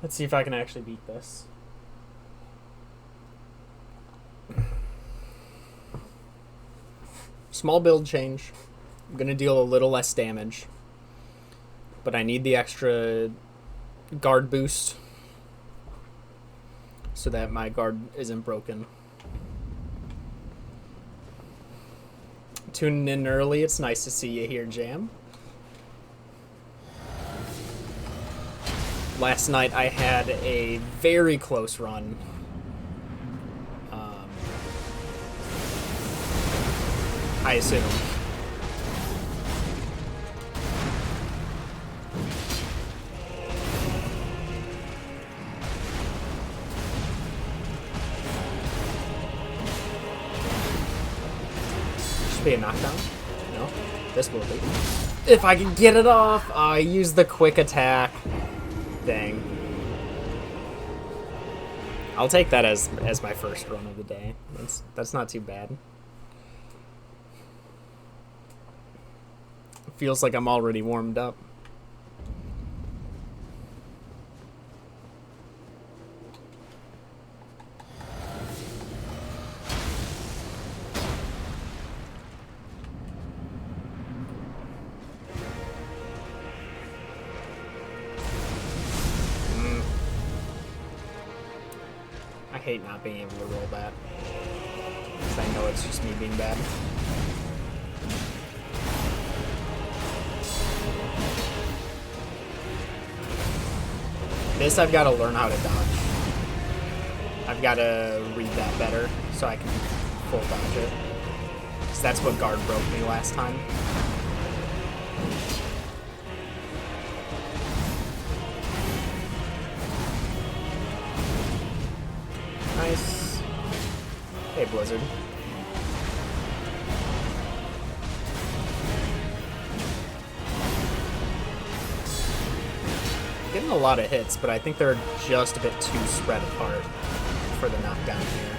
Let's see if I can actually beat this. Small build change. I'm going to deal a little less damage. But I need the extra guard boost so that my guard isn't broken. Tuning in early. It's nice to see you here, Jam. Last night I had a very close run. I assume. Should be a knockdown? No? This will be. If I can get it off! I use the quick attack. Dang. I'll take that as my first run of the day. That's not too bad. Feels like I'm already warmed up. I hate not being able to roll that. Because I know it's just me being bad. This I've got to learn how to dodge. I've got to read that better so I can full dodge it. Because that's what guard broke me last time. Nice. Hey, Blizzard. Getting a lot of hits, but I think they're just a bit too spread apart for the knockdown here.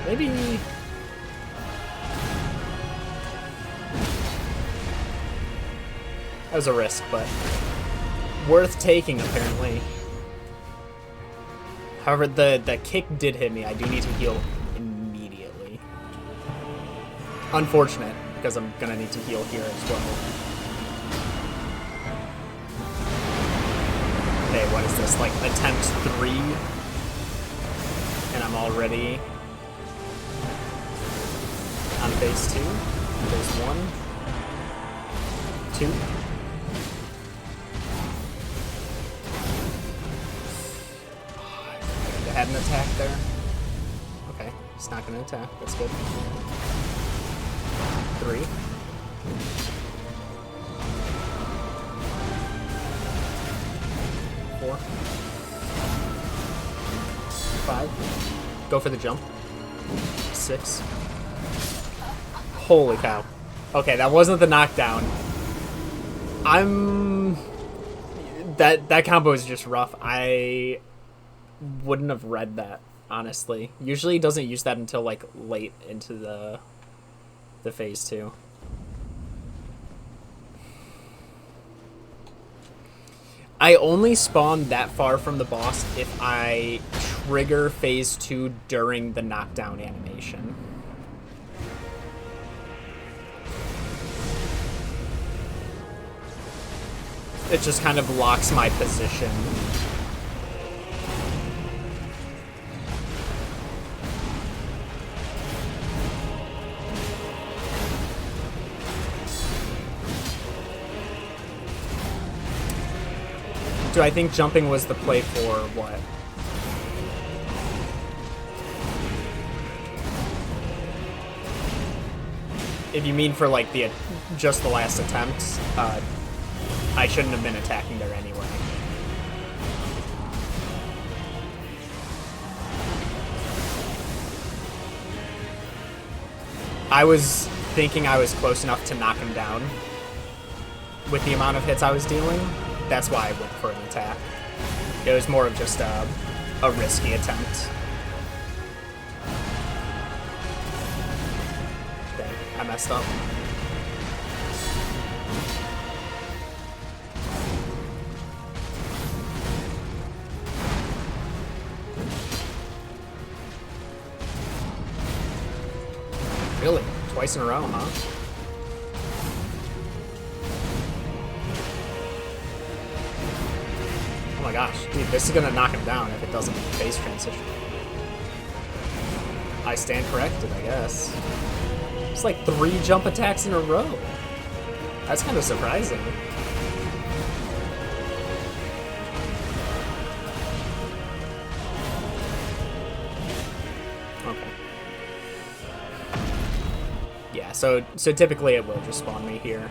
Maybe... That was a risk, but worth taking, apparently. However, the kick did hit me. I do need to heal immediately. Unfortunate, because I'm going to need to heal here as well. Okay, what is this, like attempt 3? And I'm already on phase 2. Phase 1. 2. I had an attack there. Okay, it's not gonna attack, that's good. 3. 4. 5. Go for the jump. 6. Holy cow. Okay, that wasn't the knockdown. That combo is just rough. I wouldn't have read that, honestly. Usually he doesn't use that until like late into the phase 2. I only spawn that far from the boss if I trigger phase 2 during the knockdown animation. It just kind of locks my position. Do I think jumping was the play for what? If you mean for like just the last attempt, I shouldn't have been attacking there anyway. I was thinking I was close enough to knock him down with the amount of hits I was dealing. That's why I went for an attack. It was more of just a risky attempt. Dang, I messed up. Really? Twice in a row, huh? Oh my gosh, dude, this is gonna knock him down if it doesn't phase transition. I stand corrected, I guess. It's like 3 jump attacks in a row. That's kind of surprising. Okay. Yeah, so typically it will just spawn me here.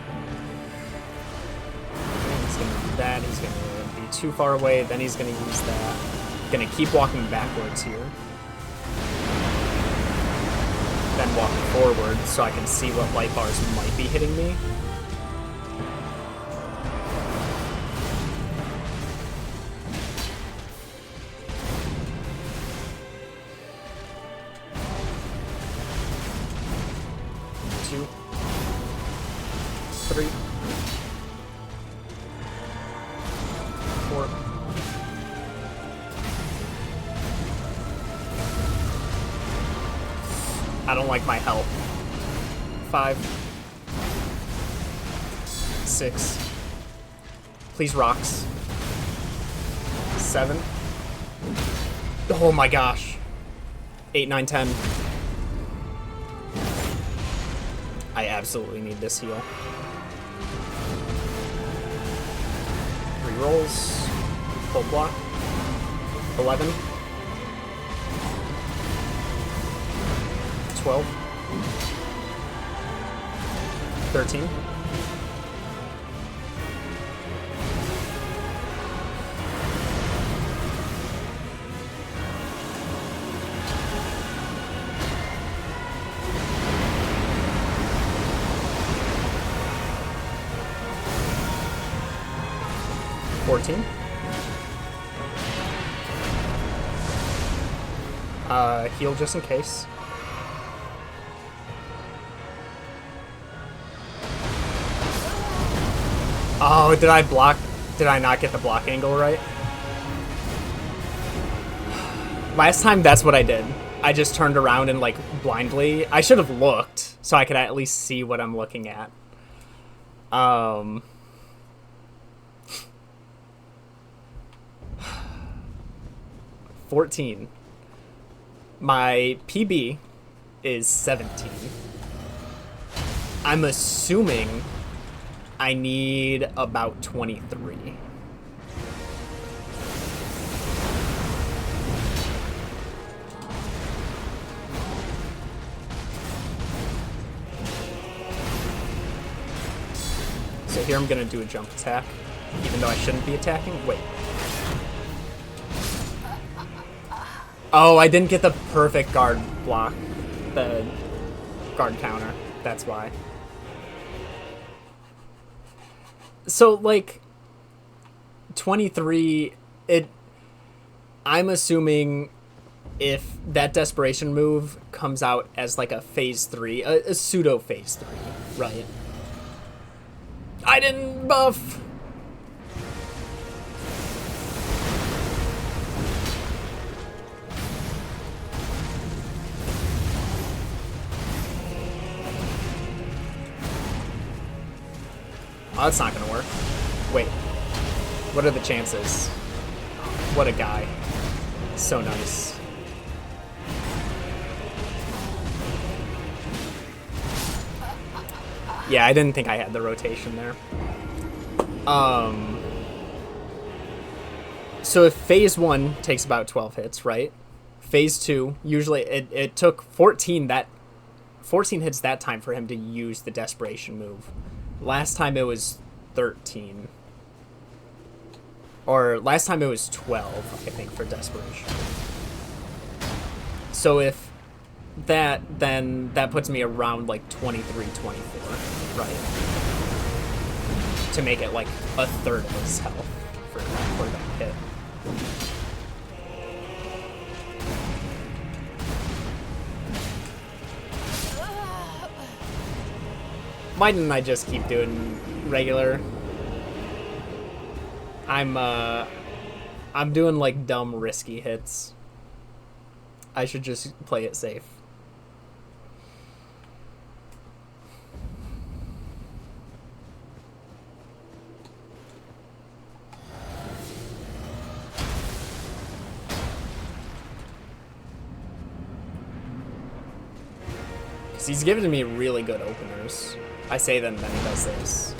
He's gonna do that, he's gonna be too far away, then he's gonna use that. Gonna keep walking backwards here. Then walk forward so I can see what light bars might be hitting me. Two, 3, 4. I don't like my health. 5, 6. Please rocks. 7. Oh my gosh. 8, 9, 10. I absolutely need this heal. 3 rolls. Full block. 11. 12. 13. 14. Heal just in case. Oh, did I block? Did I not get the block angle right? Last time, that's what I did. I just turned around and, like, blindly... I should have looked, so I could at least see what I'm looking at. 14. My PB is 17. I'm assuming I need about 23. So here I'm gonna do a jump attack, even though I shouldn't be attacking. Wait. Oh, I didn't get the perfect guard block, the guard counter. That's why. So, like, 23, I'm assuming if that desperation move comes out as, like, a phase 3, a pseudo phase 3, right? I didn't buff! Oh, that's not gonna work. Wait. What are the chances? What a guy. So nice. Yeah, I didn't think I had the rotation there. So if phase 1 takes about 12 hits, right? Phase 2, usually it took 14 hits that time for him to use the desperation move. Last time it was 13. Or last time it was 12, I think, for desperation. So if that, then that puts me around like 23, 24, right? To make it like a third of his health for that hit. Why didn't I just keep doing regular? I'm doing like dumb risky hits. I should just play it safe. 'Cause he's given me really good openers. I say them, then he does this.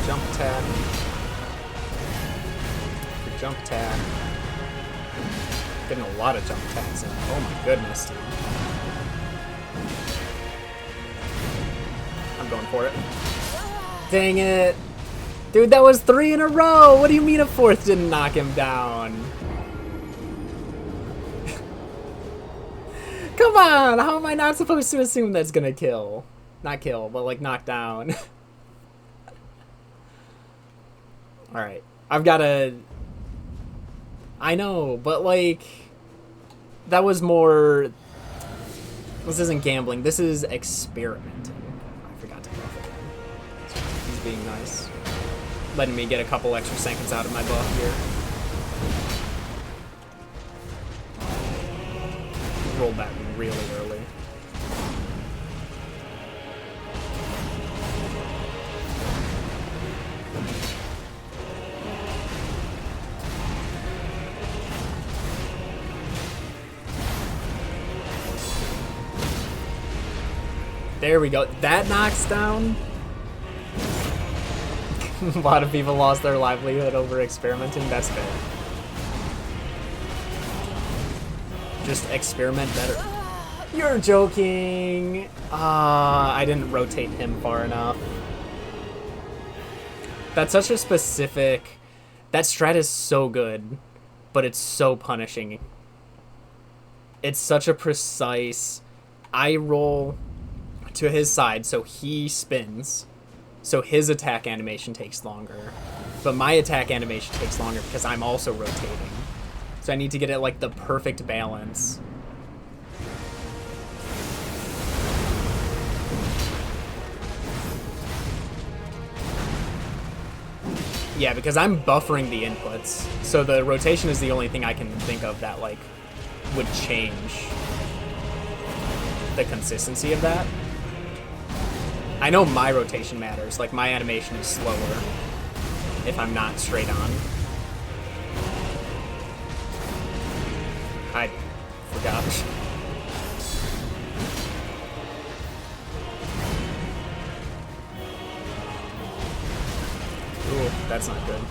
Jump attack. Jump attack. Getting a lot of jump attacks in. Oh my goodness, dude. I'm going for it. Dang it. Dude, that was 3 in a row. What do you mean a 4th didn't knock him down? Come on. How am I not supposed to assume that's gonna kill? Not kill, but like knock down. Alright, I've got to... I know, but like... That was more... This isn't gambling, this is experimenting. I forgot to buff again. He's being nice. Letting me get a couple extra seconds out of my buff here. Rolled that really early. There we go. That knocks down. A lot of people lost their livelihood over experimenting. That's fair. Just experiment better. You're joking. I didn't rotate him far enough. That's such a specific... That strat is so good, but it's so punishing. It's such a precise... I roll... to his side, so he spins, so his attack animation takes longer, but my attack animation takes longer because I'm also rotating, so I need to get it like the perfect balance. Yeah, because I'm buffering the inputs, so the rotation is the only thing I can think of that like would change the consistency of that. I know my rotation matters, like my animation is slower if I'm not straight on. I forgot. Ooh, that's not good.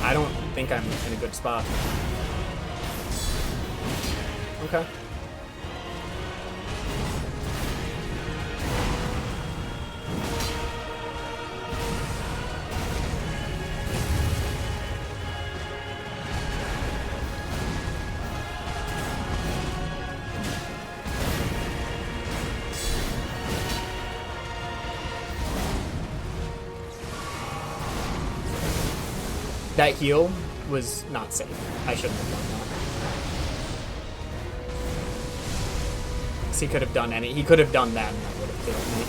I don't think I'm in a good spot. Okay. That heal was not safe. I shouldn't have done that. 'Cause he could have done any. He could have done that and that would have killed me.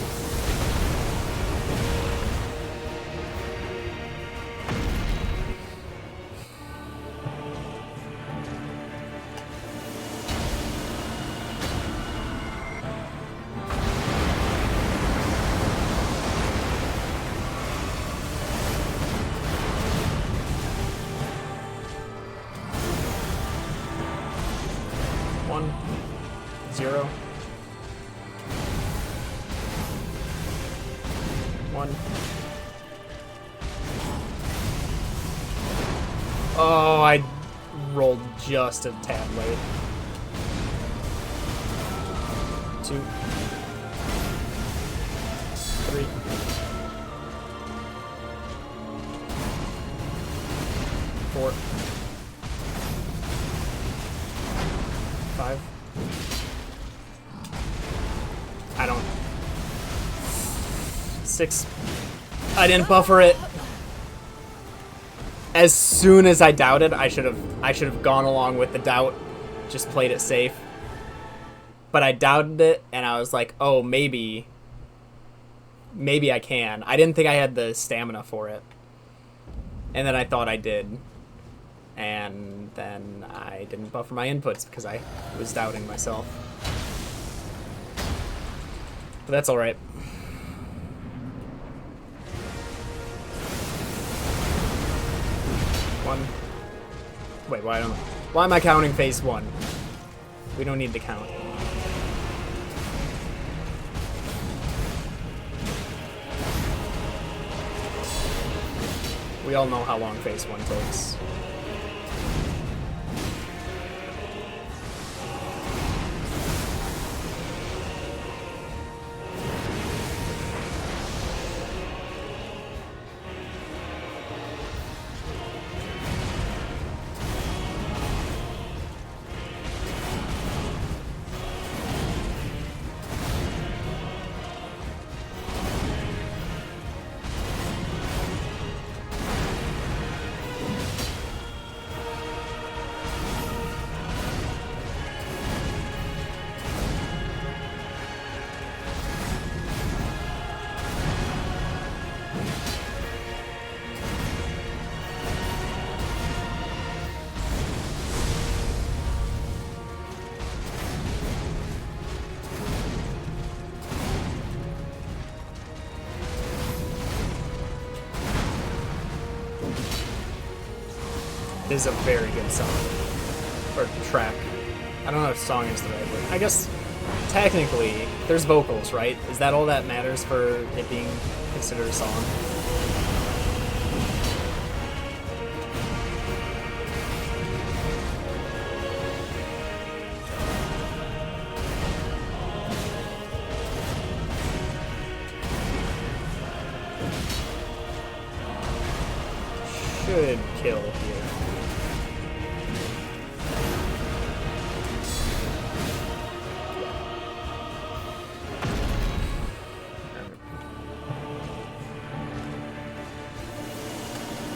Oh, I rolled just a tad late. 2, 3, 4, 5, 6. I didn't buffer it. As soon as I doubted, I should have gone along with the doubt. Just played it safe. But I doubted it, and I was like, oh, maybe I can. I didn't think I had the stamina for it. And then I thought I did. And then I didn't buffer my inputs because I was doubting myself. But that's alright. One. Wait, why am I counting phase 1? We don't need to count. We all know how long phase 1 takes. It is a very good song. Or track. I don't know if song is the right word. I guess, technically, there's vocals, right? Is that all that matters for it being considered a song? Should kill here.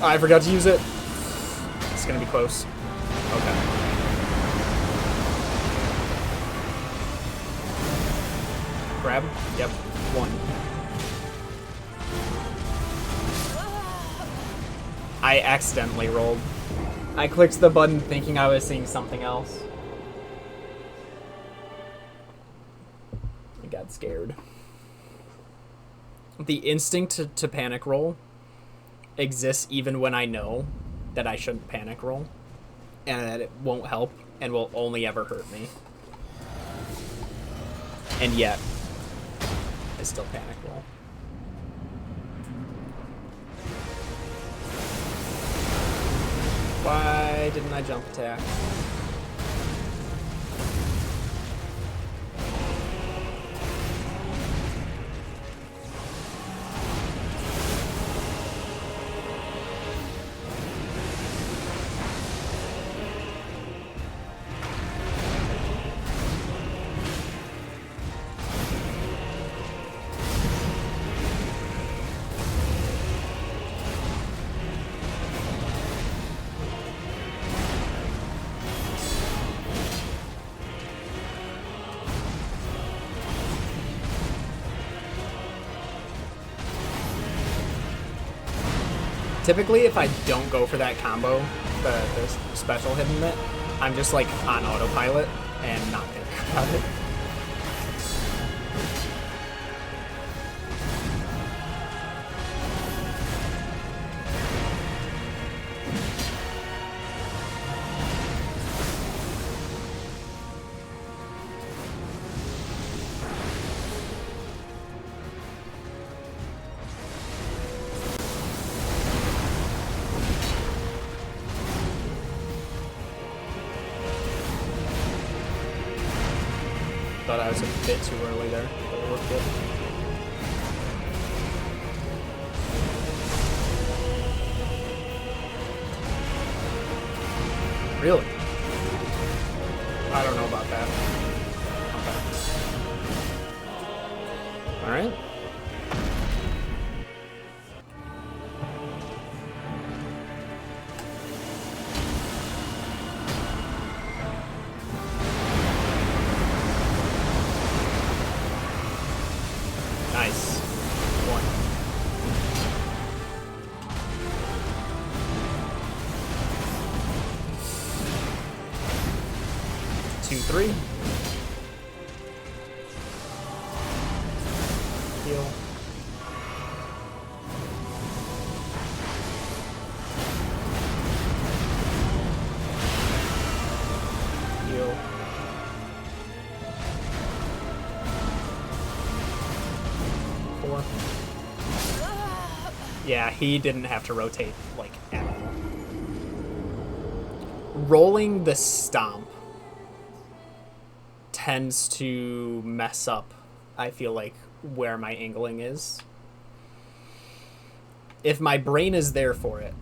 Oh, I forgot to use it. It's gonna be close. Okay. Grab? Yep. 1. I accidentally rolled. I clicked the button thinking I was seeing something else. I got scared. The instinct to panic roll exists even when I know that I shouldn't panic roll and that it won't help and will only ever hurt me. And yet, I still panic roll. Why didn't I jump attack? Typically, if I don't go for that combo, the special hidden mitt, I'm just like on autopilot and not thinking about it. Thought I was a bit too early there, but it worked good. Really? I don't know about that. Okay. Alright. 2, 3. Heal. Heal. Four. Yeah, he didn't have to rotate, like, at all. Rolling the stomp tends to mess up, I feel like, where my angling is. If my brain is there for it,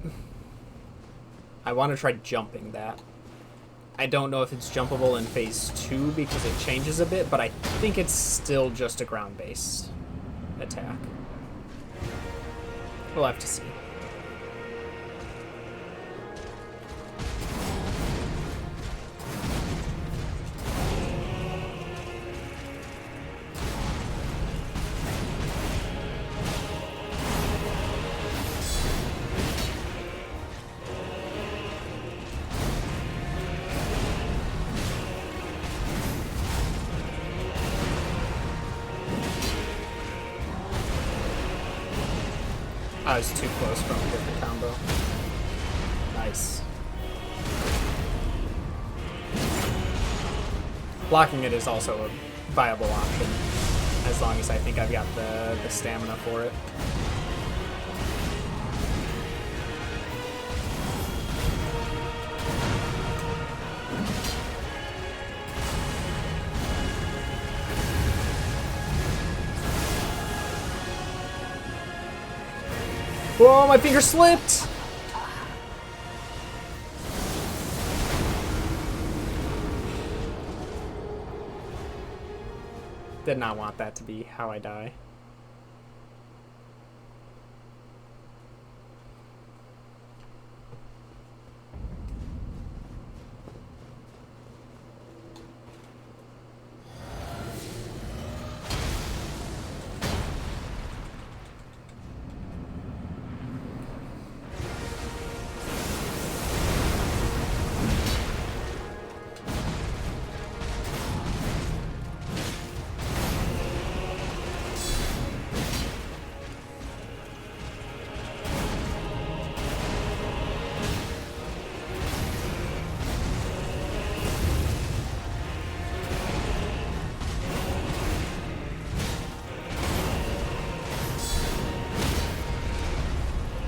I want to try jumping that. I don't know if it's jumpable in phase 2 because it changes a bit, but I think it's still just a ground-based attack. We'll have to see. I was too close from a different combo. Nice. Blocking it is also a viable option, as long as I think I've got the stamina for it. Whoa, my finger slipped! Did not want that to be how I die.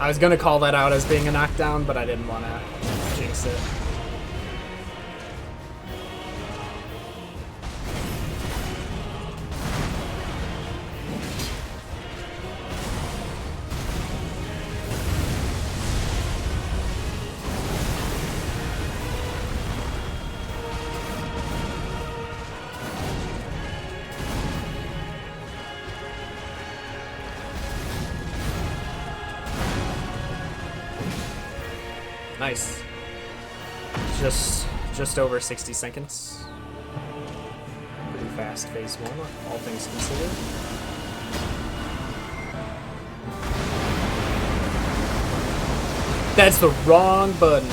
I was gonna call that out as being a knockdown, but I didn't want to jinx it. Nice. Just over 60 seconds. Pretty fast phase 1, all things considered. That's the wrong button.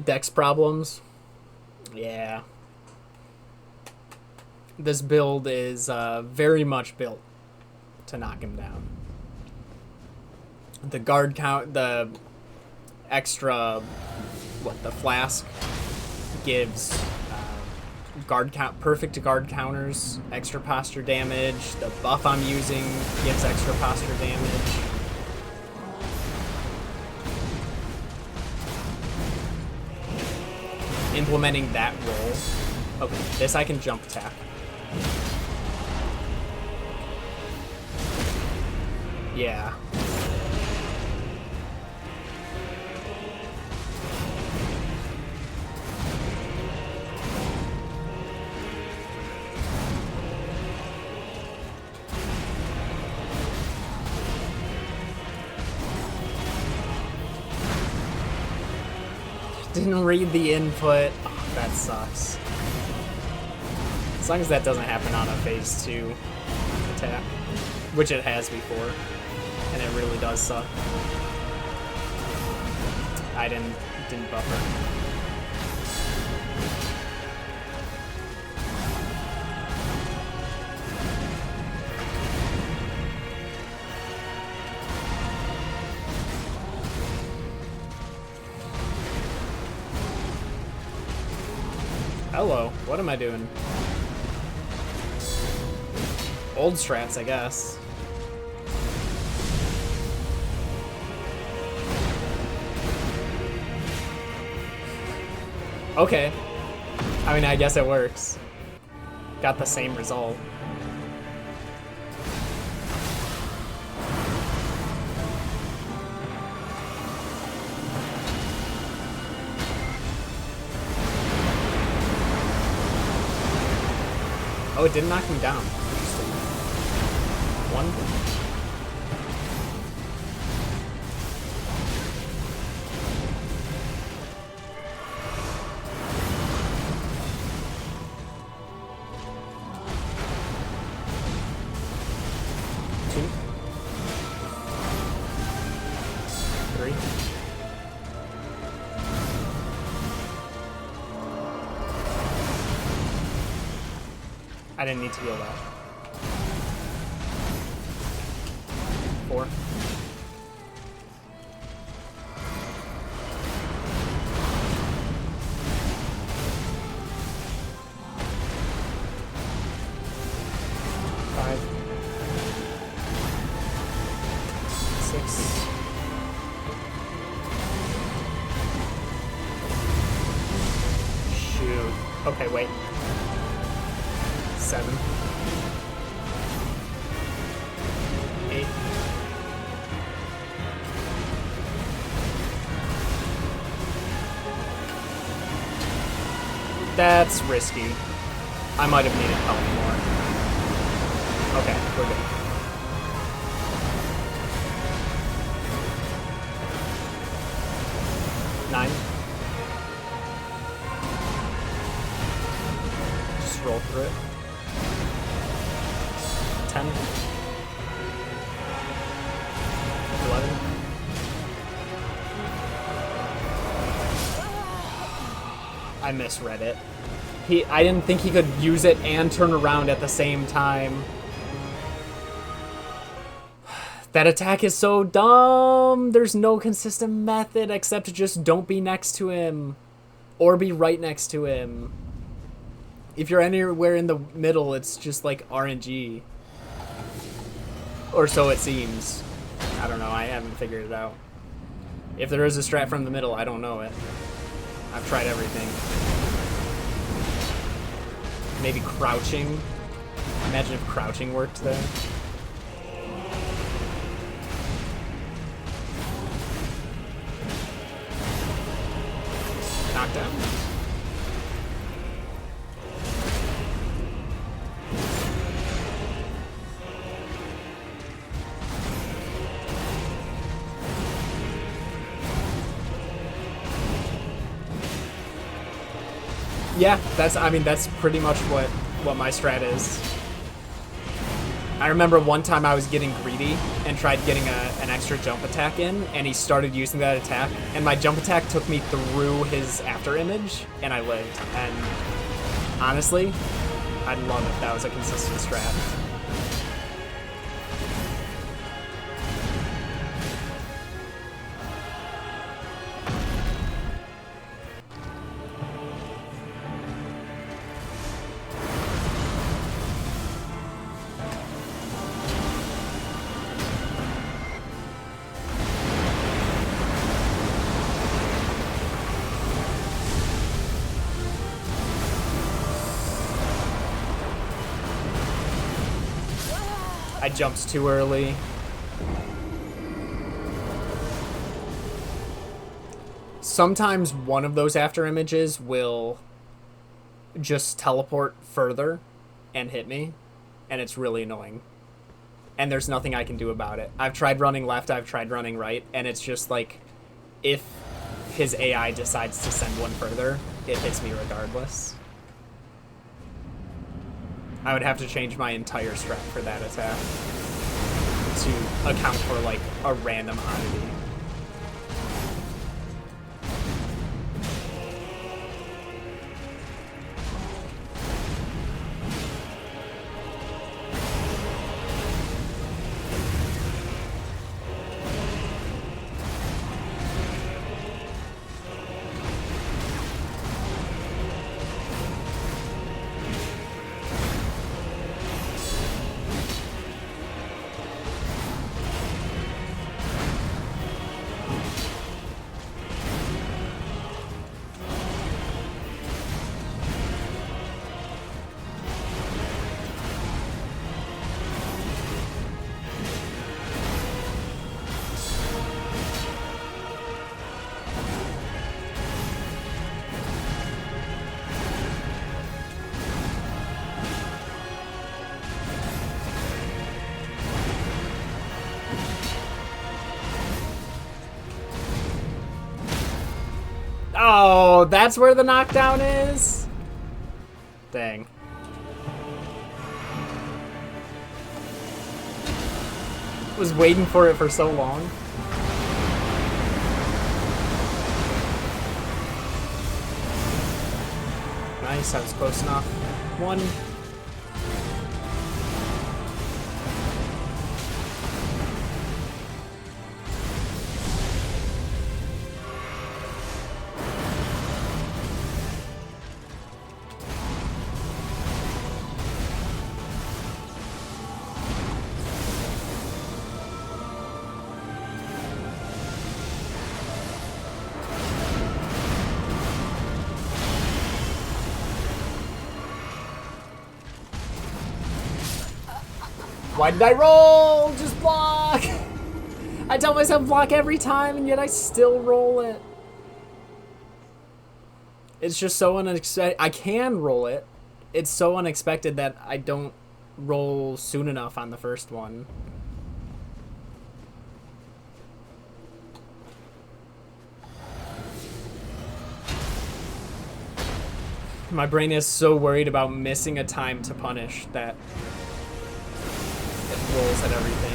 Dex problems. Yeah. This build is very much built to knock him down. The guard count, the extra, the flask gives guard count, perfect guard counters, extra posture damage. The buff I'm using gives extra posture damage. Implementing that roll. Okay, this I can jump attack. Yeah. Didn't read the input. Oh, that sucks. As long as that doesn't happen on a phase 2 attack, which it has before, and it really does suck. I didn't buffer. Hello, what am I doing? Old strats, I guess. Okay. I mean, I guess it works. Got the same result. Oh, it didn't knock me down. Interesting. One. Two. Three. I didn't need to heal that. 4. 5. 6. 2. Okay, wait. 7. 8. That's risky. I might have needed help more. Okay, we're good. Nine. Just roll through it. 10. 11. I misread it. I didn't think he could use it and turn around at the same time. That attack is so dumb. There's no consistent method except just don't be next to him. Or be right next to him. If you're anywhere in the middle, it's just like RNG. Or so it seems. I don't know, I haven't figured it out. If there is a strat from the middle, I don't know it. I've tried everything. Maybe crouching. Imagine if crouching worked there. Knockdown. Yeah, that's pretty much what my strat is. I remember one time I was getting greedy and tried getting an extra jump attack in, and he started using that attack, and my jump attack took me through his after image, and I lived. And honestly, I'd love if that was a consistent strat. I jumped too early. Sometimes one of those after images will just teleport further and hit me, and it's really annoying. And there's nothing I can do about it. I've tried running left, I've tried running right, and it's just like, if his AI decides to send one further, it hits me regardless. I would have to change my entire strat for that attack to account for, like, a random oddity. Oh, that's where the knockdown is? Dang. Was waiting for it for so long. Nice, that was close enough. One. Why did I roll? Just block! I tell myself block every time, and yet I still roll it. It's just so unexpected. I can roll it. It's so unexpected that I don't roll soon enough on the first one. My brain is so worried about missing a time to punish that it rolls at everything.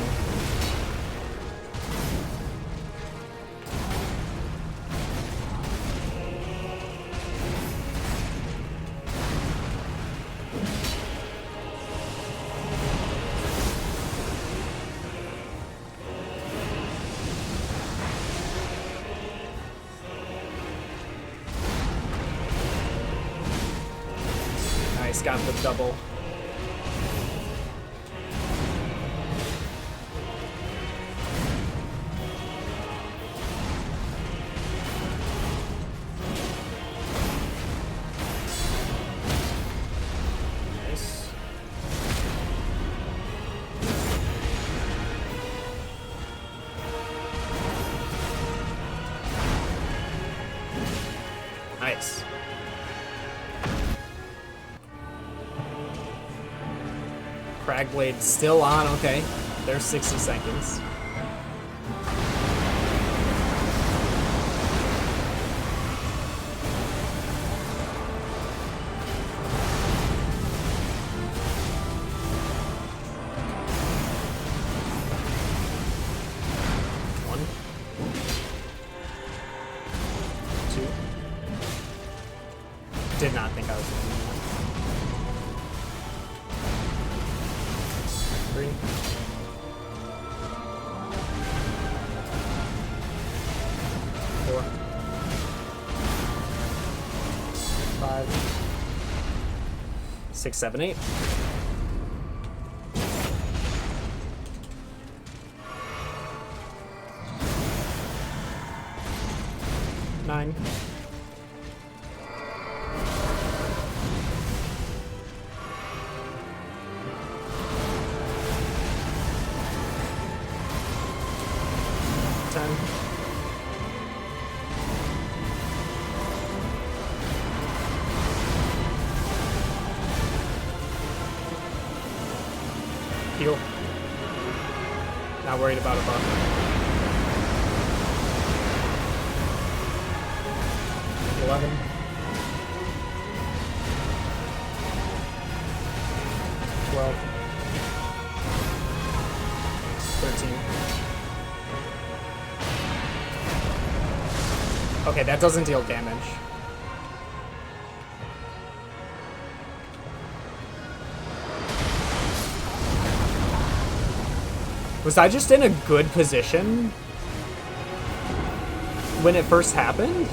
Nice, got the double. Nice. Crag blade still on, okay. There's 60 seconds. One. Two. Did not think I was going to do that. Three. Four. Five. 6, 7, 8. 9. 10. Heal. Not worried about a buff. 11. 12. 13. Okay, that doesn't deal damage. Was I just in a good position when it first happened?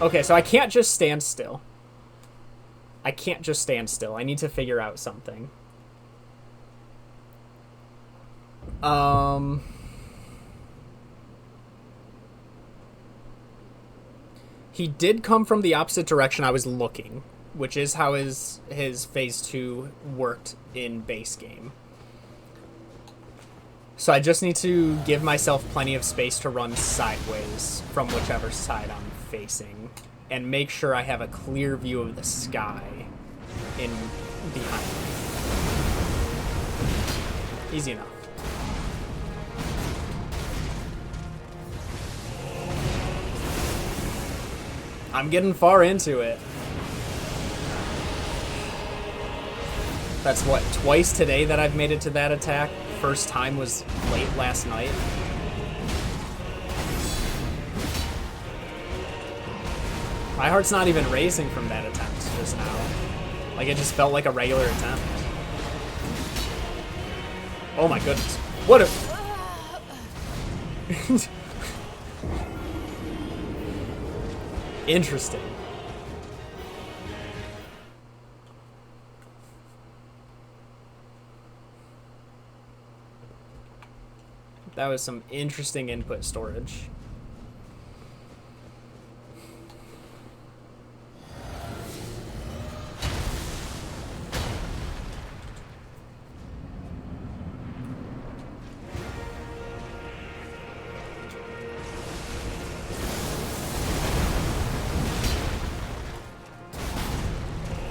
Okay, so I can't just stand still. I can't just stand still. I need to figure out something. He did come from the opposite direction I was looking, which is how his phase 2 worked in base game. So I just need to give myself plenty of space to run sideways from whichever side I'm facing, and make sure I have a clear view of the sky in behind me. Easy enough. I'm getting far into it. That's what, twice today that I've made it to that attack. First time was late last night. My heart's not even racing from that attempt just now. Like, it just felt like a regular attempt. Oh my goodness. What a... Interesting. That was some interesting input storage.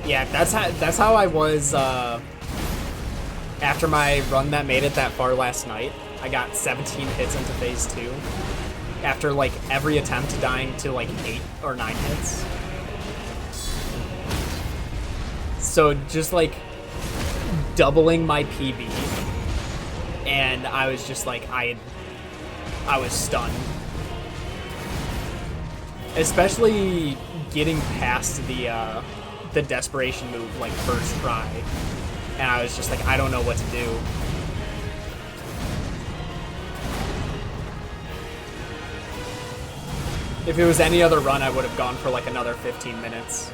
Yeah, that's how I was after my run that made it that far last night. I got 17 hits into phase 2 after like every attempt dying to like 8 or 9 hits. So just like doubling my PB, and I was just like I was stunned. Especially getting past the desperation move like first try, and I was just like, I don't know what to do. If it was any other run, I would have gone for like another 15 minutes.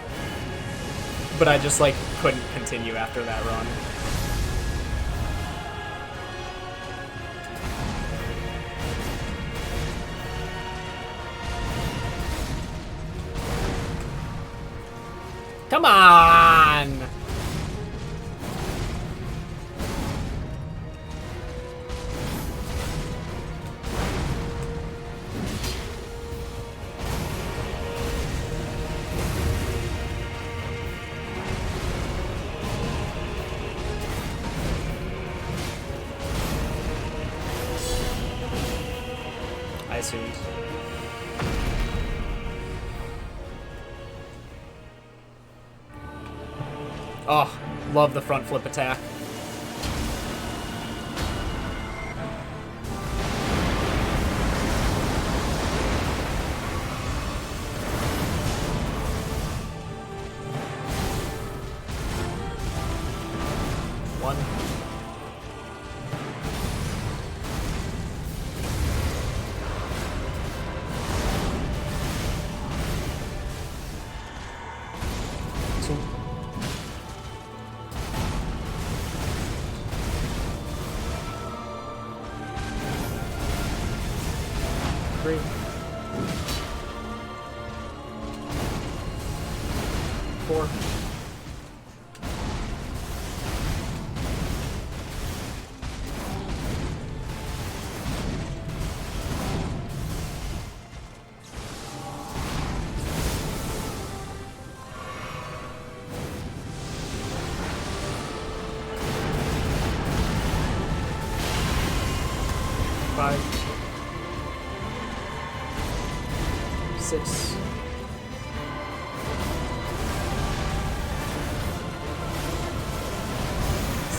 But I just like couldn't continue after that run. Come on! I assumed. Oh, love the front flip attack. One. Two. 3. 4. 5. 6.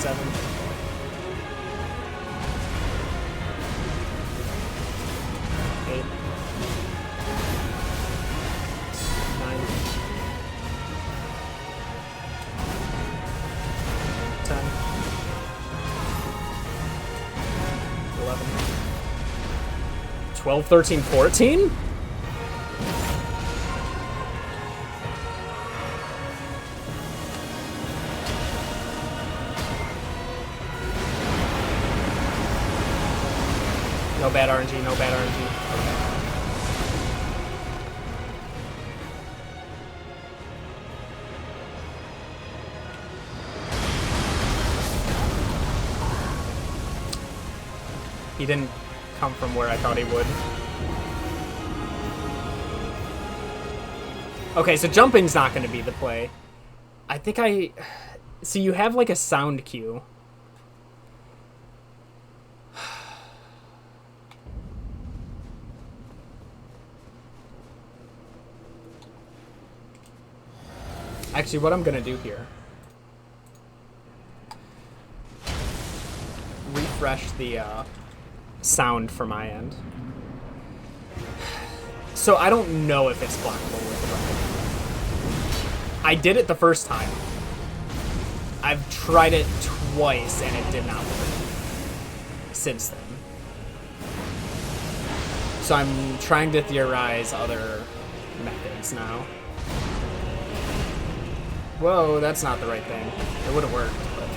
7. 8. 9. 10. 11. 12, 13, 14? No bad RNG, no bad RNG. He didn't come from where I thought he would. Okay, so jumping's not going to be the play. I think I... See, you have like a sound cue. Actually, what I'm going to do here... Refresh the sound for my end. So I don't know if it's blockable with the right. I did it the first time. I've tried it twice and it did not work since then. So I'm trying to theorize other methods now. Whoa, that's not the right thing. It would have worked, but...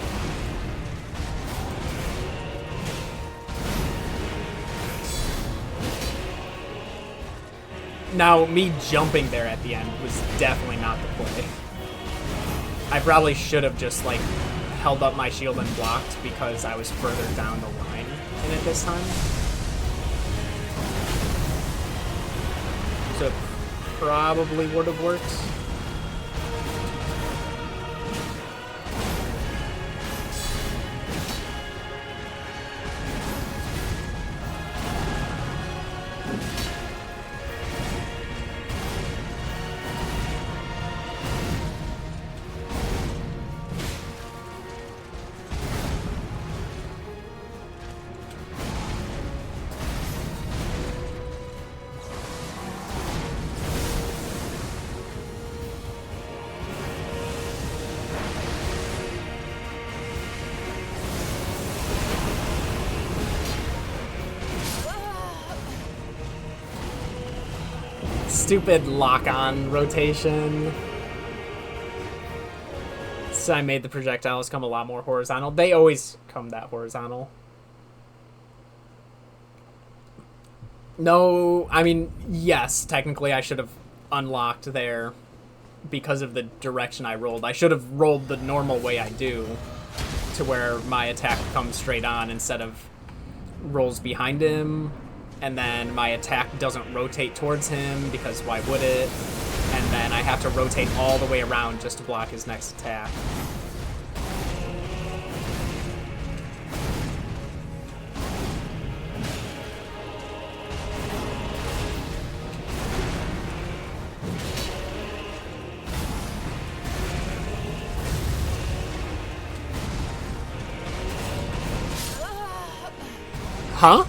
Now, me jumping there at the end was definitely not the play. I probably should have just, like, held up my shield and blocked because I was further down the line in it this time. So it probably would have worked. Stupid lock-on rotation. So I made the projectiles come a lot more horizontal. They always come that horizontal. No, I mean, yes, technically I should have unlocked there because of the direction I rolled. I should have rolled the normal way I do to where my attack comes straight on instead of rolls behind him. And then my attack doesn't rotate towards him, because why would it? And then I have to rotate all the way around just to block his next attack. Huh?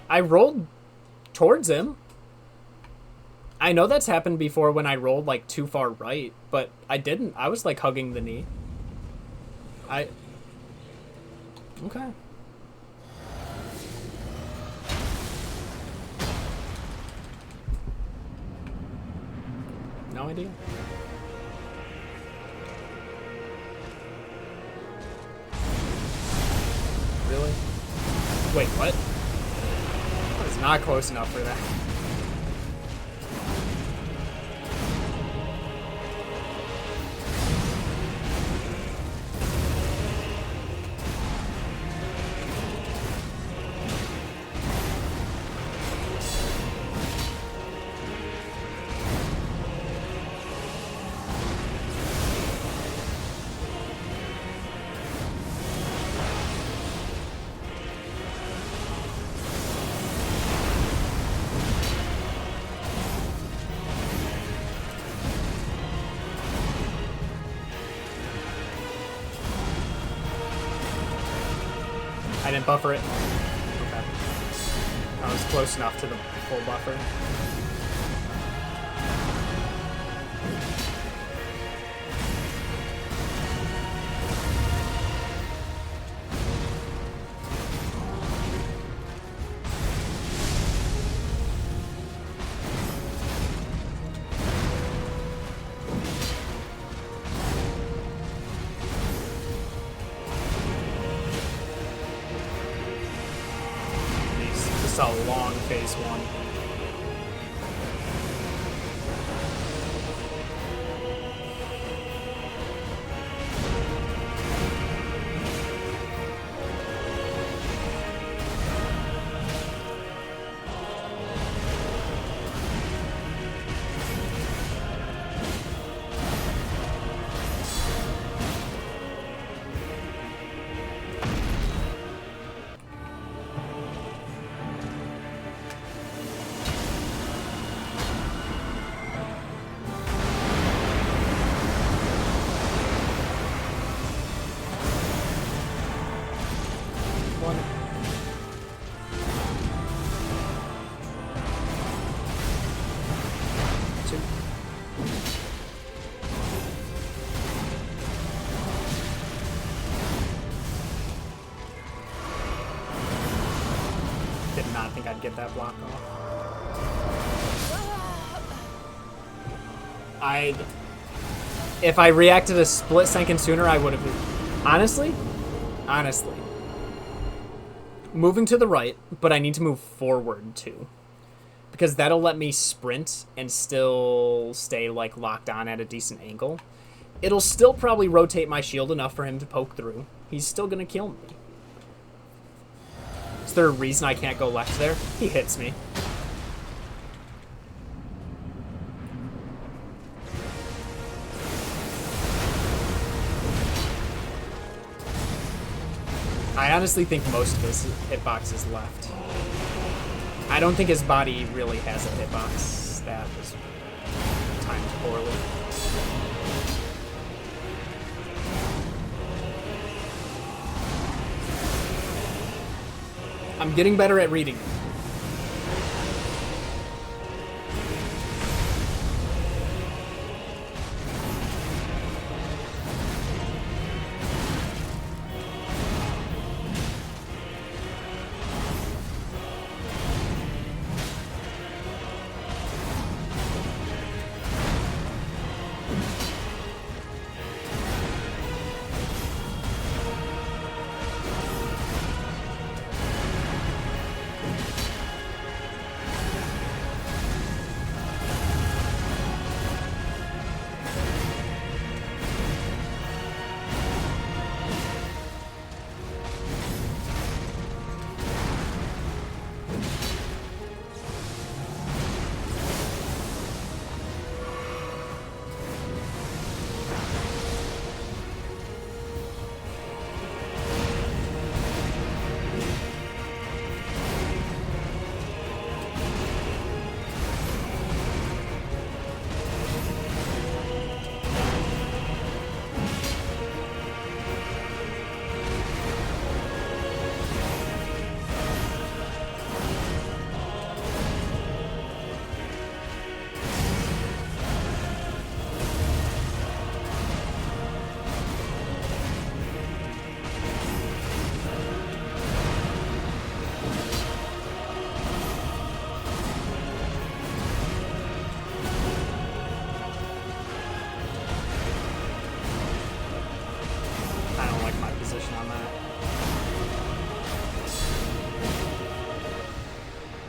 I rolled towards him. I know that's happened before when I rolled like too far right, but I didn't. I was like hugging the knee. Okay. No idea. Really? Wait, what? Not close enough for that. didn't buffer it? Okay. I was close enough to the full buffer. A long phase one. I'd get that block off. If I reacted a split second sooner, I would have. Honestly, moving to the right, but I need to move forward too, because that'll let me sprint and still stay like locked on at a decent angle. It'll still probably rotate my shield enough for him to poke through. He's still gonna kill me. Is there a reason I can't go left there? He hits me. I honestly think most of his hitbox is left. I don't think his body really has a hitbox. That was timed poorly. I'm getting better at reading.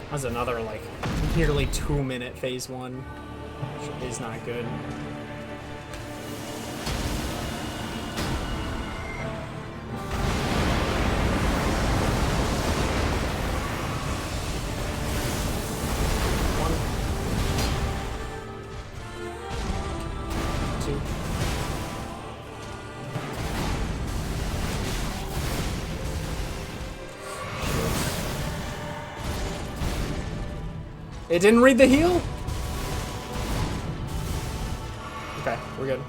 That was another, like, nearly 2-minute phase one, which is not good. It didn't read the heal? Okay, we're good.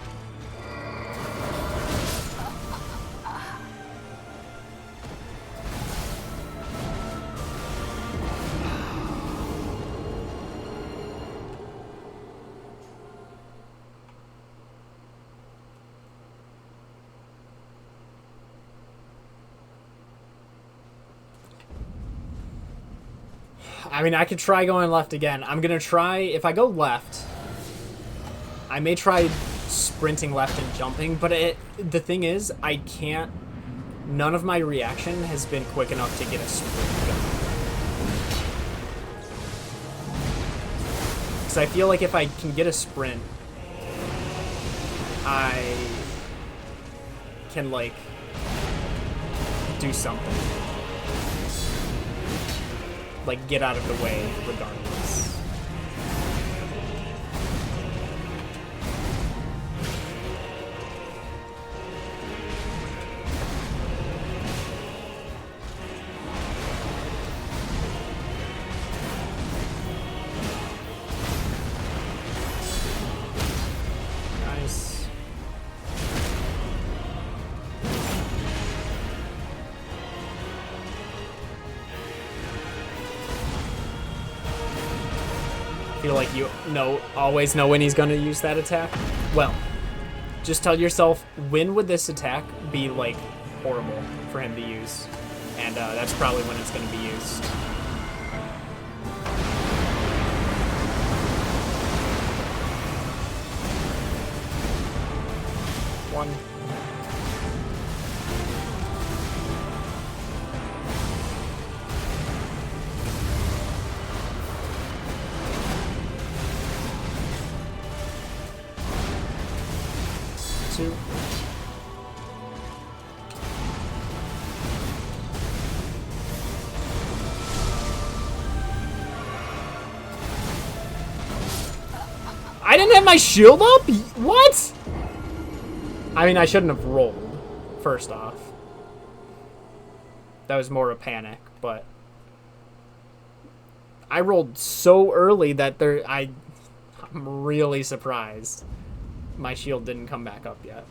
I mean, I could try going left again. I'm gonna try, if I go left, I may try sprinting left and jumping, but the thing is, I can't, none of my reaction has been quick enough to get a sprint going. Because I feel like if I can get a sprint, I can, like, do something. Like, get out of the way regardless. Nice. Feel like you always know when he's going to use that attack? Well, just tell yourself, when would this attack be, like, horrible for him to use? And that's probably when it's going to be used. One. Two. I didn't have my shield up? What? I mean, I shouldn't have rolled, first off. That was more a panic, but I rolled so early that I'm really surprised my shield didn't come back up yet.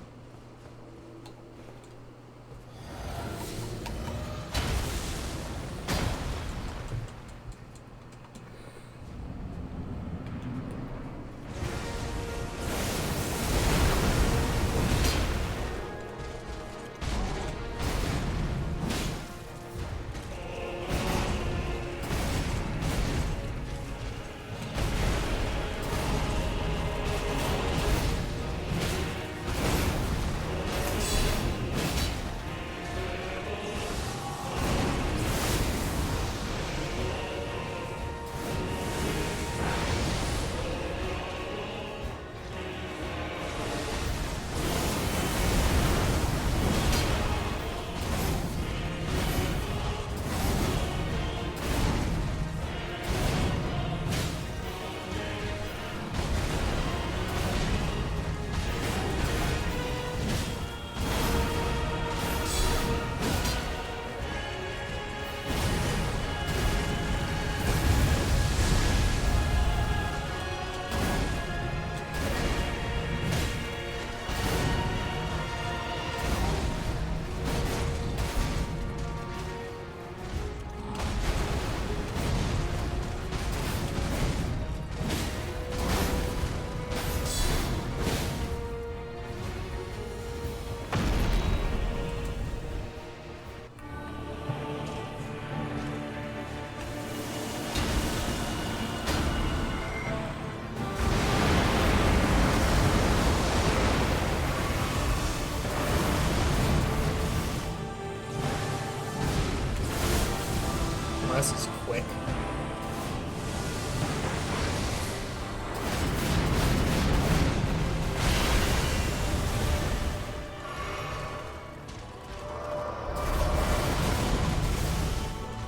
This is quick.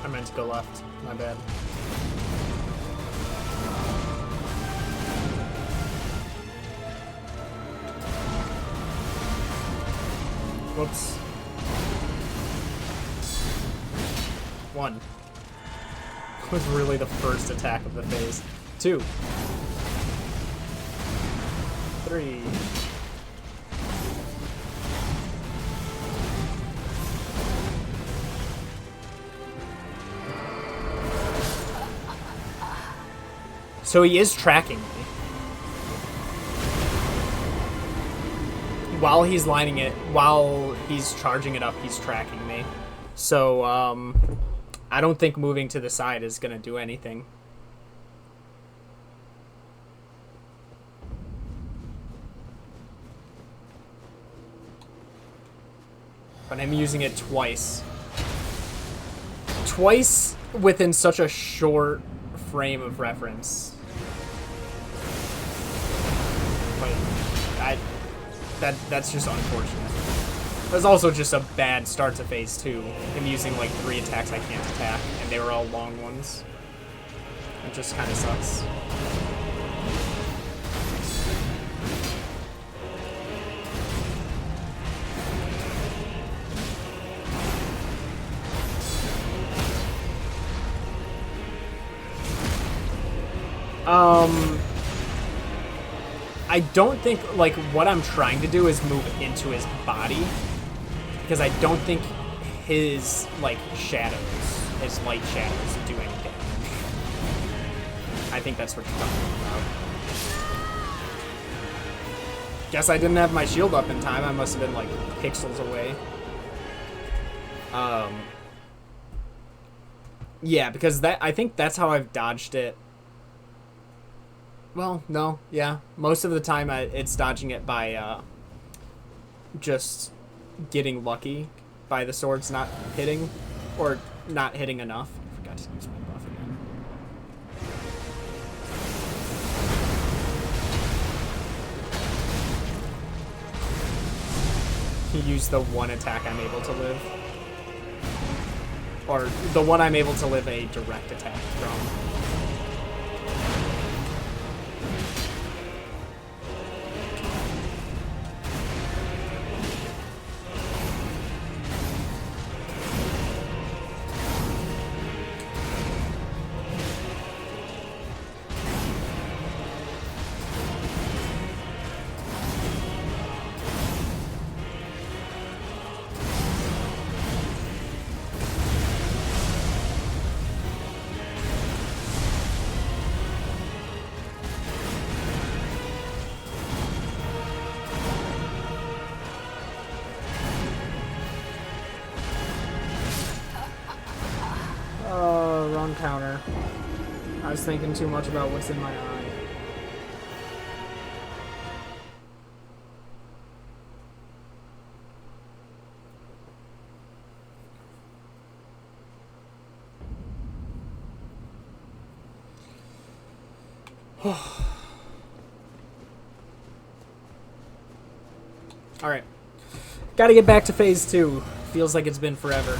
I meant to go left. My bad. Whoops. One. Was really the first attack of the phase. 2. 3. So he is tracking me. While he's lining it, while he's charging it up, he's tracking me. So, I don't think moving to the side is going to do anything. But I'm using it twice. Twice within such a short frame of reference. Like, that's just unfortunate. It was also just a bad start to phase 2. Him using like 3 attacks I can't attack, and they were all long ones. It just kind of sucks. I don't think, like, what I'm trying to do is move into his body, because I don't think his, like, shadows, his light shadows do any damage. I think that's what you're talking about. Guess I didn't have my shield up in time. I must have been, like, pixels away. Yeah, because I think that's how I've dodged it. Well, no, yeah. Most of the time it's dodging it by just getting lucky by the swords not hitting, or not hitting enough. I forgot to use my buff again. He used the one attack I'm able to live. Or the one I'm able to live a direct attack from. Wrong counter. I was thinking too much about what's in my eye. Alright. Gotta get back to phase 2. Feels like it's been forever.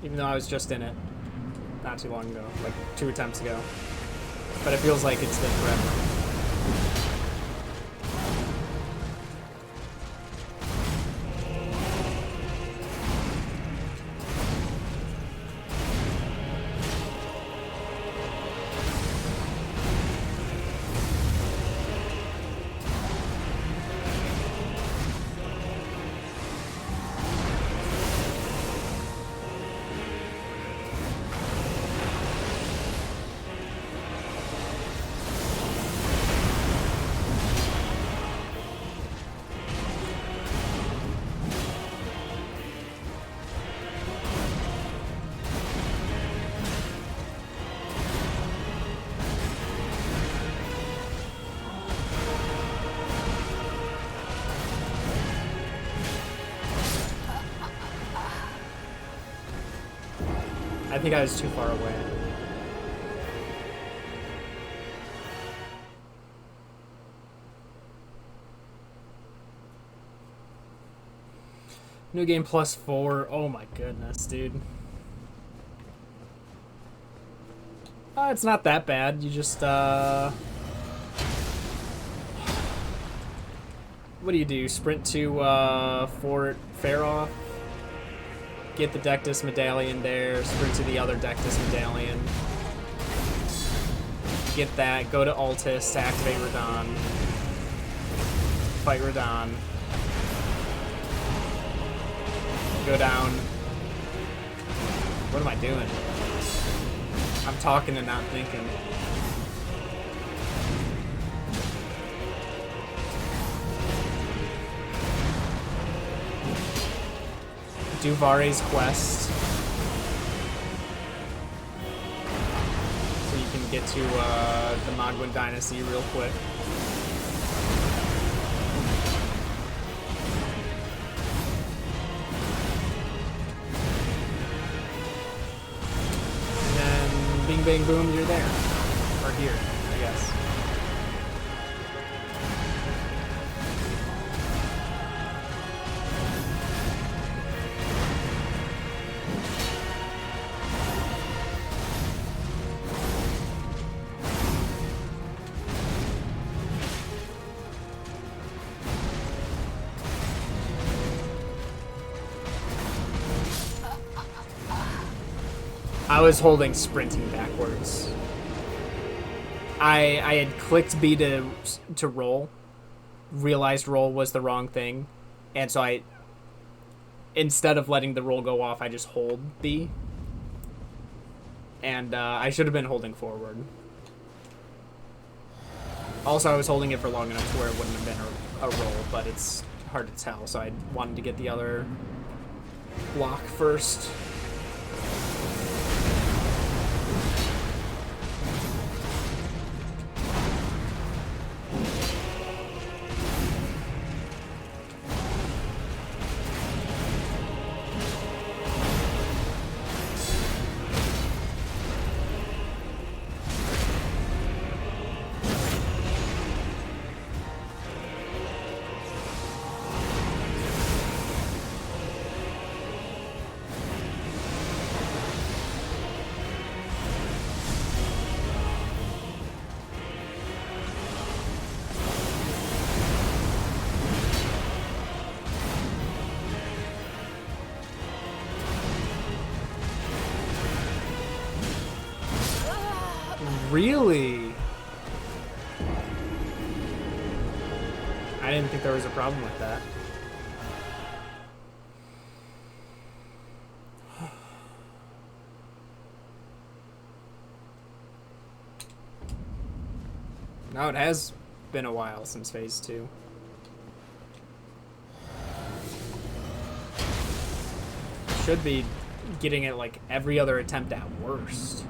Even though I was just in it not too long ago, like 2 attempts ago. But it feels like it's been forever. I think I was too far away. New game +4. Oh my goodness, dude. It's not that bad. You just, what do you do? Sprint to, Fort Faroth? Get the Dectus medallion there, sprint to the other Dectus medallion. Get that, go to Altus, activate Radon. Fight Radon. Go down. What am I doing? I'm talking and not thinking. do Vare's quest. So you can get to the Magwan Dynasty real quick. And then bing bang boom, you're there. Or here, I guess. I was holding sprinting backwards. I had clicked B to roll, realized roll was the wrong thing, and so I, instead of letting the roll go off, I just hold B. And I should have been holding forward. Also, I was holding it for long enough to where it wouldn't have been a roll, but it's hard to tell, so I wanted to get the other block first. Really? I didn't think there was a problem with that. No, it has been a while since phase 2. Should be getting it like every other attempt at worst.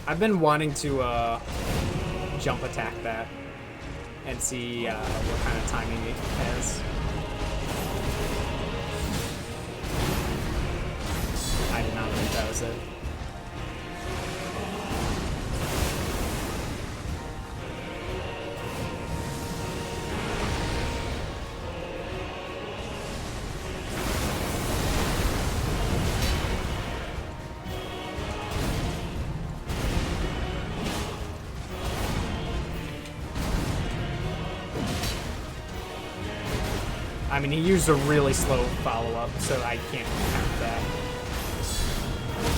I've been wanting to jump attack that and see what kind of timing it has. I did not think that was it. I mean, he used a really slow follow-up, so I can't count that.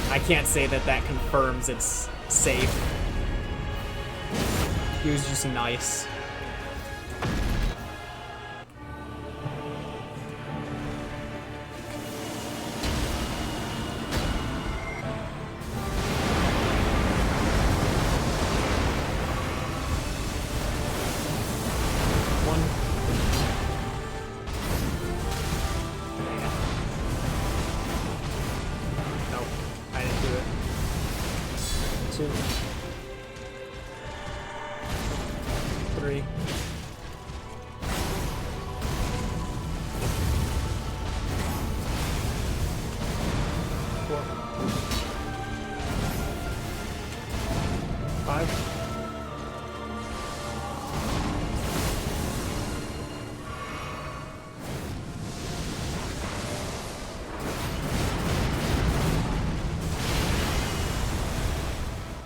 I can't say that that confirms it's safe. He was just nice.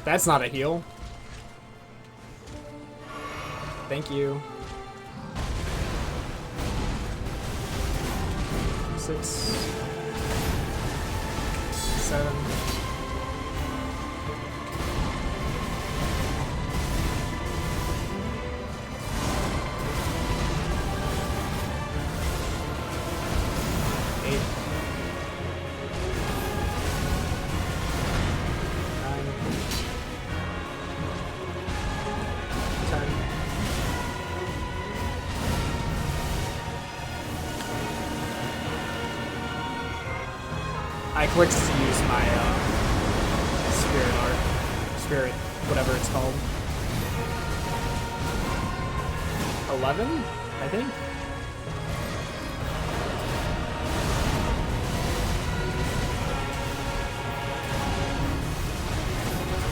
That's not a heal. Thank you. 6, 7. Turn. I clicked to use my spirit, whatever it's called. 11, I think.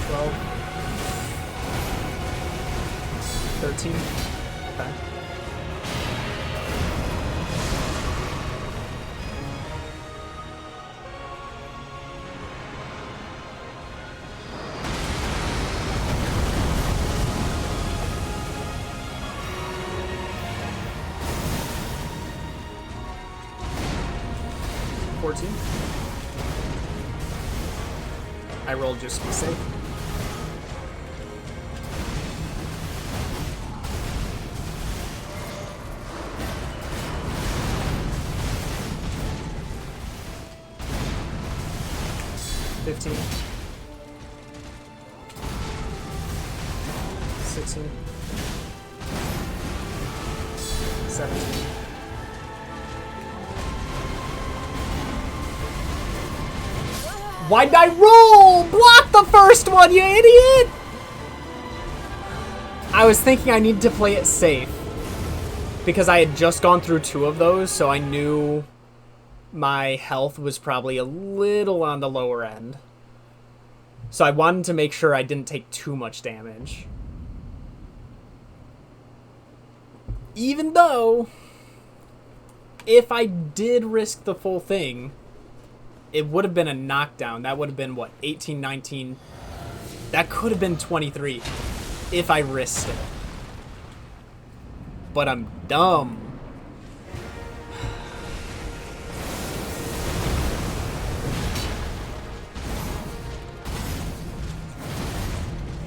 $12, 13. Okay. I rolled just to be safe. $15, 16, 17. Why did I roll? Block the first one, you idiot! I was thinking I needed to play it safe. Because I had just gone through 2 of those, so I knew my health was probably a little on the lower end. So I wanted to make sure I didn't take too much damage. Even though, if I did risk the full thing, it would have been a knockdown. That would have been, what, 18, 19? That could have been 23 if I risked it. But I'm dumb.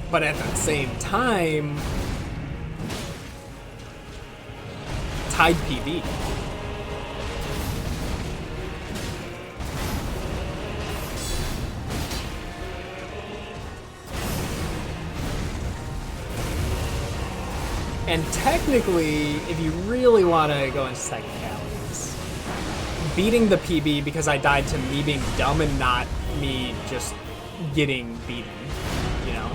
But at the same time, tied PB. And technically, if you really want to go into technicalities, beating the PB because I died to me being dumb and not me just getting beaten, you know?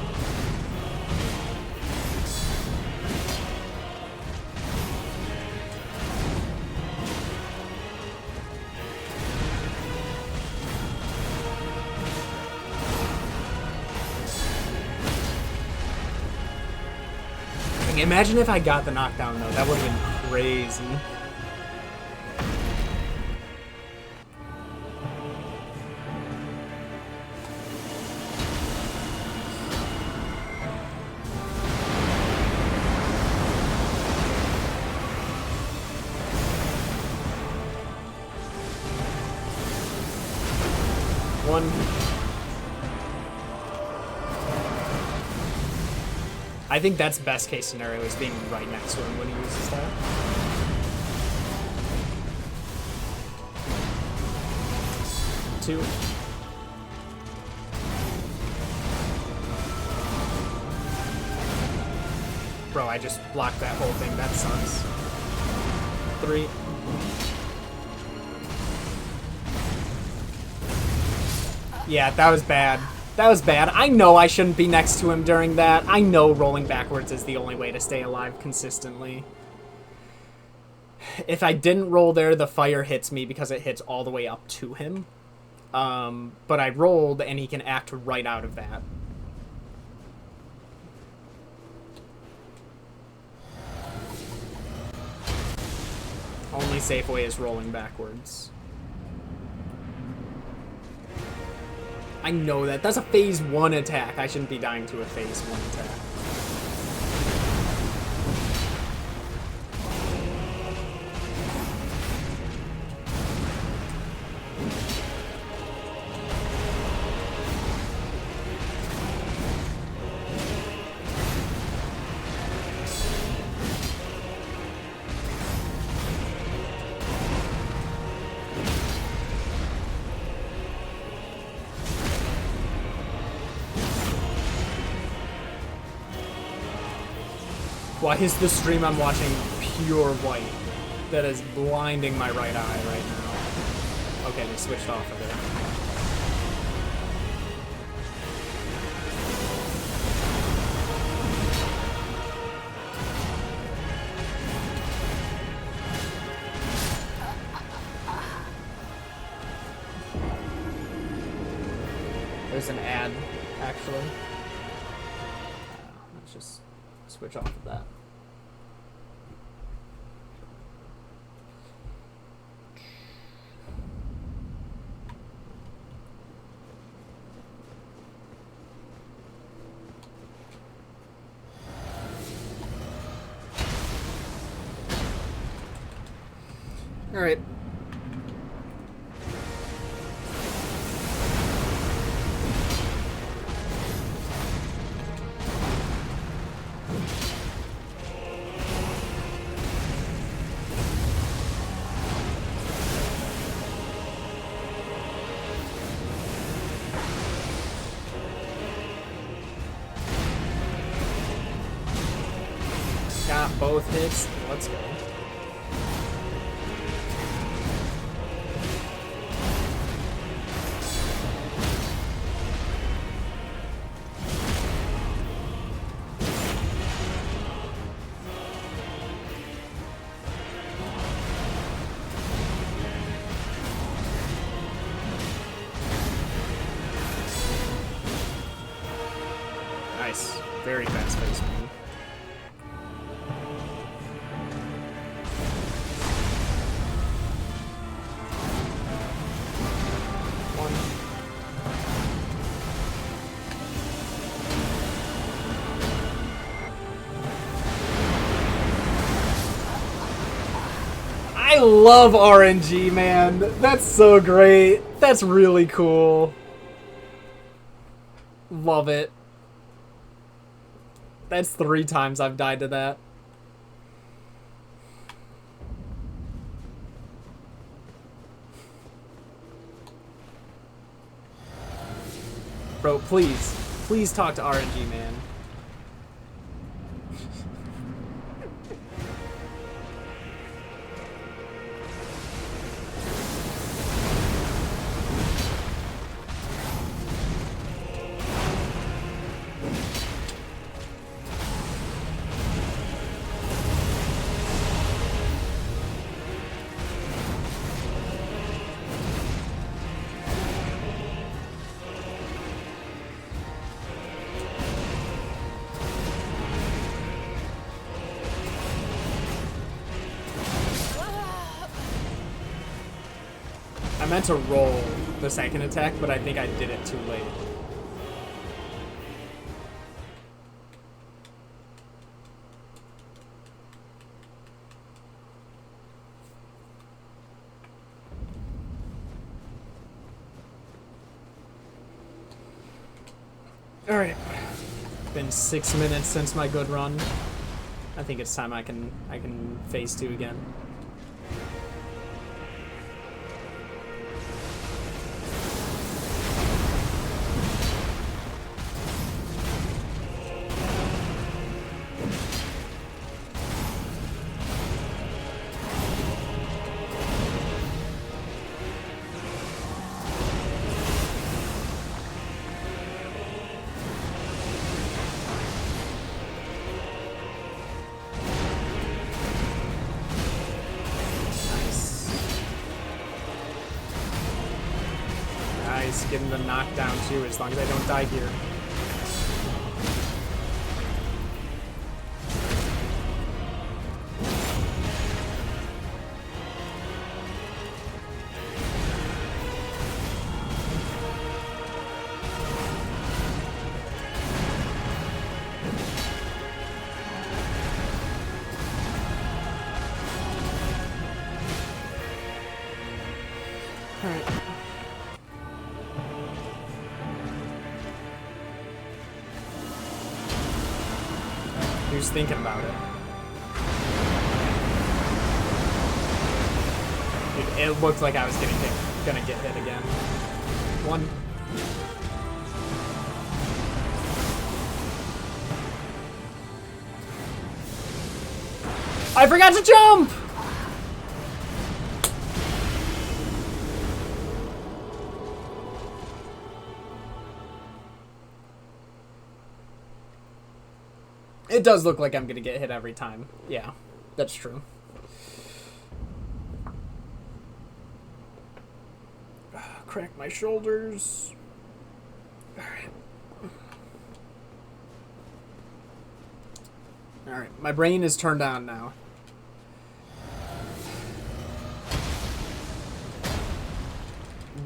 Imagine if I got the knockdown, though. That would have been crazy. I think that's best case scenario, is being right next to him when he uses that. Two. Bro, I just blocked that whole thing. That sucks. 3. Yeah, that was bad. That was bad. I know I shouldn't be next to him during that. I know rolling backwards is the only way to stay alive consistently. If I didn't roll there, the fire hits me because it hits all the way up to him. But I rolled, and he can act right out of that. Only safe way is rolling backwards. I know that. That's a phase 1 attack. I shouldn't be dying to a phase 1 attack. Why is the stream I'm watching pure white? That is blinding my right eye right now. Okay, they switched off of it. There's an ad, actually. Let's just switch off of that. All right. Got both hits. Let's go. Nice. Very fast paced move. I love RNG, man. That's so great. That's really cool. Love it. That's 3 times I've died to that. Bro, please. Please talk to RNG, man. I meant to roll the second attack, but I think I did it too late. Alright. Been 6 minutes since my good run. I think it's time I can phase 2 again. Getting the knockdown too, as long as I don't die here. Thinking about it. Dude, it looked like I was gonna get hit again. One. I forgot to jump! It does look like I'm gonna get hit every time. Yeah, that's true. Crack my shoulders. Alright, my brain is turned on now.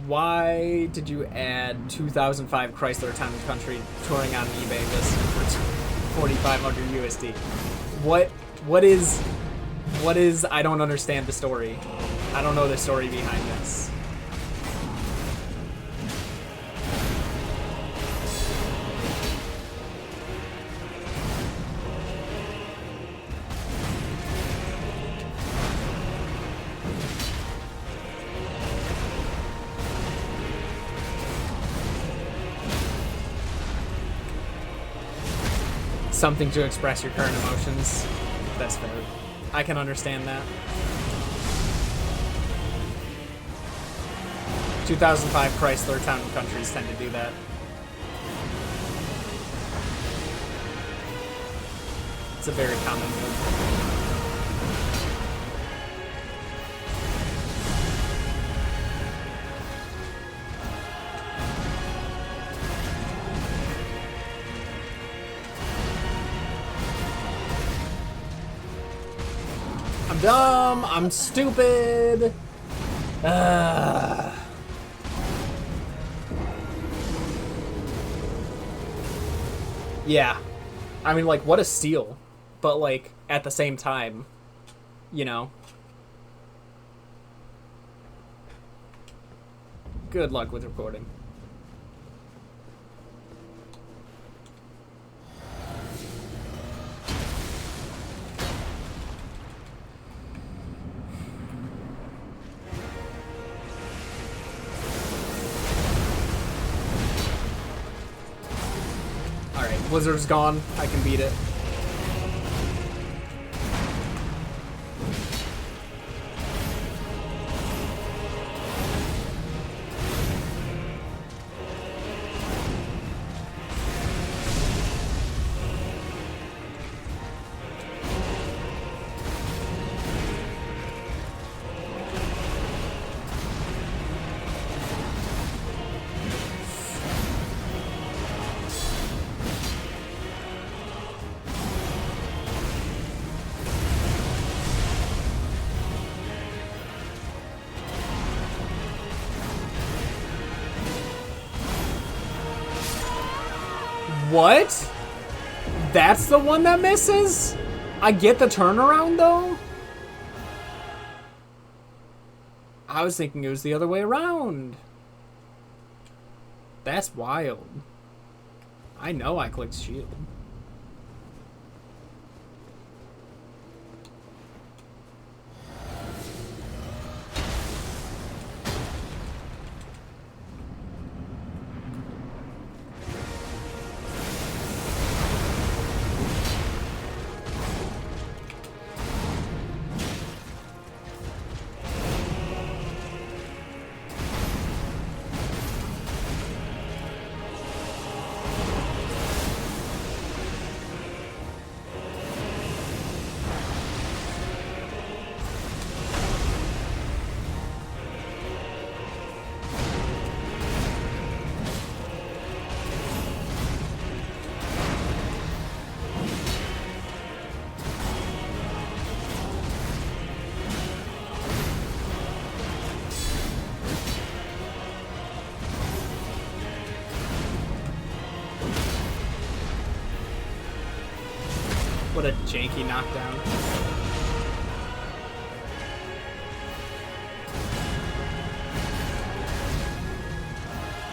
Why did you add 2005 Chrysler Town and Country touring on eBay list for 4,500 USD? What is I don't understand the story. I don't know the story behind this. Something to express your current emotions. That's fair. I can understand that. 2005 Chrysler Town and Countries tend to do that. It's a very common move. I'm dumb. I'm stupid. Yeah. I mean, like, what a steal. But, like, at the same time, you know. Good luck with recording. Blizzard's gone. I can beat it. What? That's the one that misses? I get the turnaround, though? I was thinking it was the other way around. That's wild. I know I clicked shield. What a janky knockdown.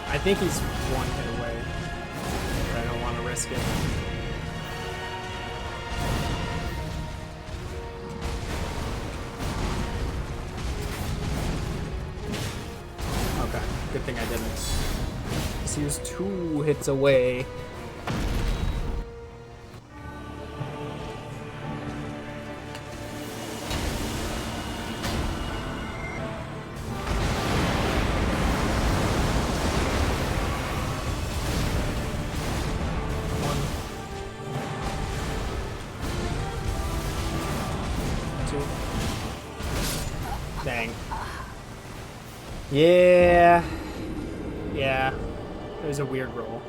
I think he's one hit away, but I don't want to risk it. Okay, good thing I didn't. 'Cause he was 2 hits away. Dang. Yeah. Yeah. It was a weird roll.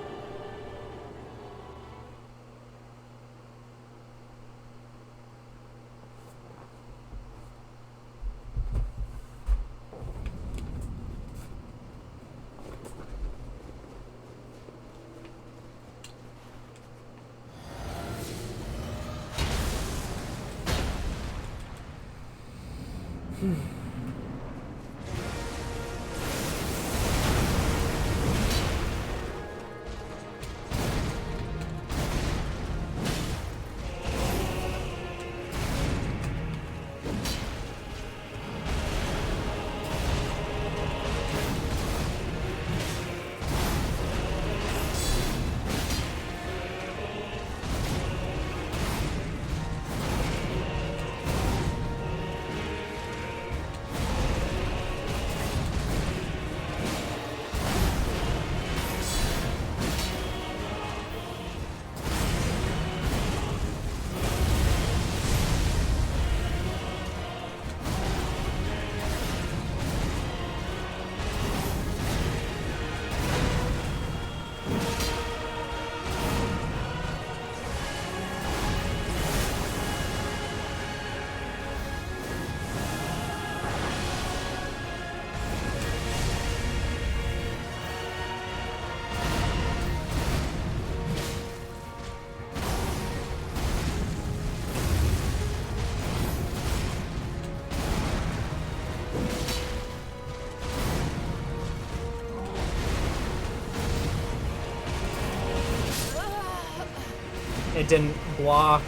It didn't block.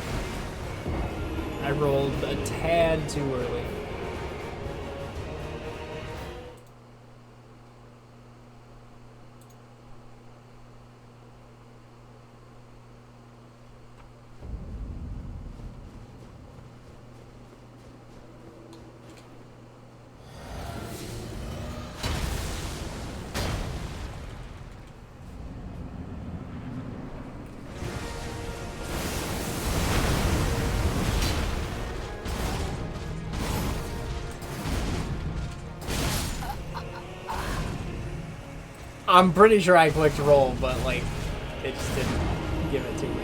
I rolled a tad too early. I'm pretty sure I clicked roll, but like, it just didn't give it to me.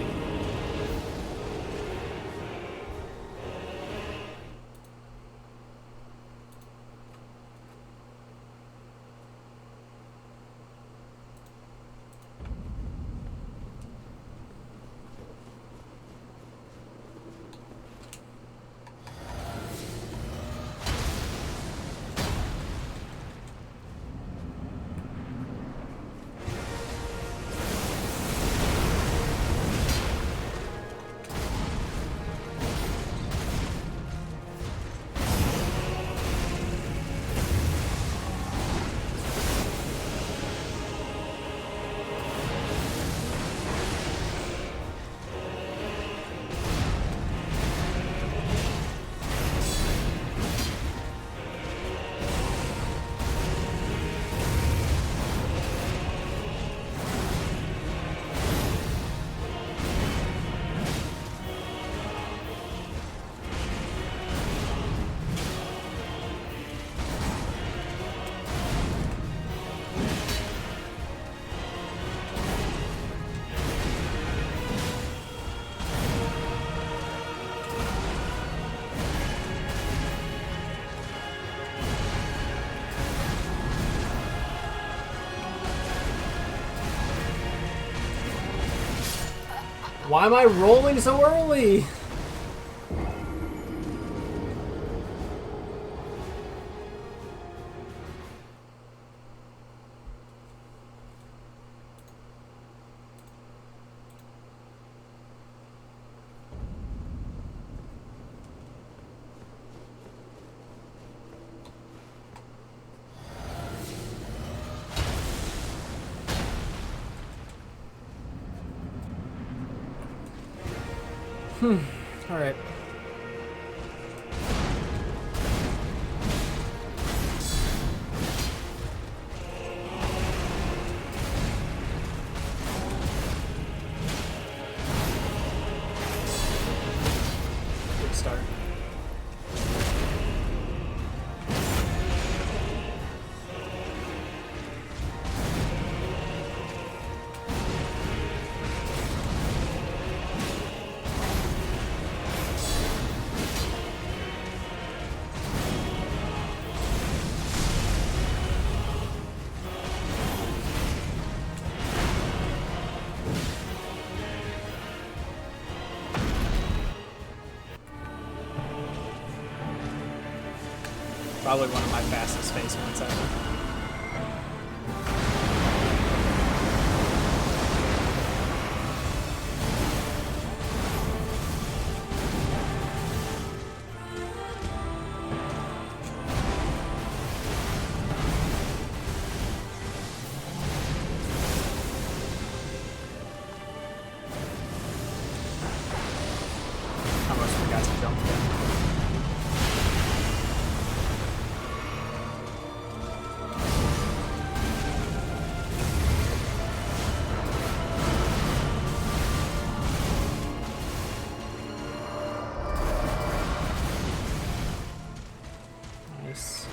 Why am I rolling so early? All right. Good start. Probably one of my fastest face ones ever. Almost forgot to jump again. Nice.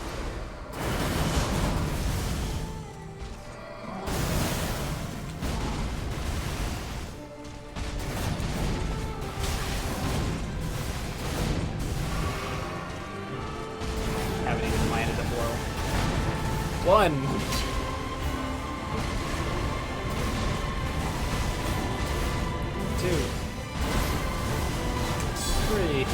Haven't even landed a blow. One. Two. Three.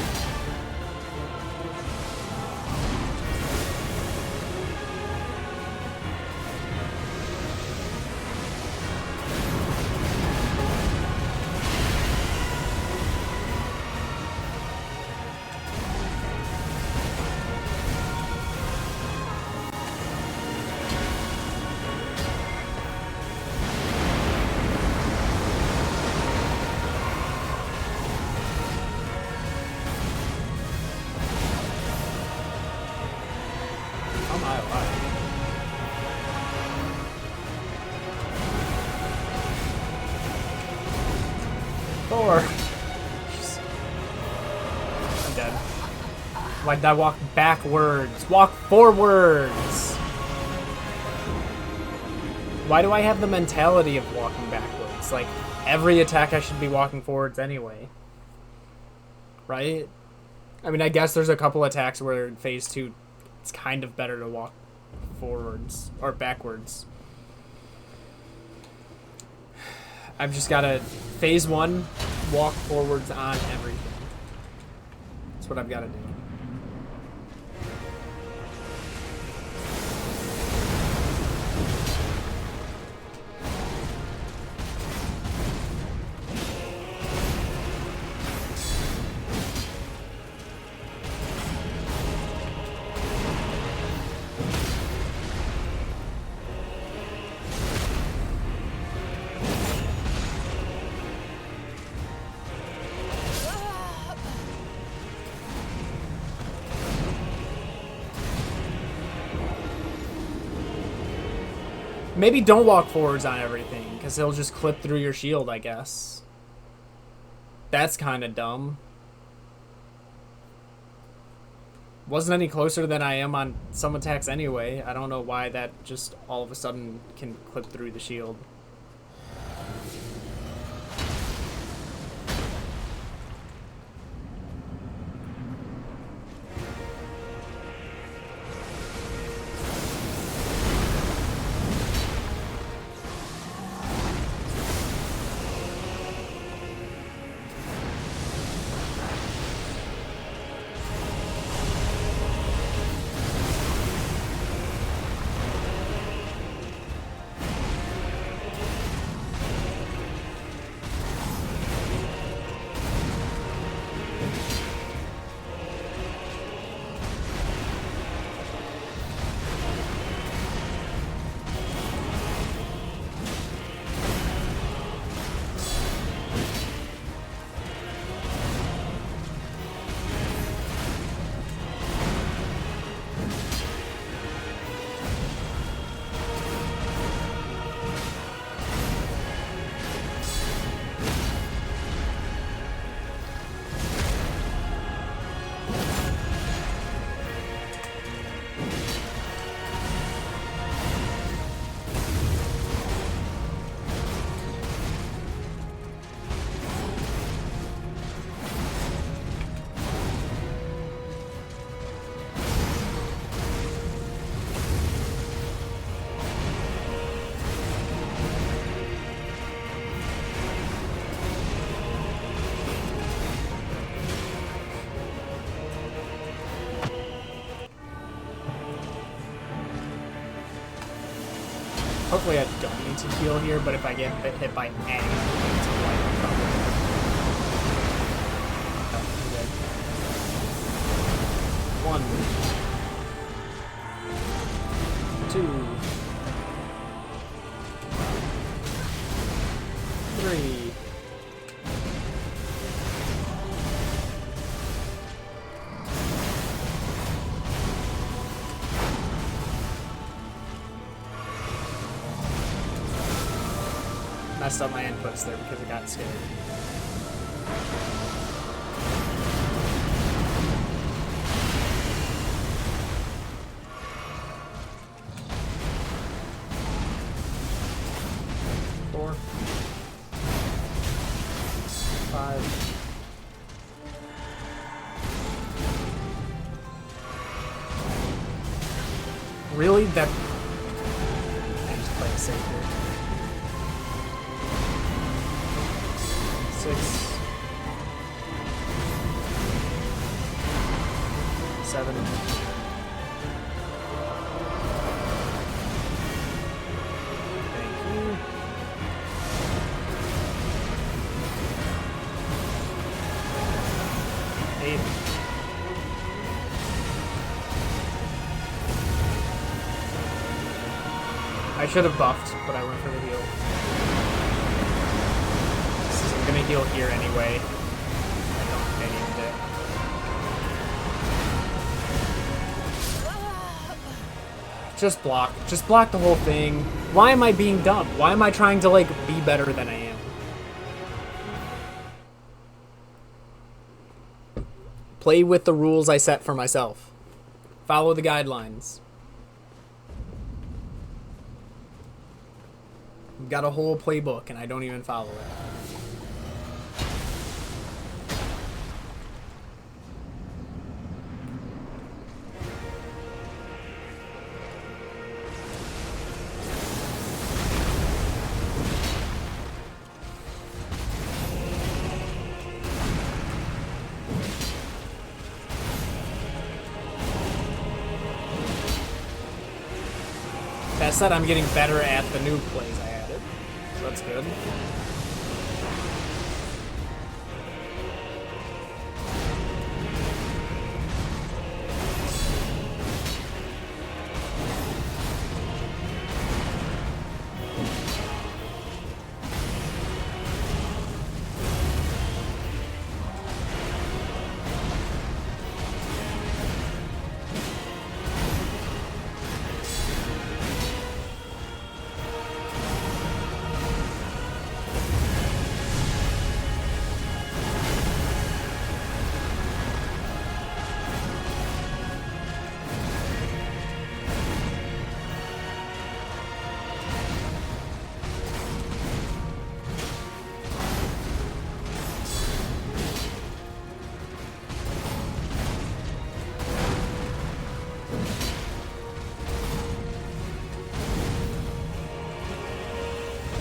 How am I alive? Four. Jeez. I'm dead. Why did I walk backwards? Walk forwards! Why do I have the mentality of walking backwards? Like, every attack I should be walking forwards anyway. Right? I mean, I guess there's a couple attacks where in phase 2 it's kind of better to walk forwards or backwards. I've just gotta phase 1 walk forwards on everything. That's what I've gotta do. Maybe don't walk forwards on everything, because he'll just clip through your shield, I guess. That's kind of dumb. Wasn't any closer than I am on some attacks anyway. I don't know why that just all of a sudden can clip through the shield. Hopefully I don't need to heal here, but if I get hit by anything, it's quite trouble. Oh, okay. 1, 2, 3. Messed up my inputs there because I got scared. Four, 5. Really? That... I just play it safe here. 6, 7. Thank you. 8. I should have buffed, but I went for the heal. I'm gonna heal here anyway. I needed it. Just block. Just block the whole thing. Why am I being dumb? Why am I trying to, like, be better than I am? Play with the rules I set for myself. Follow the guidelines. I've got a whole playbook and I don't even follow it. That said, I'm getting better at the new plays I added, so that's good.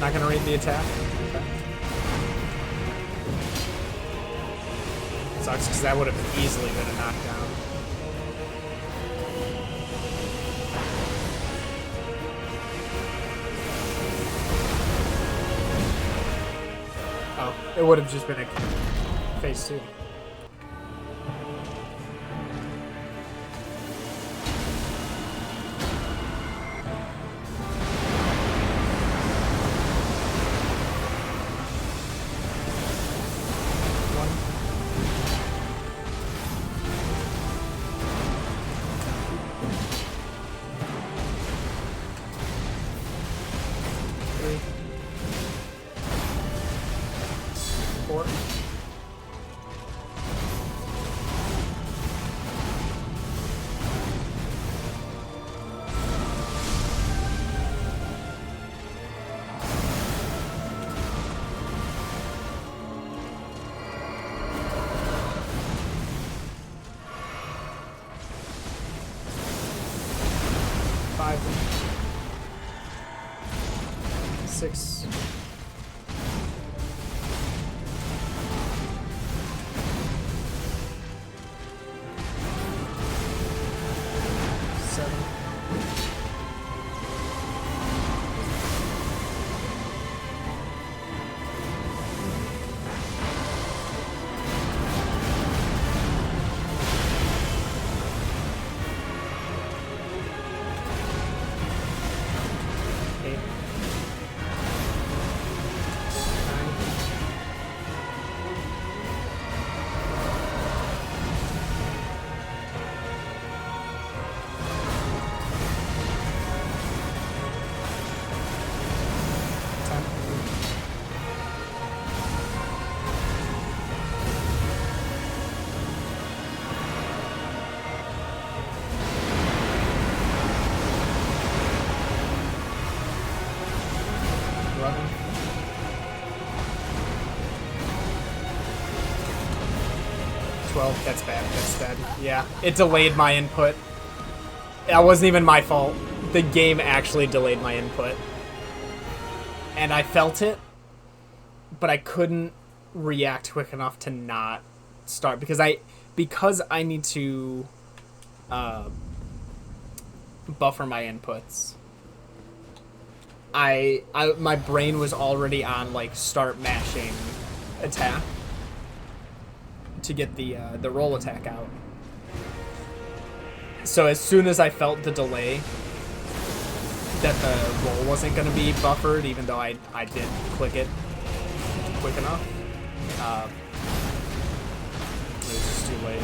Not gonna read the attack? Okay. Sucks because that would have easily been a knockdown. Oh, it would have just been a phase 2. Six. Seven. 12. That's bad. That's dead. Yeah, it delayed my input. That wasn't even my fault. The game actually delayed my input. And I felt it, but I couldn't react quick enough to not start because I need to buffer my inputs. My brain was already on like start mashing attack to get the roll attack out. So as soon as I felt the delay that the roll wasn't going to be buffered, even though I did click it quick enough, it was just too late.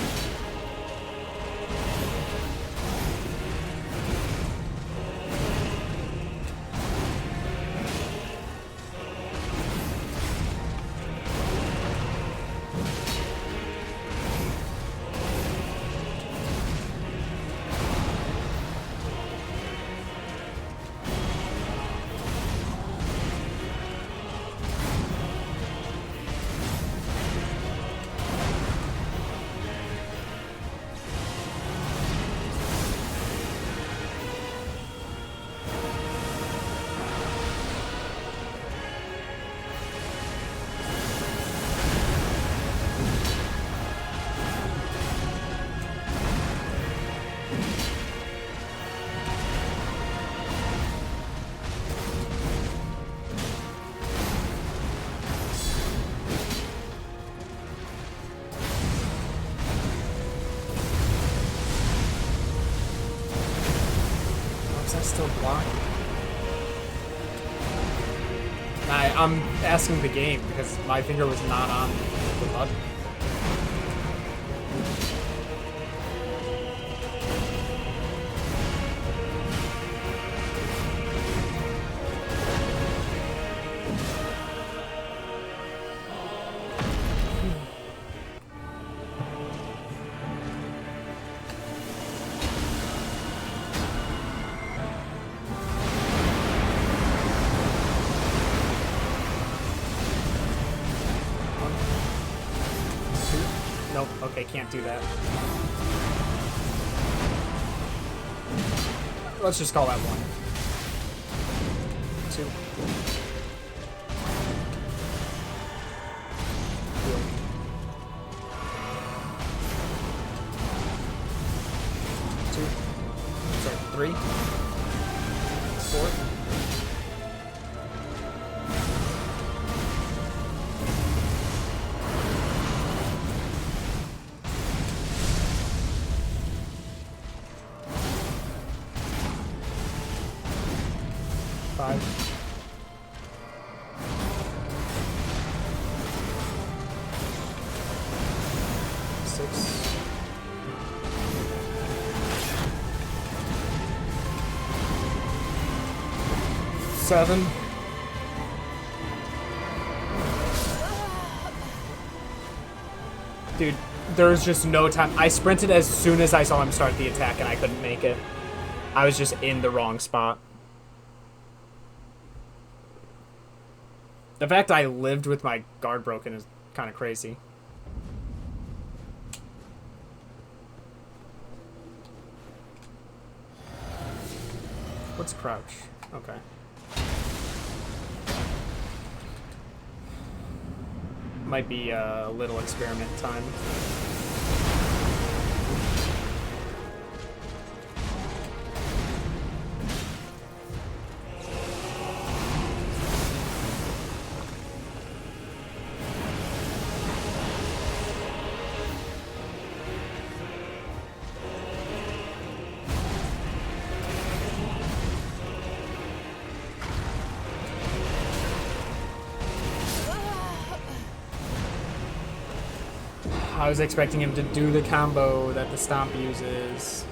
I'm asking the game because my finger was not on the button. Can't do that. Let's just call that 1. 2. 3. 4. 5. 6. 7. Dude, there's just no time. I sprinted as soon as I saw him start the attack and I couldn't make it. I was just in the wrong spot. The fact I lived with my guard broken is kind of crazy. What's crouch? Okay. Might be a little experiment time. I was expecting him to do the combo that the stomp uses.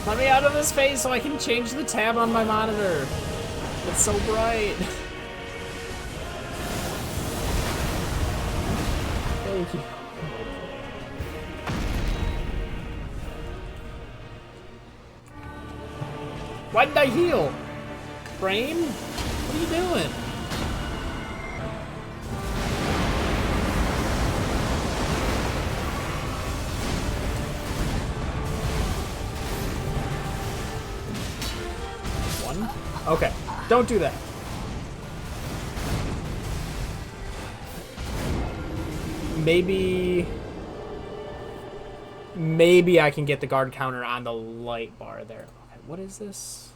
Let me out of this phase so I can change the tab on my monitor. It's so bright. Thank you. Why did I heal? Brain? What are you doing? Okay, don't do that. Maybe I can get the guard counter on the light bar there. Okay, what is this?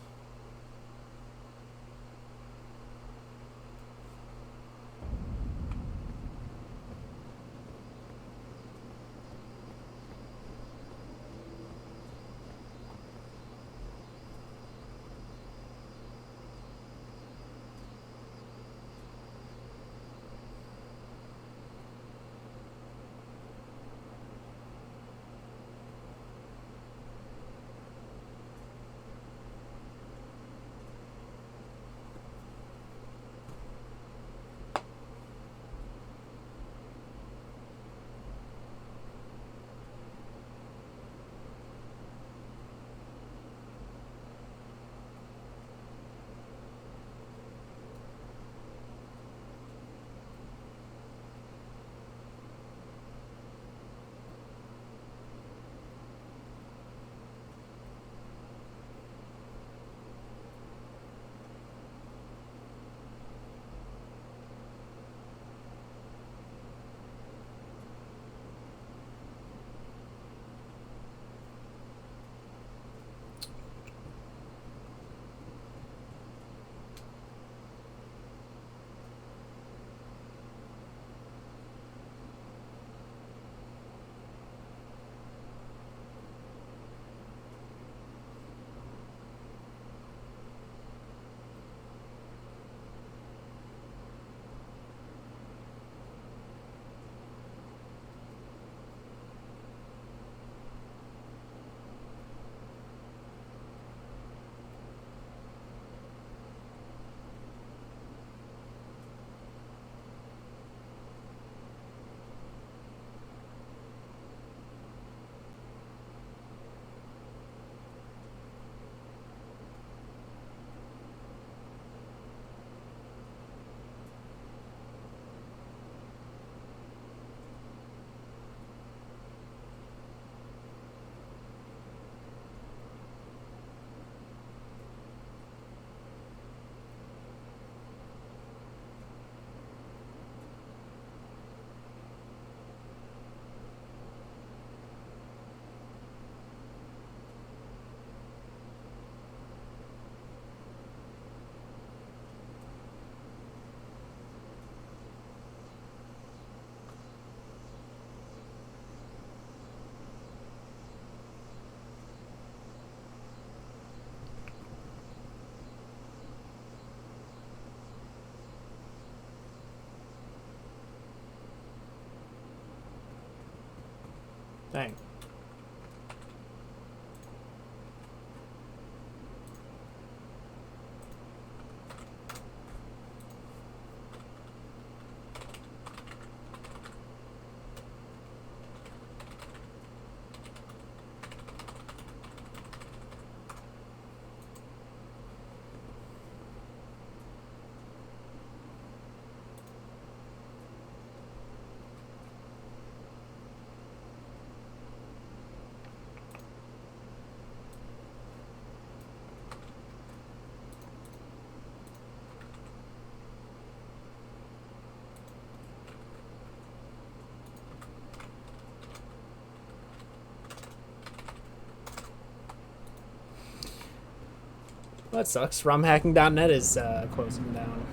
Dang. That sucks. ROMhacking.net is closing down.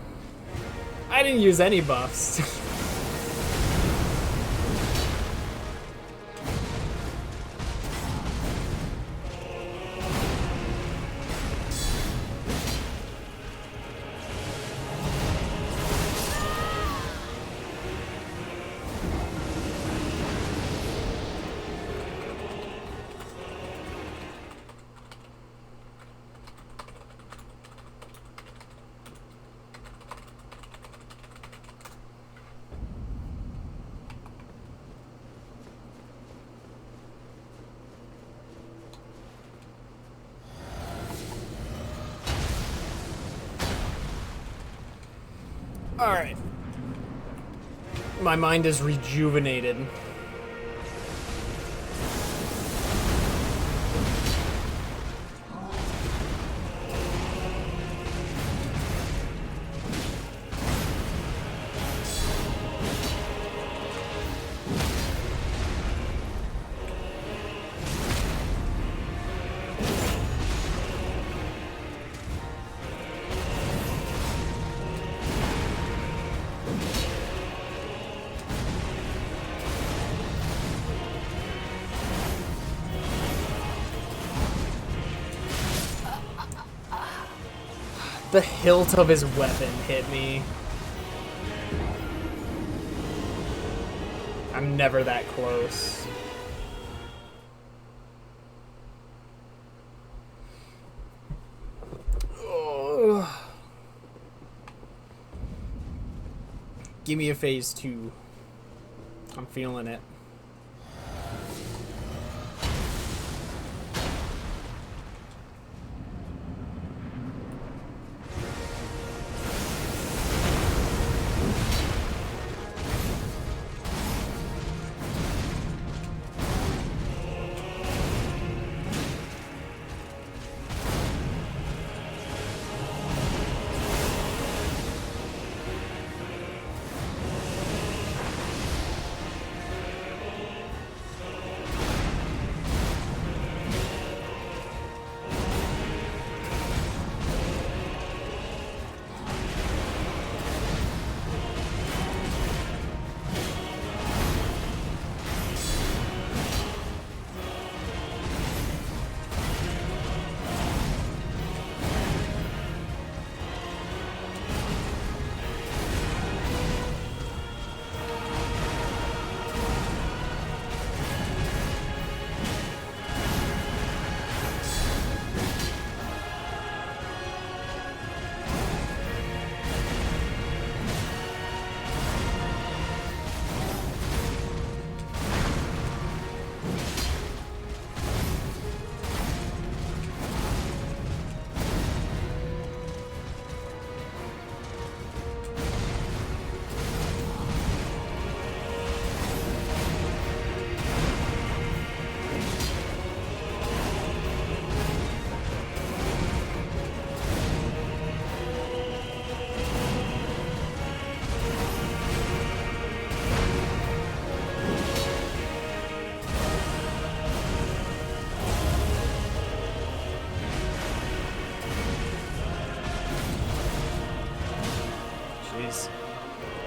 I didn't use any buffs. Alright. My mind is rejuvenated. The hilt of his weapon hit me. I'm never that close. Oh. Give me a phase 2. I'm feeling it.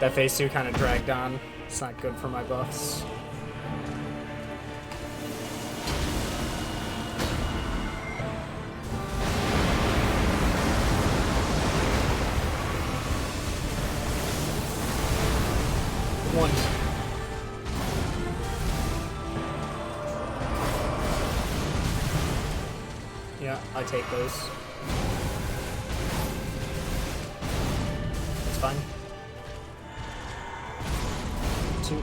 That phase 2 kind of dragged on. It's not good for my buffs. One. Yeah, I take those. It's fine. 2. 3.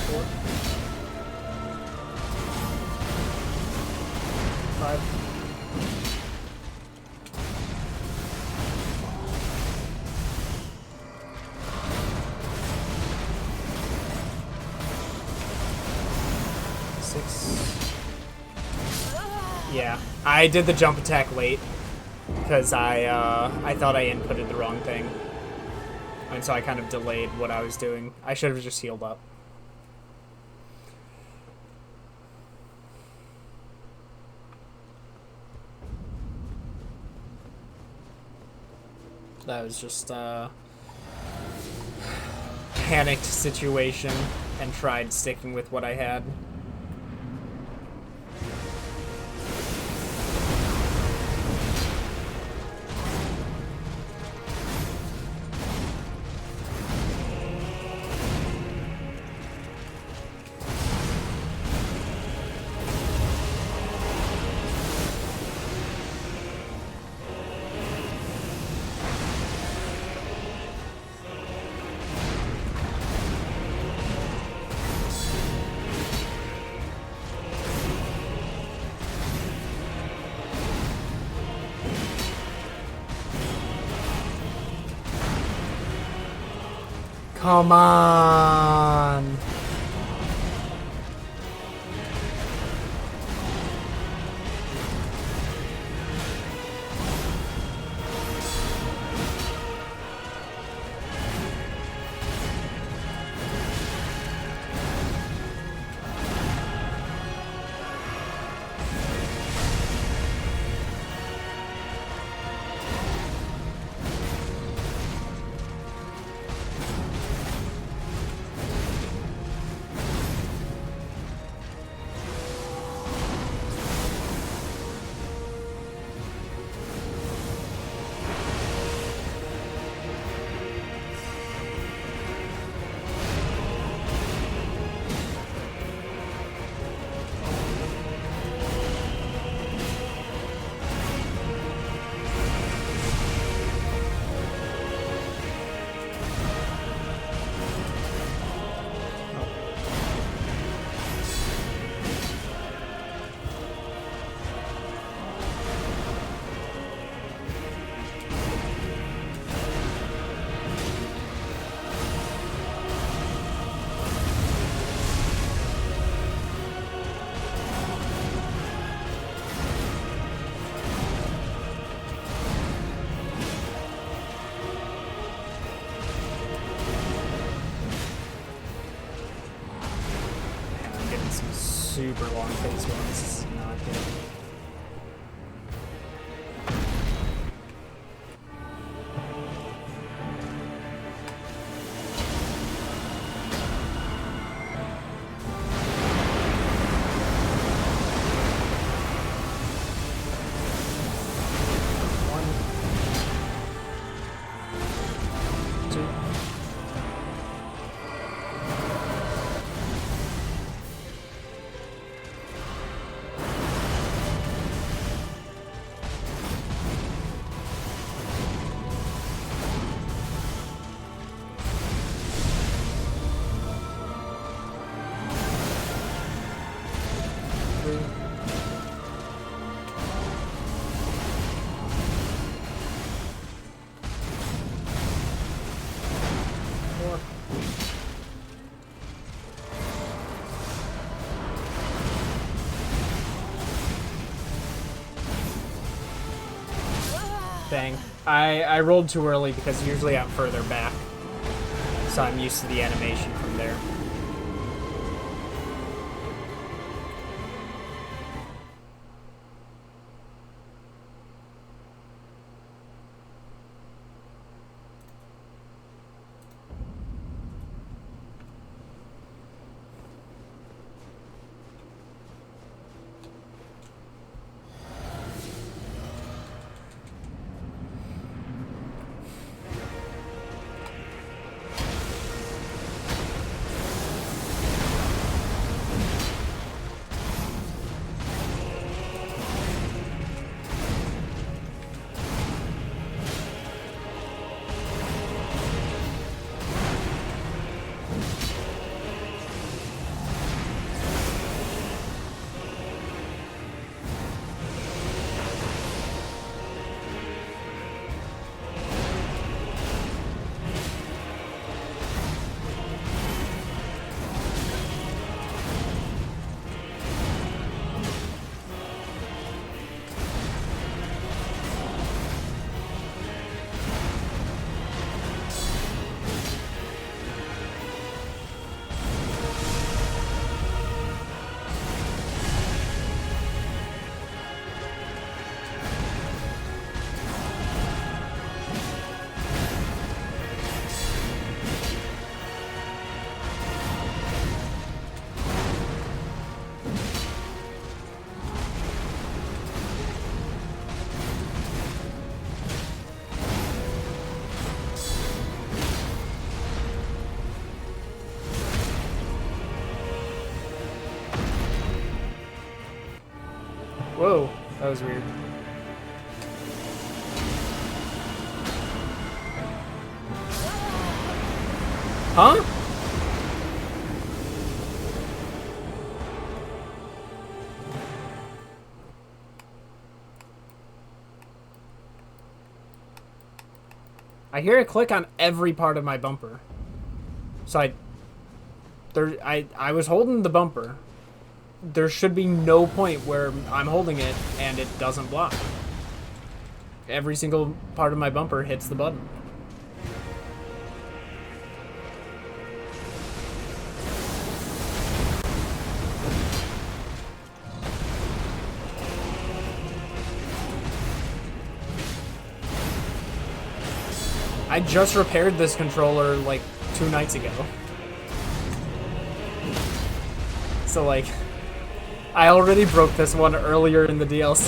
4. 5. 6. Yeah, I did the jump attack late because I thought I inputted the wrong thing, and so I kind of delayed what I was doing. I should have just healed up. That was just a panicked situation and tried sticking with what I had. Come on. Super long phase ones. This is not good. Dang. I rolled too early because usually I'm further back. So I'm used to the animation from there. Whoa, that was weird. Huh? I hear a click on every part of my bumper. So I was holding the bumper. There should be no point where I'm holding it and it doesn't block. Every single part of my bumper hits the button. I just repaired this controller like 2 nights ago. So like, I already broke this one earlier in the DLC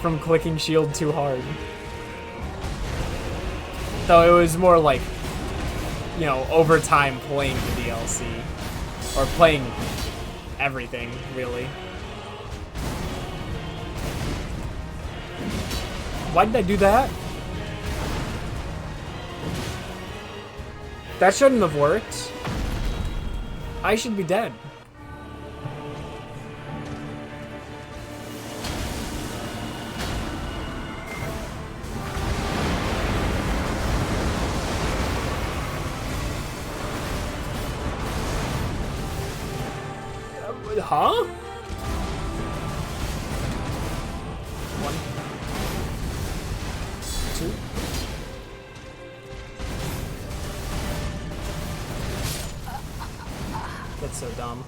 from clicking shield too hard. Though it was more like, you know, over time playing the DLC. Or playing everything, really. Why did I do that? That shouldn't have worked. I should be dead. Huh? One. Two. That's so dumb.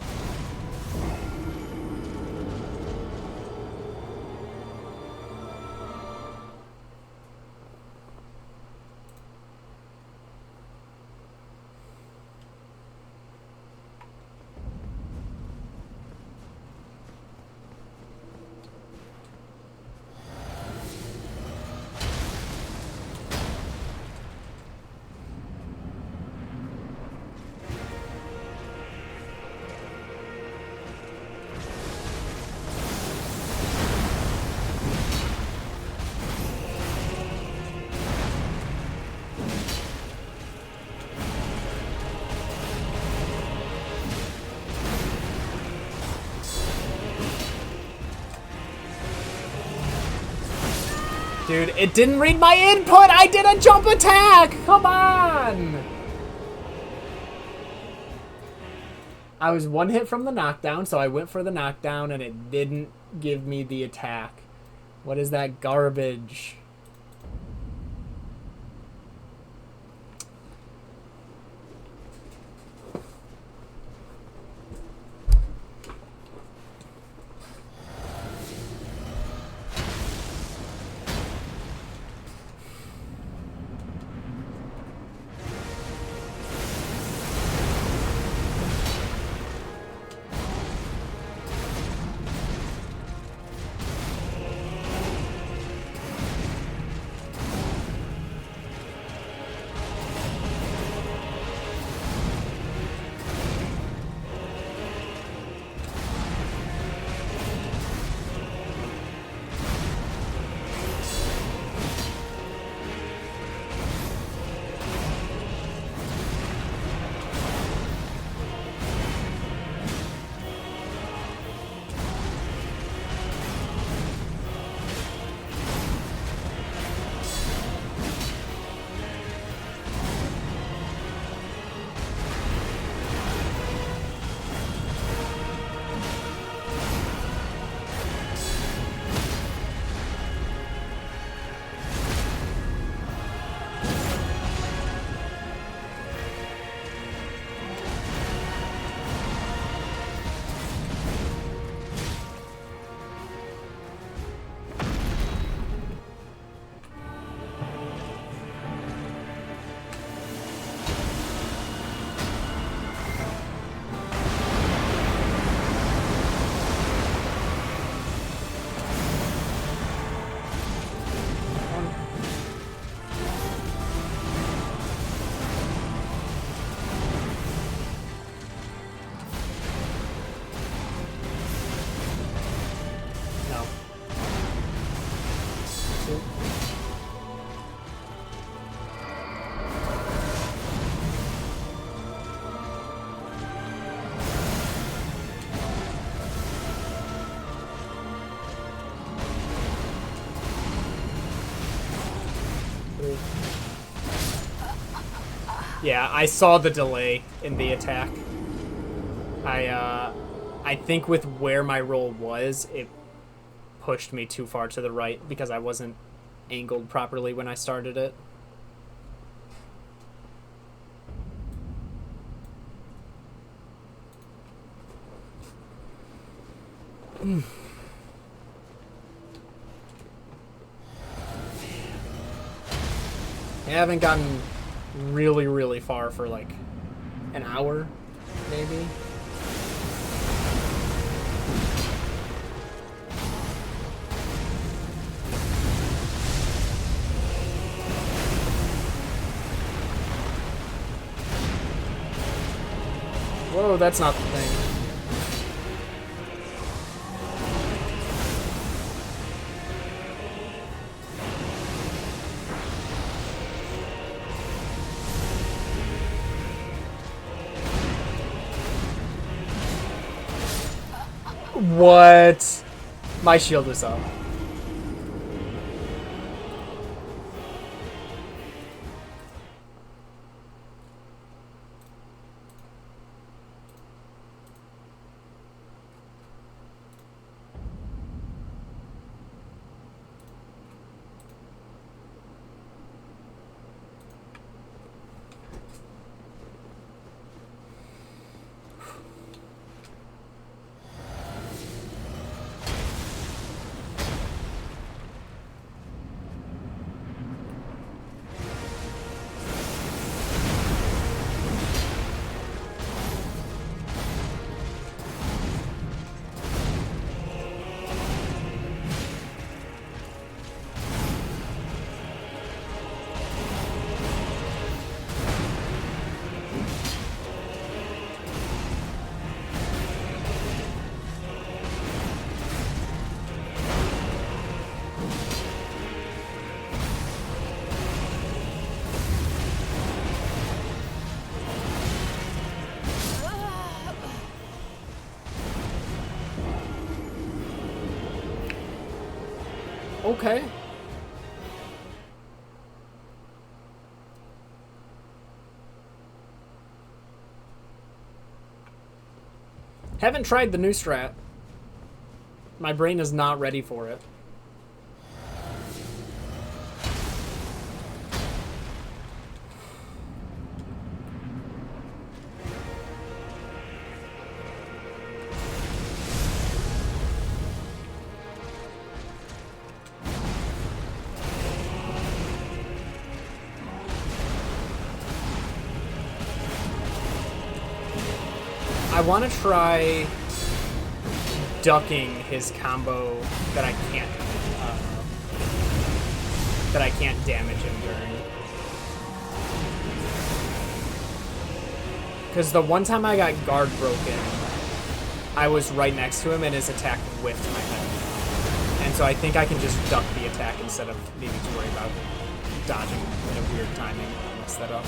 Dude, it didn't read my input! I did a jump attack! Come on! I was one hit from the knockdown, so I went for the knockdown, and it didn't give me the attack. What is that garbage? Yeah, I saw the delay in the attack. I think with where my roll was, it pushed me too far to the right because I wasn't angled properly when I started it. I haven't gotten really, really far for like an hour, maybe. Whoa, that's not the thing. What? My shield is up. Okay. Haven't tried the new strat. My brain is not ready for it. I want to try ducking his combo that I can't damage him during. Because the one time I got guard broken, I was right next to him and his attack whiffed my head. And so I think I can just duck the attack instead of needing to worry about dodging in a weird timing. I'll mess that up.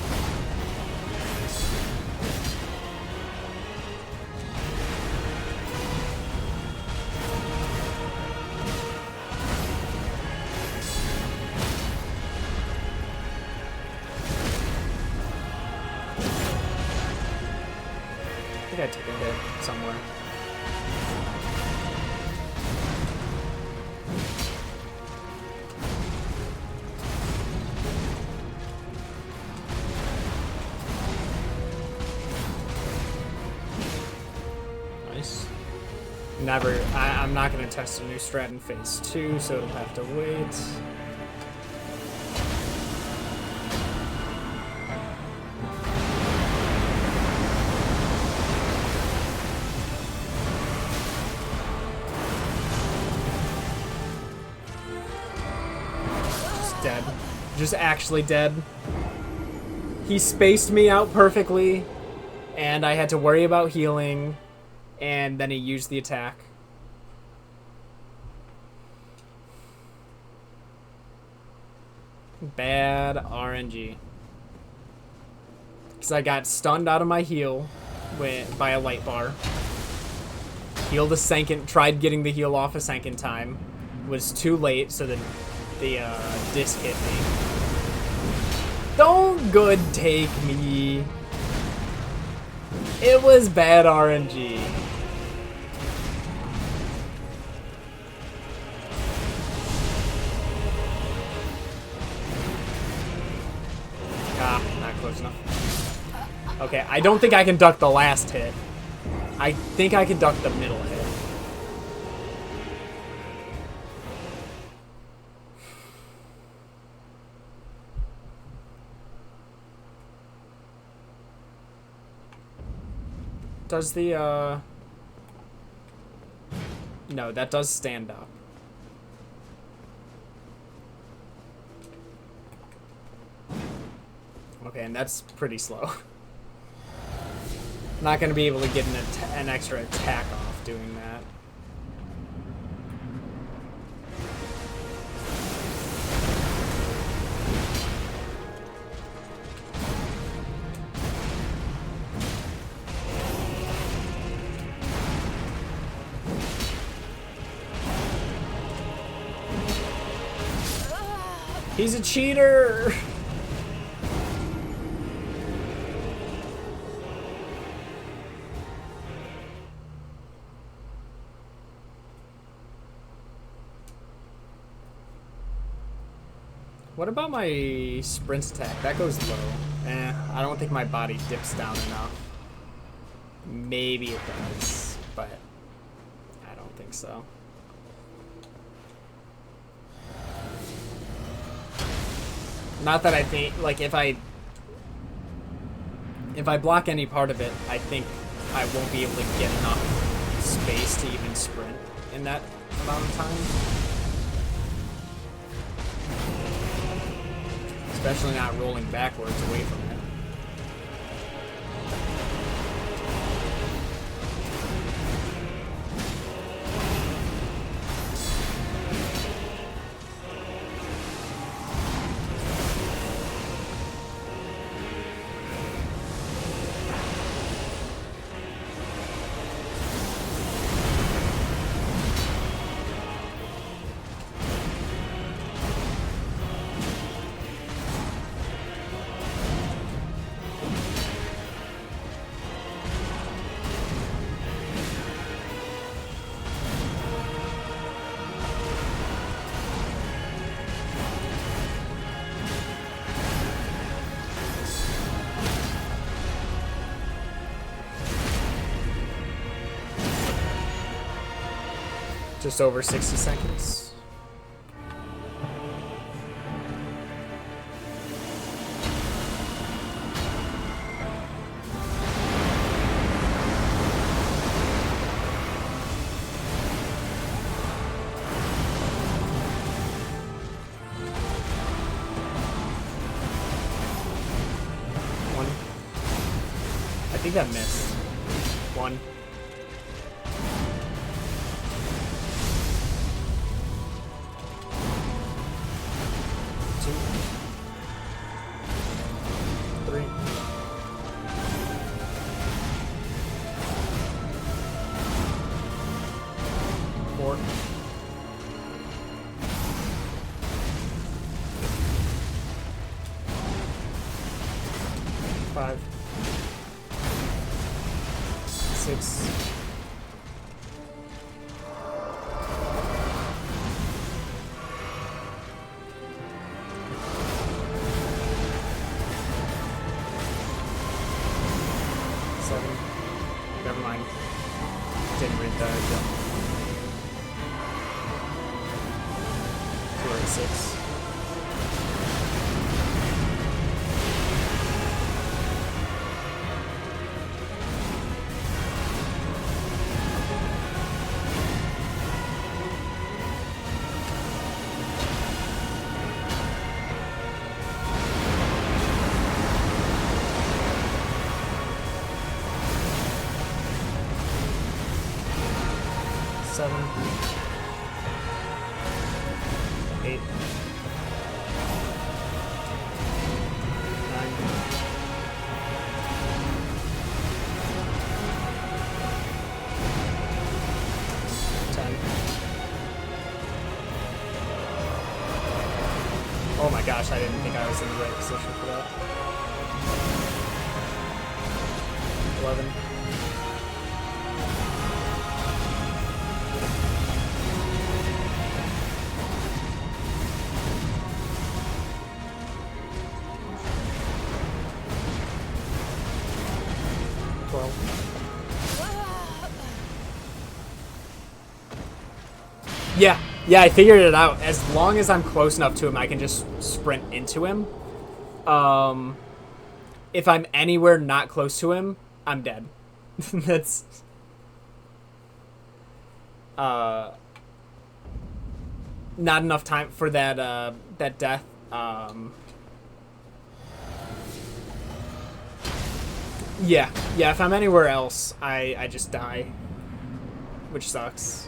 I think I took a hit somewhere. Nice. Never. I'm not going to test a new strat in phase 2, so it'll have to wait. Dead. Just actually dead. He spaced me out perfectly, and I had to worry about healing, and then he used the attack. Bad RNG. Because I got stunned out of my heal by a light bar. Healed a second, tried getting the heal off a second time. Was too late, so the disc hit me. Don't good take me. It was bad RNG. Ah, not close enough. Okay, I don't think I can duck the last hit. I think I can duck the middle hit. Does the, no, that does stand up. Okay, and that's pretty slow. Not going to be able to get an extra attack off doing that. He's a cheater! What about my sprint attack? That goes low. I don't think my body dips down enough. Maybe it does, but I don't think so. Not that I think, like, if I block any part of it, I think I won't be able to get enough space to even sprint in that amount of time. Especially not rolling backwards away from it. Just over 60 seconds. One. I think that missed. One. Oh my gosh, I didn't think I was in the right position for that. 11. Yeah, I figured it out. As long as I'm close enough to him, I can just sprint into him. If I'm anywhere not close to him, I'm dead. That's... not enough time for that, that death. Yeah, if I'm anywhere else, I just die. Which sucks.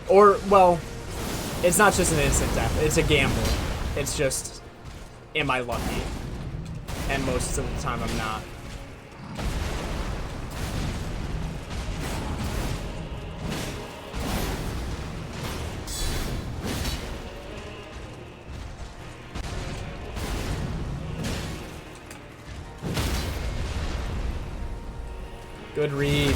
Or, well, it's not just an instant death. It's a gamble. It's just, am I lucky? And most of the time I'm not. Good read.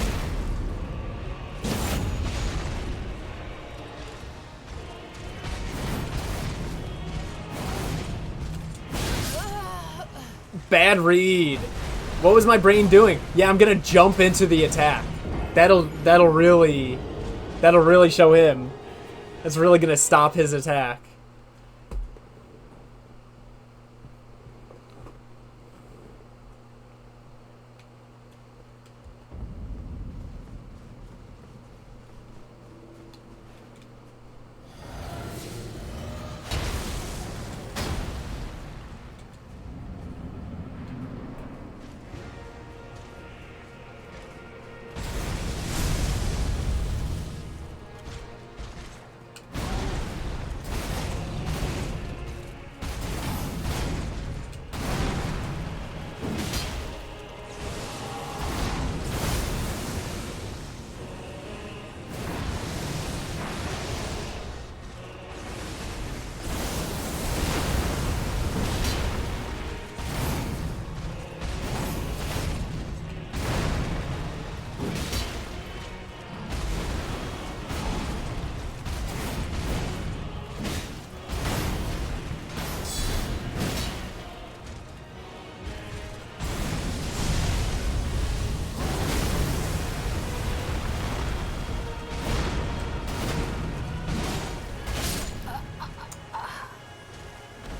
Bad read. What was my brain doing? Yeah, I'm gonna jump into the attack. That'll really show him. That's really gonna stop his attack.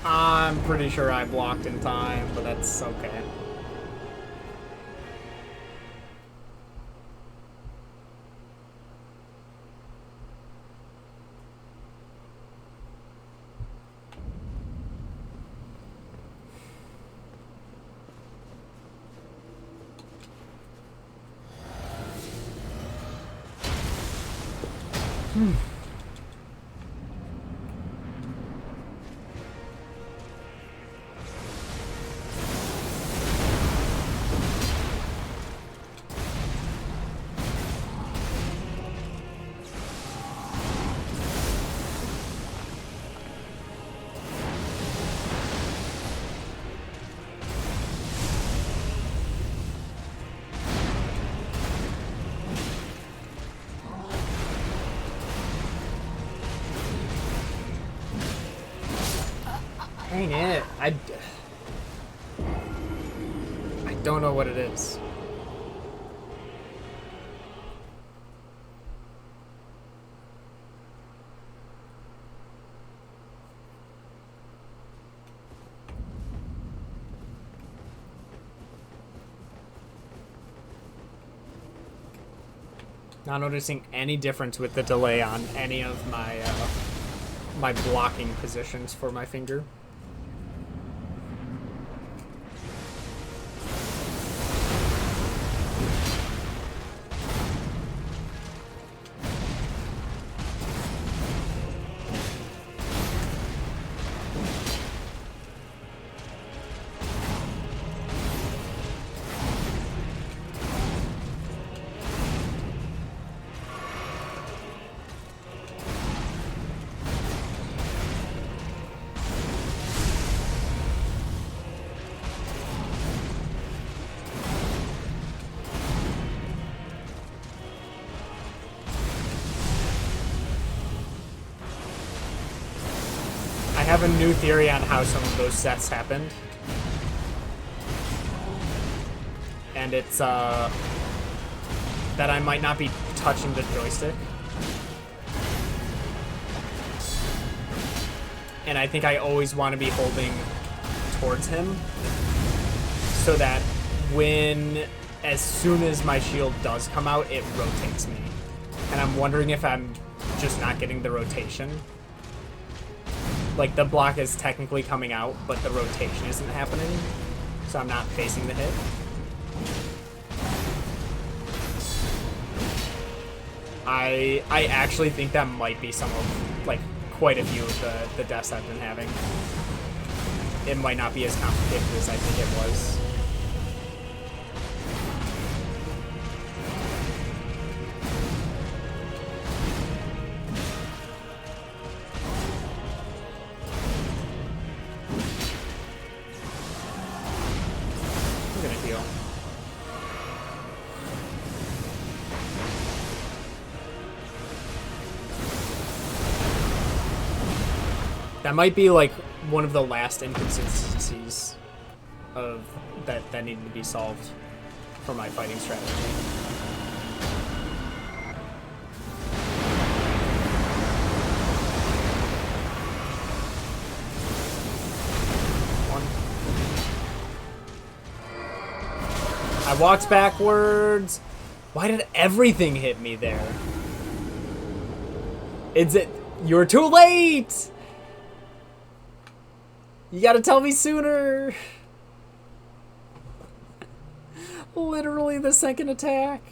I'm pretty sure I blocked in time, but that's okay. Dang it. I don't know what it is. Not noticing any difference with the delay on any of my my blocking positions for my finger. have a new theory on how some of those sets happened. And it's, that I might not be touching the joystick. And I think I always want to be holding towards him so that as soon as my shield does come out, it rotates me. And I'm wondering if I'm just not getting the rotation. Like, the block is technically coming out, but the rotation isn't happening. So I'm not facing the hit. I actually think that might be some of, like, quite a few of the deaths I've been having. It might not be as complicated as I think it was. I'm gonna heal. That might be like one of the last inconsistencies of that needed to be solved for my fighting strategy. One. I walked backwards. Why did everything hit me there? You're too late! You gotta tell me sooner! Literally the second attack.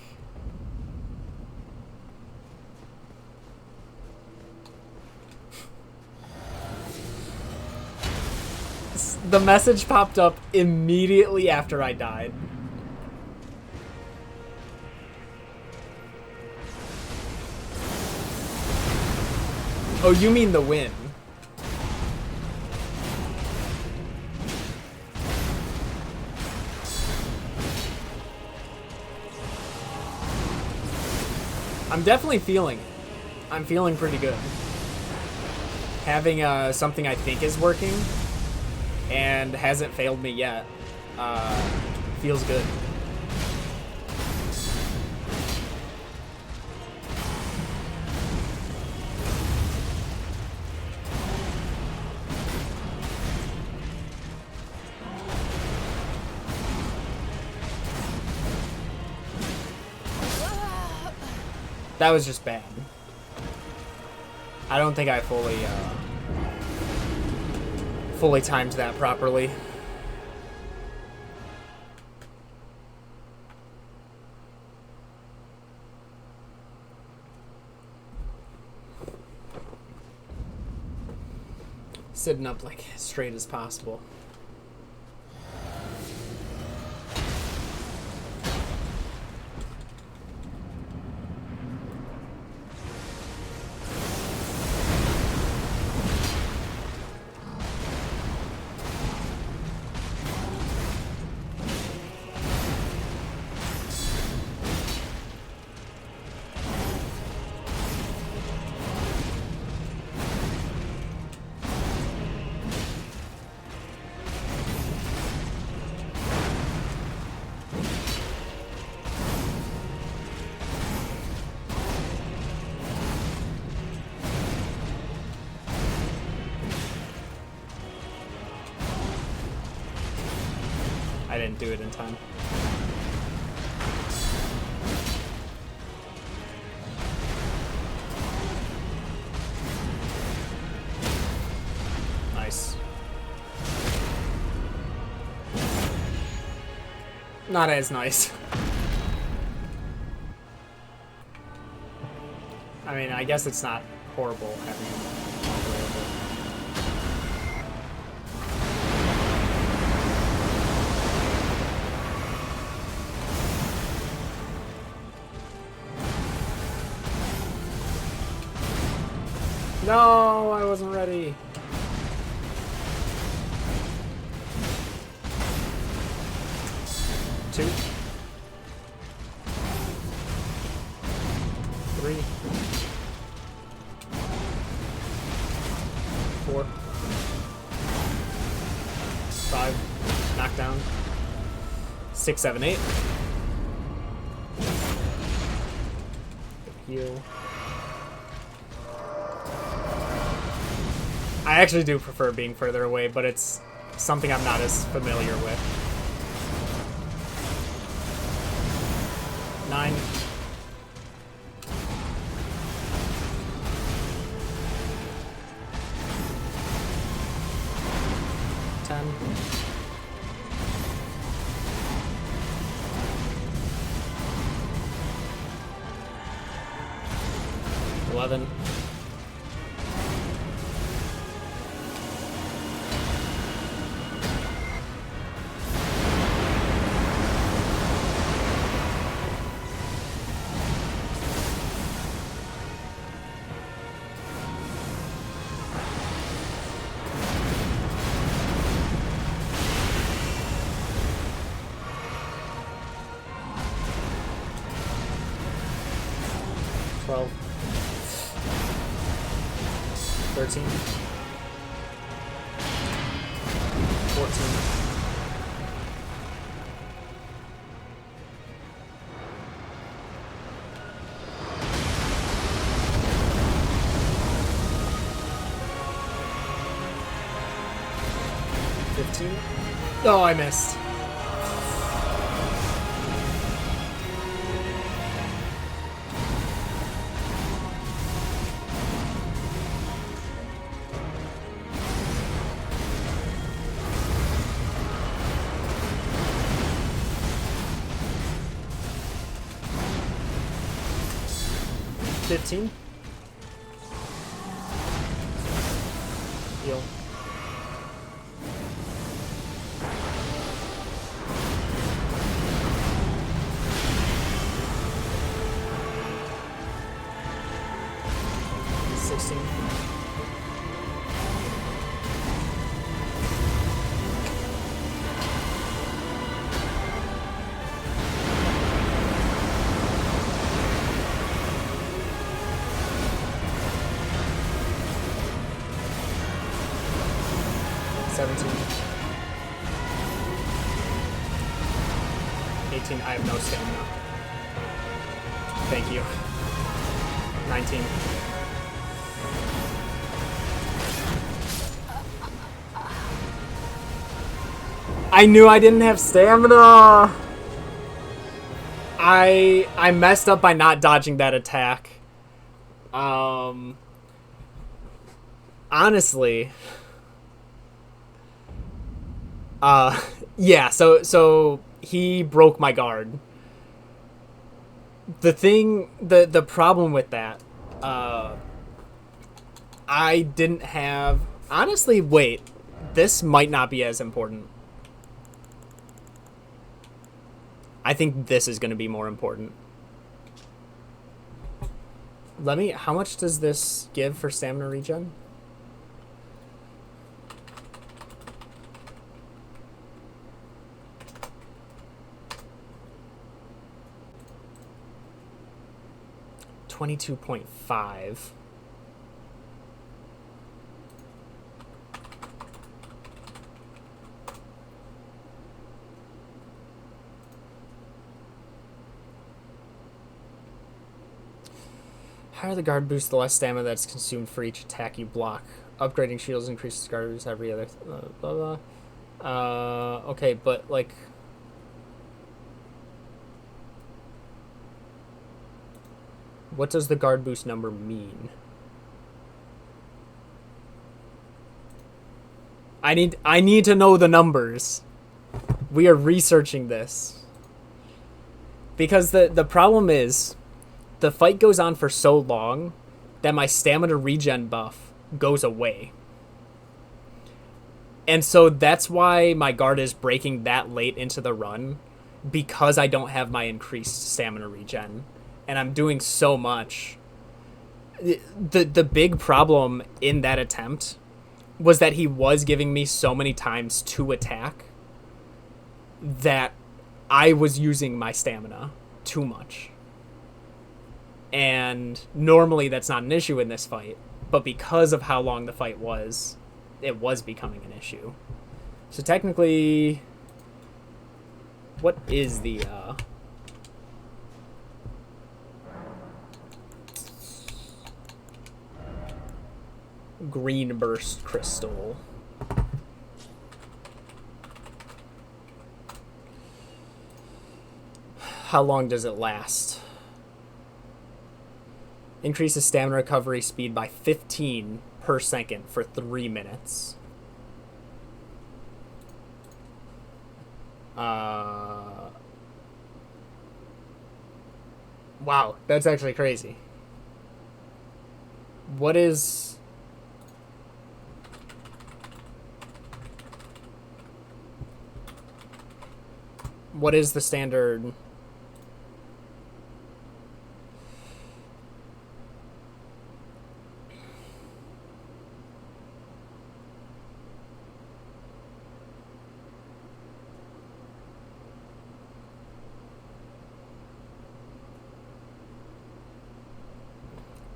The message popped up immediately after I died. Oh, you mean the win? I'm definitely feeling it. I'm feeling pretty good. Having something I think is working and hasn't failed me yet feels good. That was just bad. I don't think I fully timed that properly. Sitting up like as straight as possible. I didn't do it in time. Nice. Not as nice. I mean, I guess it's not horrible having available. No, I wasn't ready. Two. Three. Four. 6, 7, 8. Heal. I actually do prefer being further away, but it's something I'm not as familiar with. 9. 10. 11. 12. 13. 14. 15. Oh, I missed. Heal. 16. 17. 18. I have no stamina. Thank you. 19. I knew I didn't have stamina. I messed up by not dodging that attack. Honestly, yeah, so he broke my guard. The problem with that, I didn't have, honestly, wait, this might not be as important. I think this is going to be more important. How much does this give for stamina regen? $22.5. Higher the guard boost, the less stamina that's consumed for each attack you block. Upgrading shields increases guard boost every other... blah, blah. Okay, but, like... what does the guard boost number mean? I need to know the numbers. We are researching this. Because the problem is... the fight goes on for so long that my stamina regen buff goes away. And so that's why my guard is breaking that late into the run, because I don't have my increased stamina regen. And I'm doing so much. The big problem in that attempt was that he was giving me so many times to attack that I was using my stamina too much. And normally that's not an issue in this fight, but because of how long the fight was, it was becoming an issue. So technically, What is the, green burst crystal? How long does it last? Increases stamina recovery speed by 15 per second for 3 minutes. Wow, that's actually crazy. What is... What is the standard...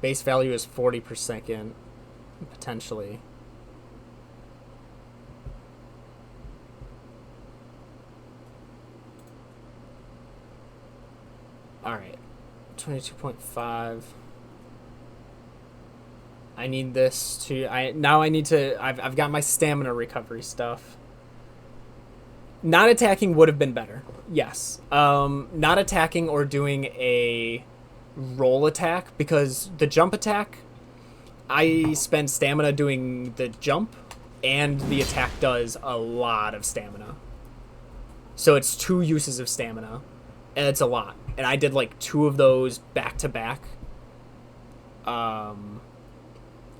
Base value is 40 per second, potentially. Alright. 22.5. I need this to... Now I need to... I've got my stamina recovery stuff. Not attacking would have been better. Yes. Not attacking or doing a... roll attack, because the jump attack, I spend stamina doing the jump, and the attack does a lot of stamina. So it's 2 uses of stamina, and it's a lot. And I did like 2 of those back to back.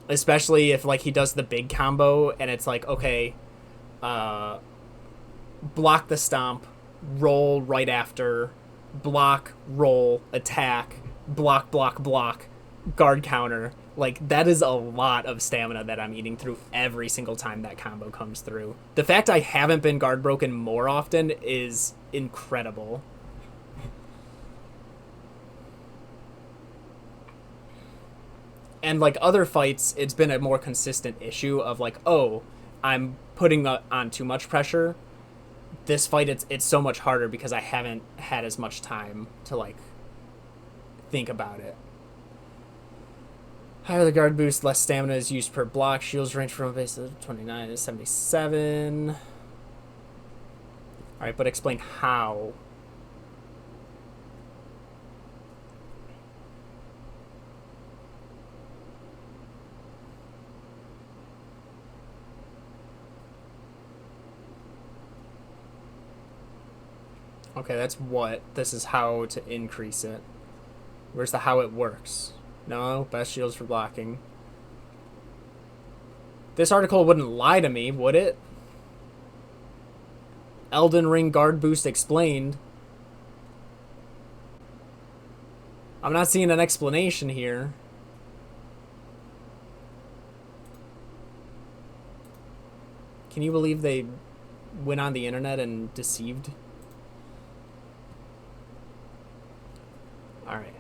Especially if like he does the big combo, and it's like, okay, block the stomp, roll right after, block, roll, attack, block, block, block, guard counter. Like, that is a lot of stamina that I'm eating through every single time that combo comes through. The fact I haven't been guard broken more often is incredible. And like other fights, it's been a more consistent issue of like, oh, I'm putting on too much pressure. This fight, it's so much harder because I haven't had as much time to like think about it. Higher the guard boost, less stamina is used per block. Shields range from a base of 29 to 77. Alright, but explain how. Okay, that's what. This is how to increase it. Where's the how it works? No, best shields for blocking. This article wouldn't lie to me, would it? Elden Ring guard boost explained. I'm not seeing an explanation here. Can you believe they went on the internet and deceived? Alright.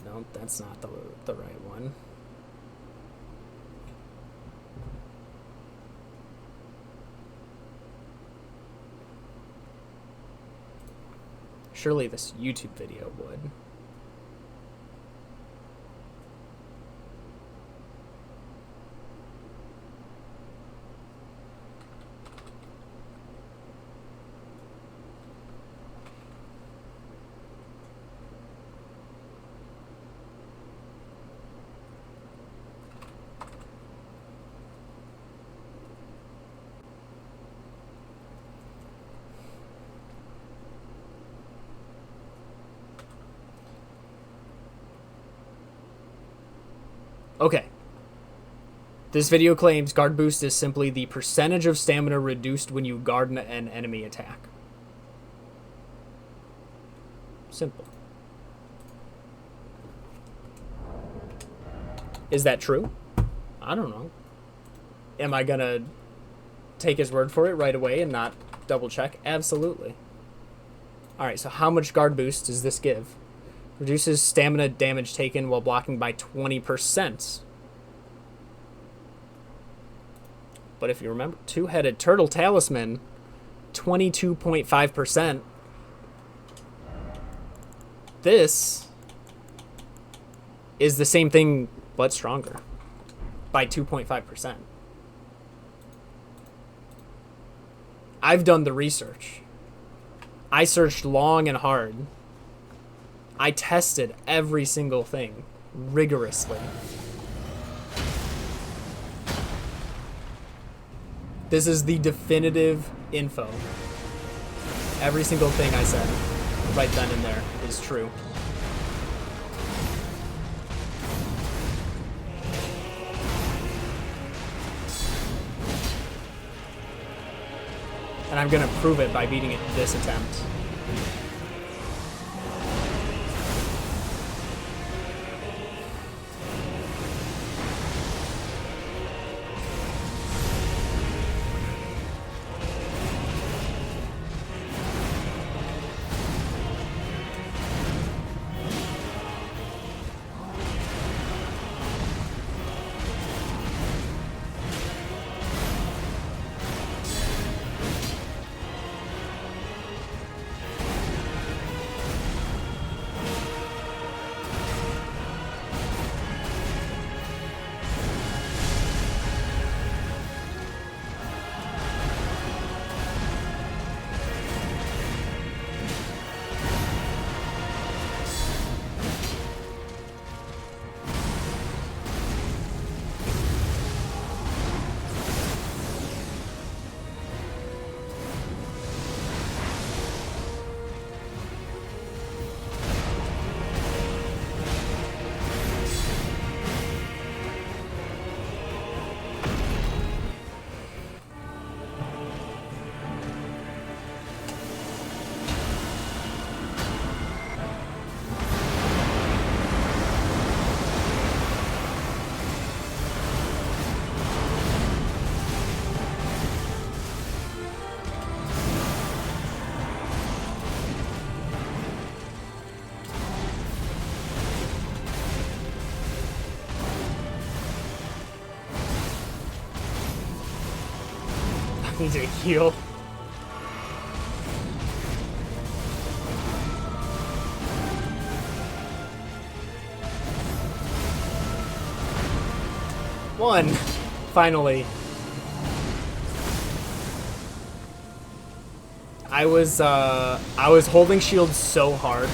No, that's not the right one. Surely this YouTube video would. Okay. This video claims guard boost is simply the percentage of stamina reduced when you guard an enemy attack. Simple. Is that true? I don't know. Am I gonna take his word for it right away and not double check? Absolutely. Alright, so how much guard boost does this give? Reduces stamina damage taken while blocking by 20%. But if you remember, two-headed turtle talisman 22.5%. This is the same thing, but stronger by 2.5%. I've done the research. I searched long and hard. I tested every single thing rigorously. This is the definitive info. Every single thing I said right then and there is true. And I'm gonna prove it by beating it this attempt. Need to heal. One, finally. I was holding shield so hard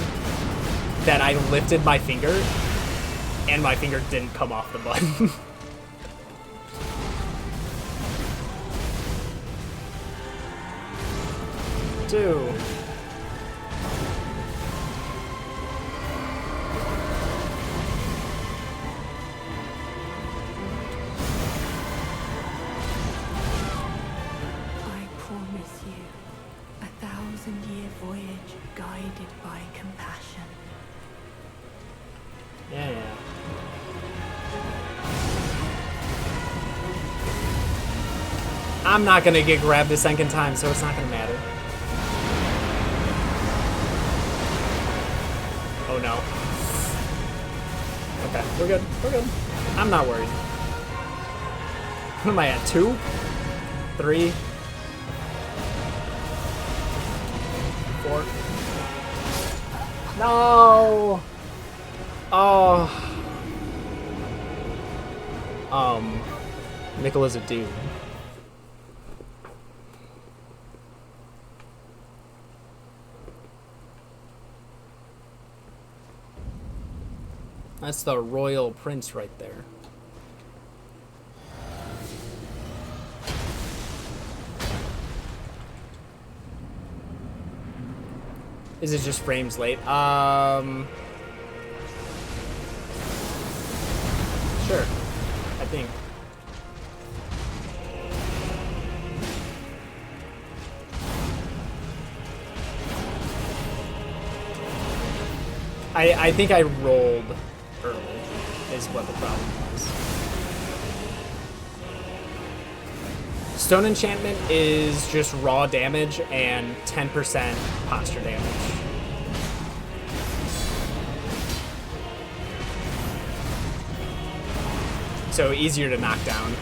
that I lifted my finger, and my finger didn't come off the button. Two. I promise you, 1,000-year voyage guided by compassion. Yeah. I'm not gonna get grabbed a second time, so it's not gonna matter. Oh no. Okay, we're good. We're good. I'm not worried. What am I at? 2? 3? 4? No! Oh. Nicola's a dude. That's the royal prince right there. Is it just frames late? Sure. I think. I think I rolled early, is what the problem was. Stone Enchantment is just raw damage and 10% posture damage. So easier to knock down.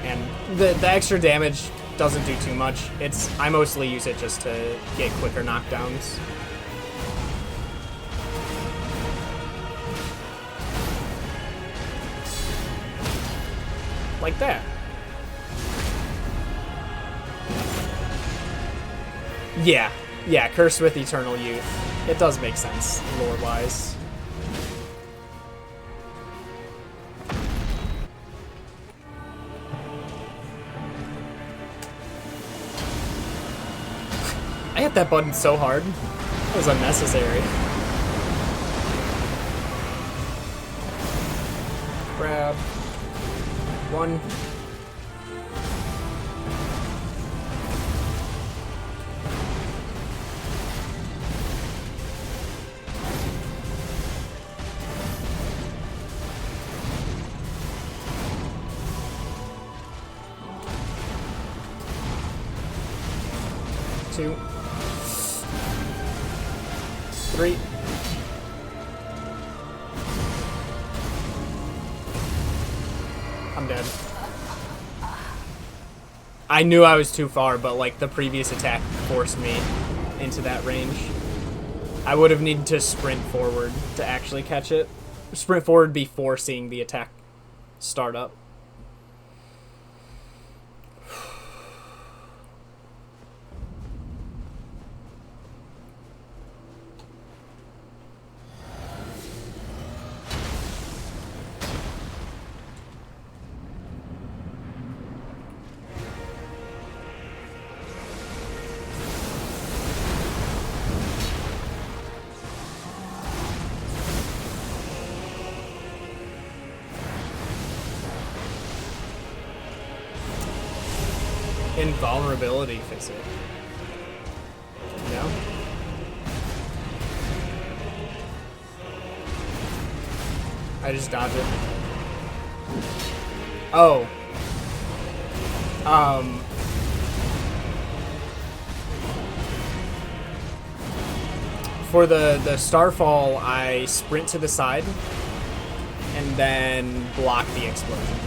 And The extra damage doesn't do too much. I mostly use it just to get quicker knockdowns. Like that. Yeah, Cursed with Eternal Youth. It does make sense, lore-wise. I hit that button so hard. It was unnecessary. Grab. 1. Two. 3. I'm dead. I knew I was too far, but like the previous attack forced me into that range. I would have needed to sprint forward to actually catch it. Sprint forward before seeing the attack start up. Invulnerability physic. No? I just dodge it. Oh. For the Starfall, I sprint to the side and then block the explosion.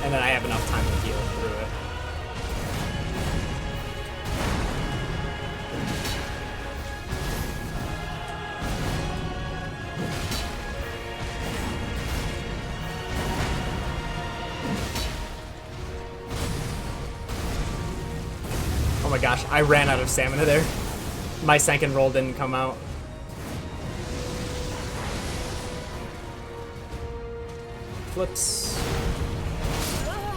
And then I have enough time to heal through it. Oh my gosh, I ran out of stamina there. My second roll didn't come out. Flips.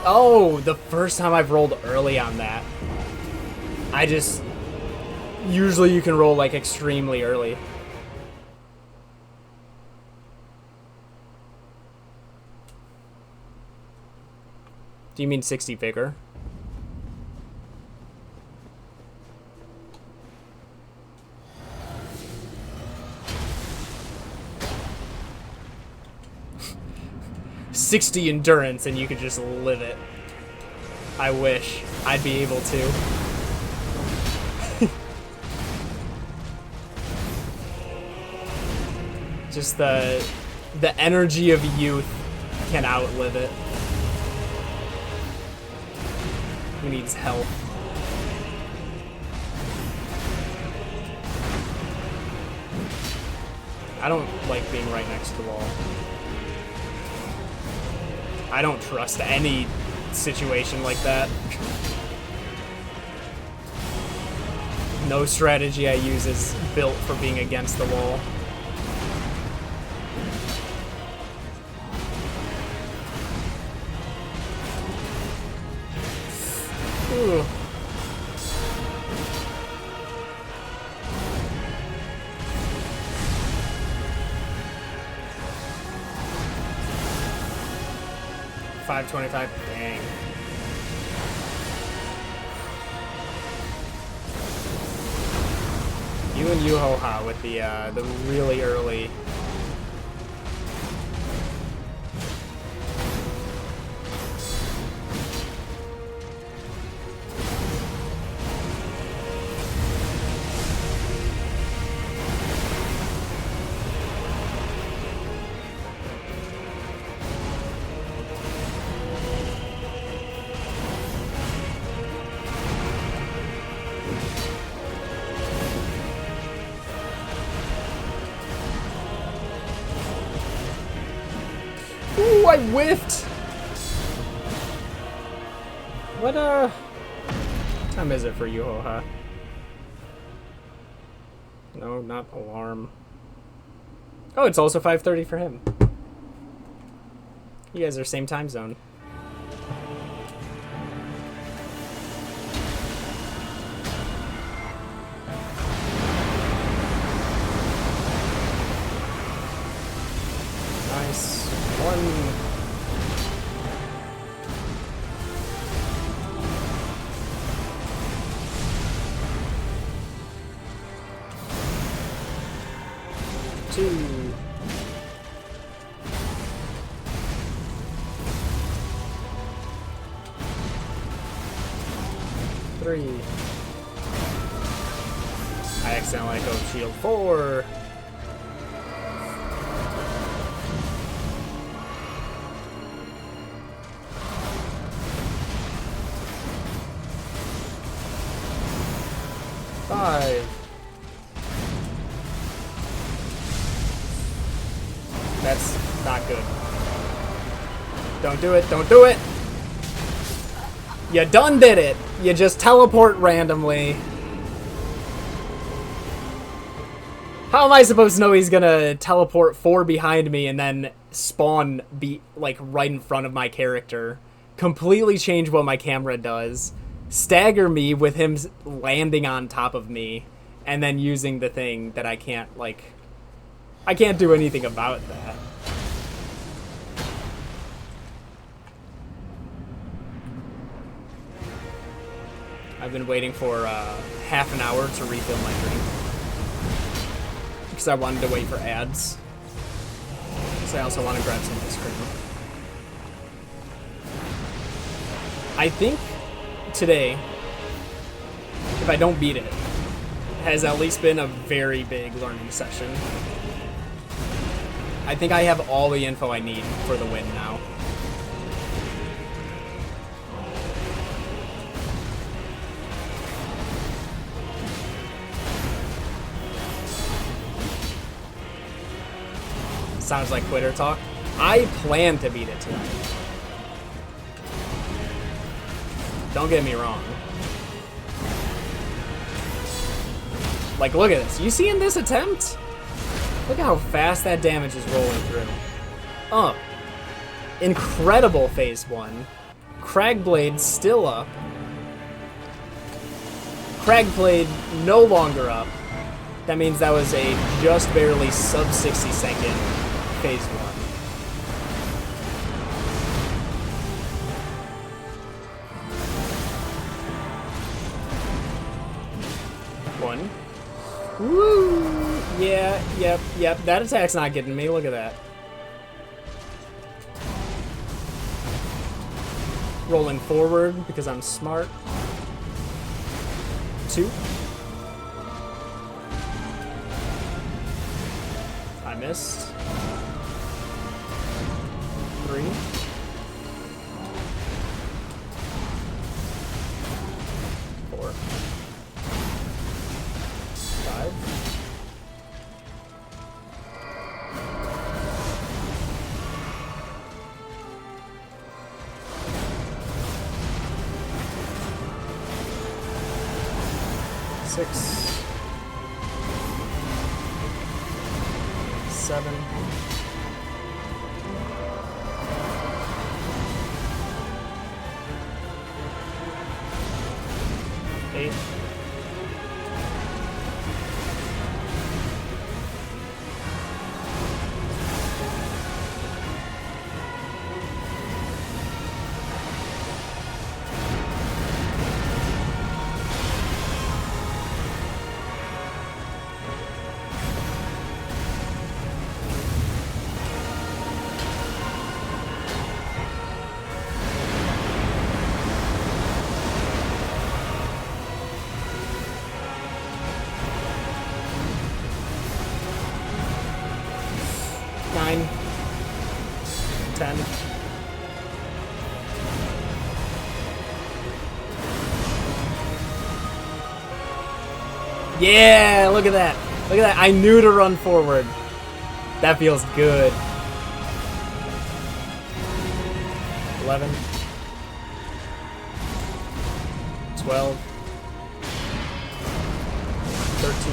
Oh, the first time I've rolled early on that. Usually you can roll like extremely early. Do you mean 60 Vigor? "60 endurance and you could just live it." I wish I'd be able to. Just the energy of youth can outlive it. Who needs help? I don't like being right next to the wall. I don't trust any situation like that. No strategy I use is built for being against the wall. Ooh. $525. Dang. You and Yuhoha with the really early. I whiffed! What, time is it for you, Hoha? No, not alarm. Oh, it's also 5:30 for him. You guys are same time zone. Nice. One. Two. Three. I accidentally let go of shield. 4. 5. That's not good. Don't do it. Don't do it. You done did it. You just teleport randomly. How am I supposed to know he's gonna teleport 4 behind me and then spawn like right in front of my character? Completely change what my camera does. Stagger me with him landing on top of me and then using the thing that I can't do anything about that. I've been waiting for half an hour to refill my drink because I wanted to wait for ads. Because I also want to grab some ice cream. I think today, if I don't beat it, has at least been a very big learning session. I think I have all the info I need for the win now. Sounds like quitter talk. I plan to beat it tonight. Don't get me wrong. Like, look at this. You see in this attempt? Look at how fast that damage is rolling through. Incredible phase 1. Cragblade still up. Cragblade no longer up. That means that was a just barely sub 60 second phase 1. Woo! Yeah, yep. That attack's not getting me. Look at that. Rolling forward because I'm smart. 2. I missed. 3. 4. 5. 6. 7. 8. 9. 10. Yeah, look at that. Look at that. I knew to run forward. That feels good. 11, 12, 13.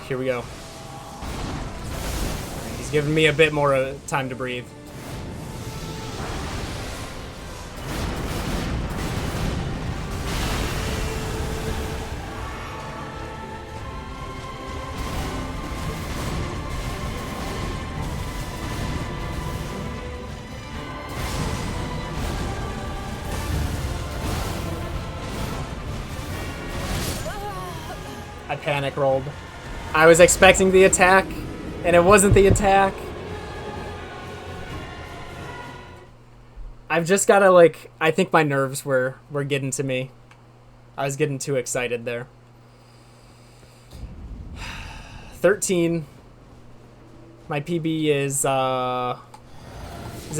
Here we go. He's giving me a bit more time to breathe. I panic rolled. I was expecting the attack, and it wasn't the attack. I've just gotta, like, I think my nerves were getting to me. I was getting too excited there. 13. My PB is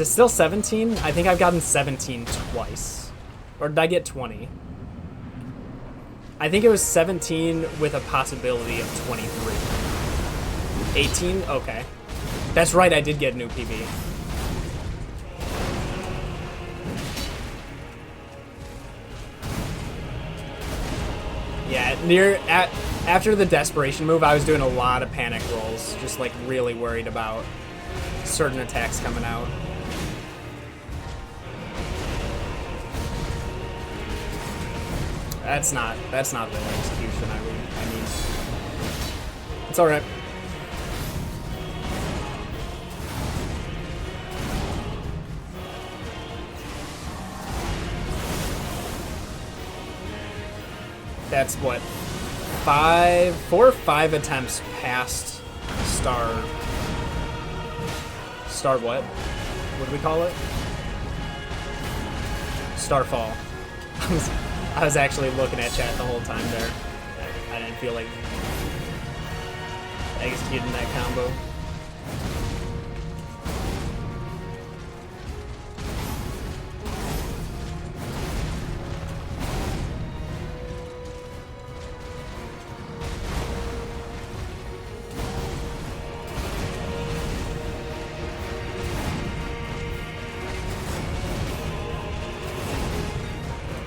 it still 17? I think I've gotten 17 twice. Or did I get 20? I think it was 17 with a possibility of 23. 18? Okay. That's right, I did get a new PB. Yeah, after the desperation move, I was doing a lot of panic rolls, just like really worried about certain attacks coming out. That's not the execution I mean. It's alright. That's what, 4 or 5 attempts past star what? What do we call it? Starfall. I was actually looking at chat the whole time there. I didn't feel like executing that combo.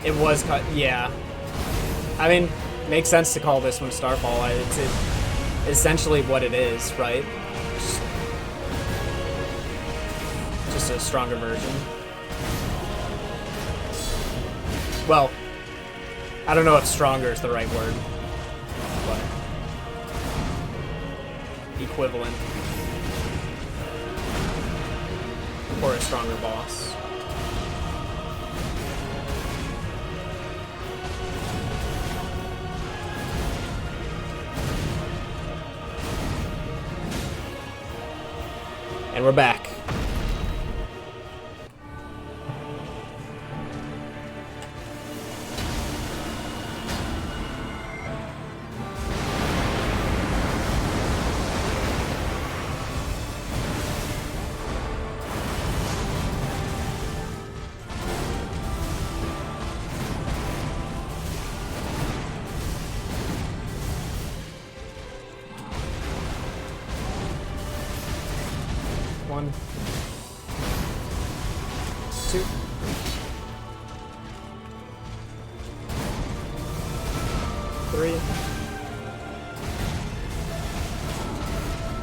It was cut, yeah. I mean, makes sense to call this one Starfall. It's essentially what it is, right? Just a stronger version. Well, I don't know if stronger is the right word, but equivalent. Or a stronger boss. And we're back. One, 2, 3.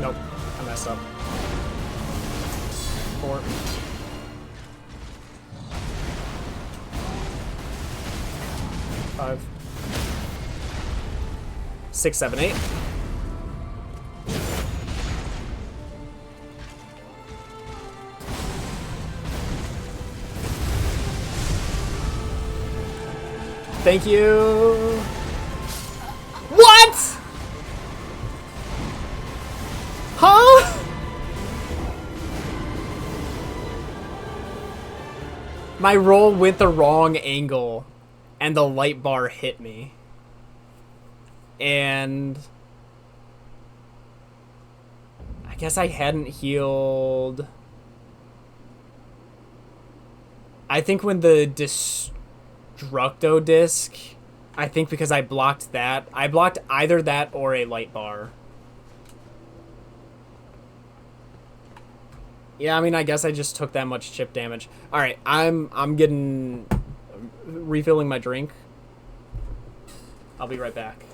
Nope, I messed up. 4. 5. 6, 7, 8. Thank you. What? Huh? My roll went the wrong angle and the light bar hit me. And I guess I hadn't healed. I think when the Destructo disc, I think because I blocked that. I blocked either that or a light bar. Yeah, I mean, I guess I just took that much chip damage. All right, I'm getting refilling my drink. I'll be right back.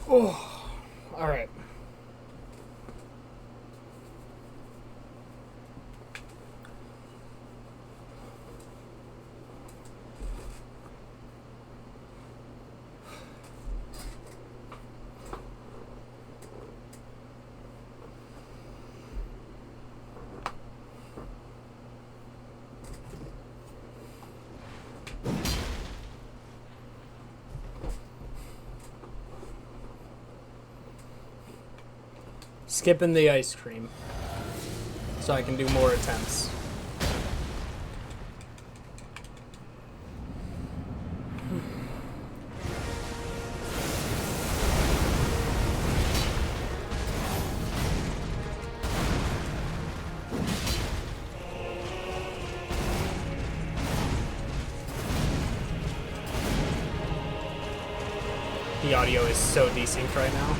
Oh, all right. Skipping the ice cream so I can do more attempts. The audio is so desynced right now.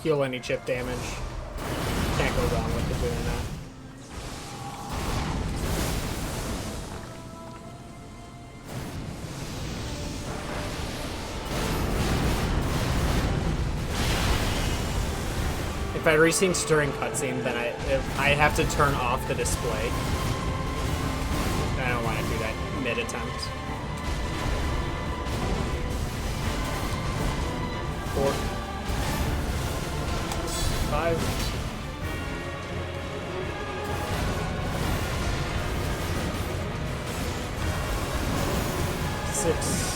heal any chip damage. Can't go wrong with it doing that. If I resync during cutscene, then I have to turn off the display. I don't want to do that mid-attempt. 4, 5. 6.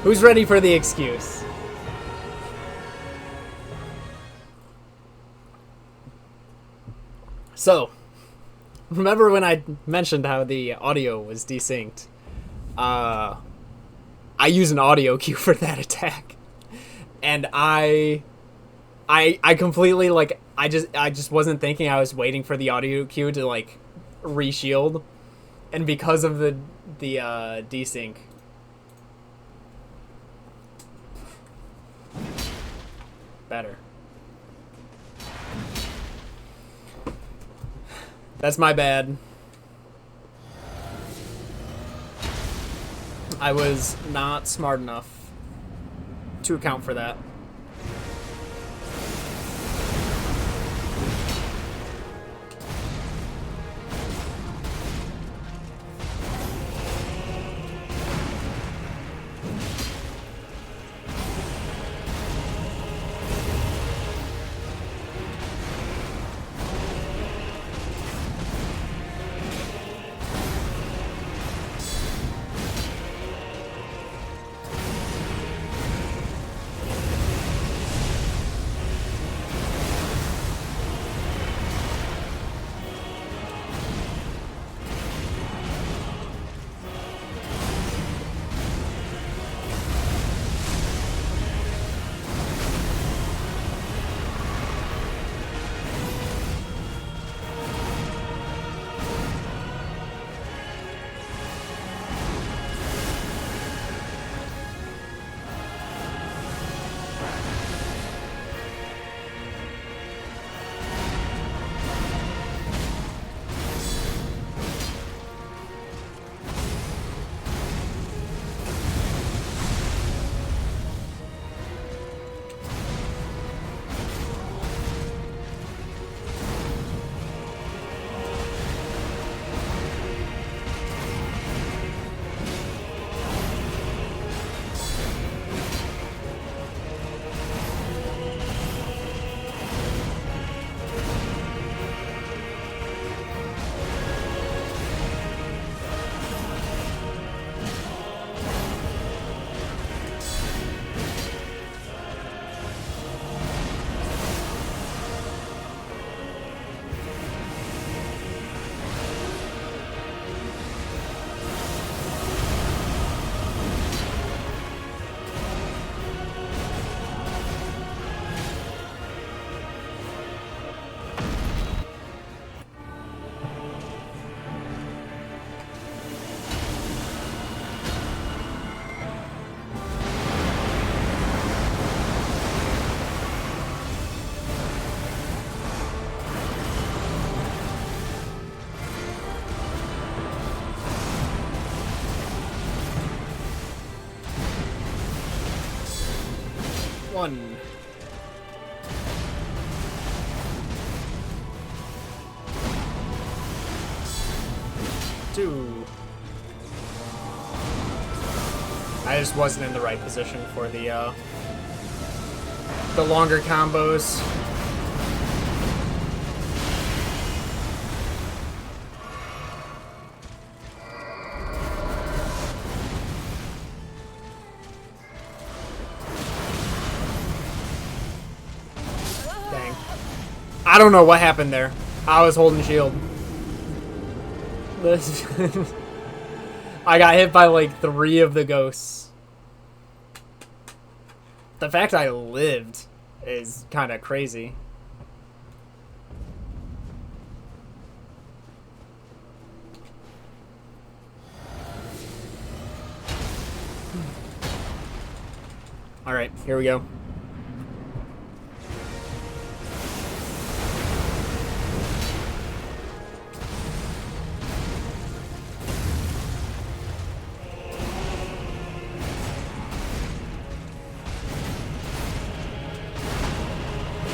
Who's ready for the excuse? So, remember when I mentioned how the audio was desynced? I use an audio cue for that attack, and I completely like I just wasn't thinking. I was waiting for the audio cue to like reshield, and because of the desync. Better. That's my bad. I was not smart enough to account for that. One. Two. I just wasn't in the right position for the longer combos. Dang. I don't know what happened there. I was holding shield. This I got hit by like 3 of the ghosts. The fact I lived is kind of crazy. Alright, here we go.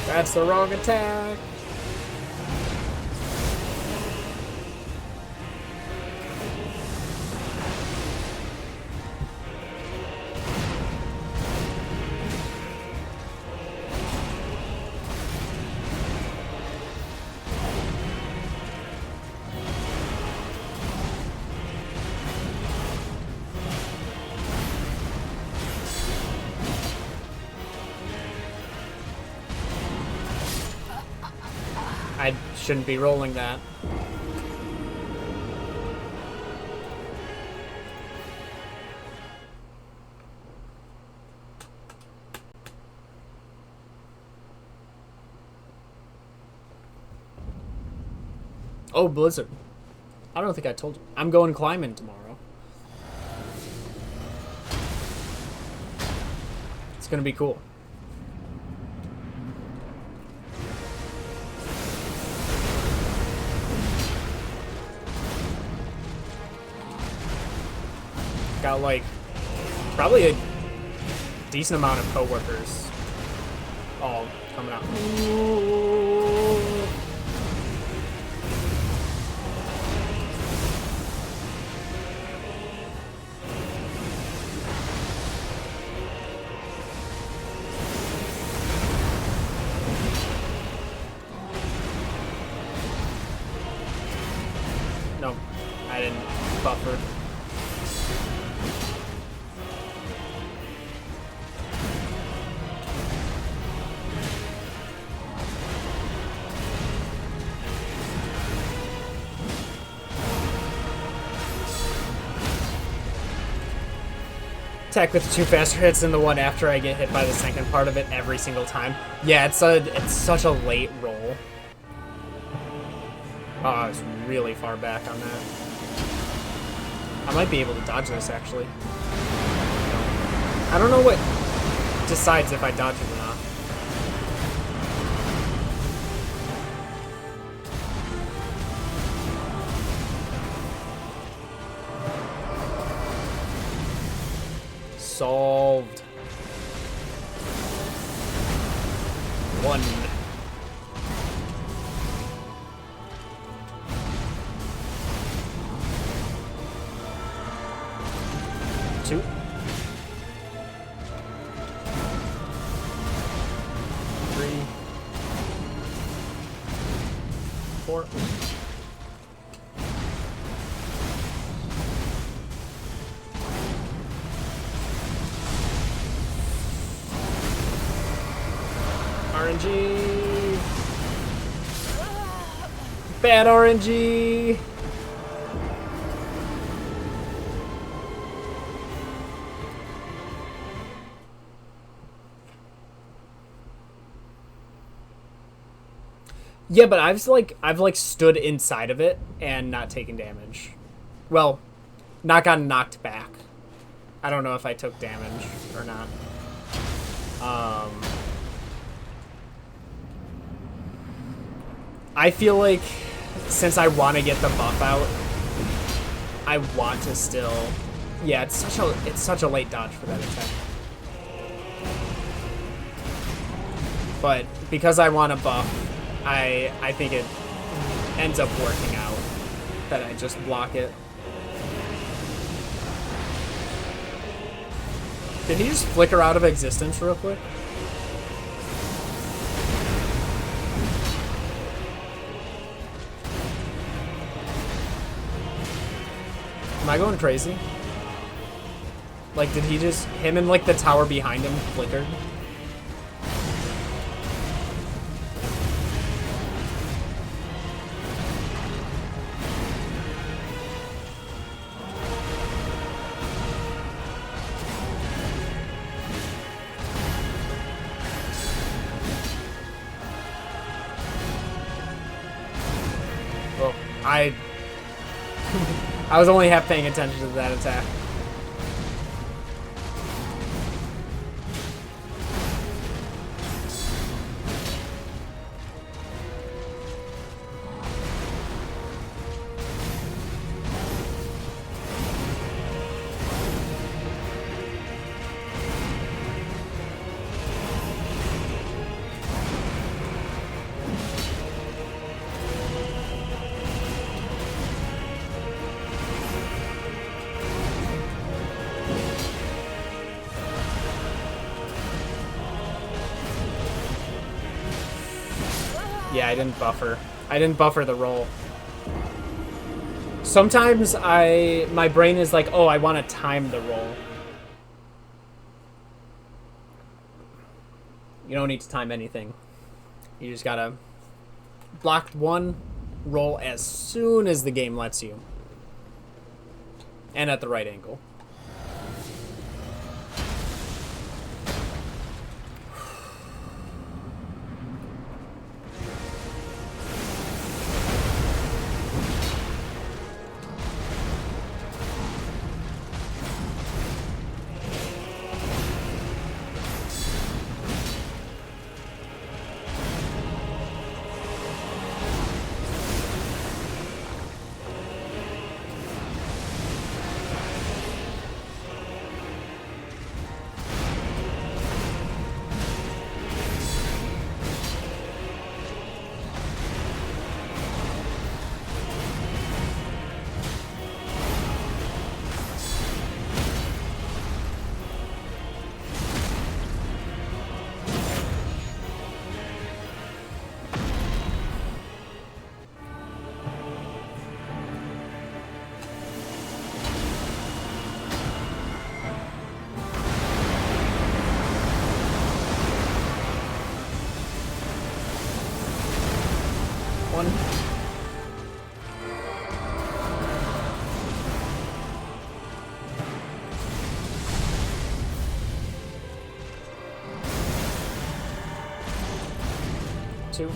That's the wrong attack. I shouldn't be rolling that. Oh, Blizzard. I don't think I told you. I'm going climbing tomorrow. It's gonna be cool. Got like probably a decent amount of coworkers all coming out. No, I didn't buffer. Attack with 2 faster hits than the one after I get hit by the second part of it every single time. Yeah, it's such a late roll. Oh, I was really far back on that. I might be able to dodge this, actually. I don't know what decides if I dodge it or not. Solved. 1. 2. 3. 4. RNG. Bad RNG. Yeah, but I've stood inside of it and not taken damage. Well, not gotten knocked back. I don't know if I took damage or not. I feel like since I want to get the buff out, I want to still. Yeah, it's such a late dodge for that attack. But because I want to buff, I think it ends up working out that I just block it. Did he just flicker out of existence real quick? Am I going crazy? Like, did he just... Him and, like, the tower behind him flickered? Well, I was only half paying attention to that attack. Yeah, I didn't buffer. I didn't buffer the roll. Sometimes my brain is like, oh, I want to time the roll. You don't need to time anything. You just gotta block one, roll as soon as the game lets you. And at the right angle. One. Two.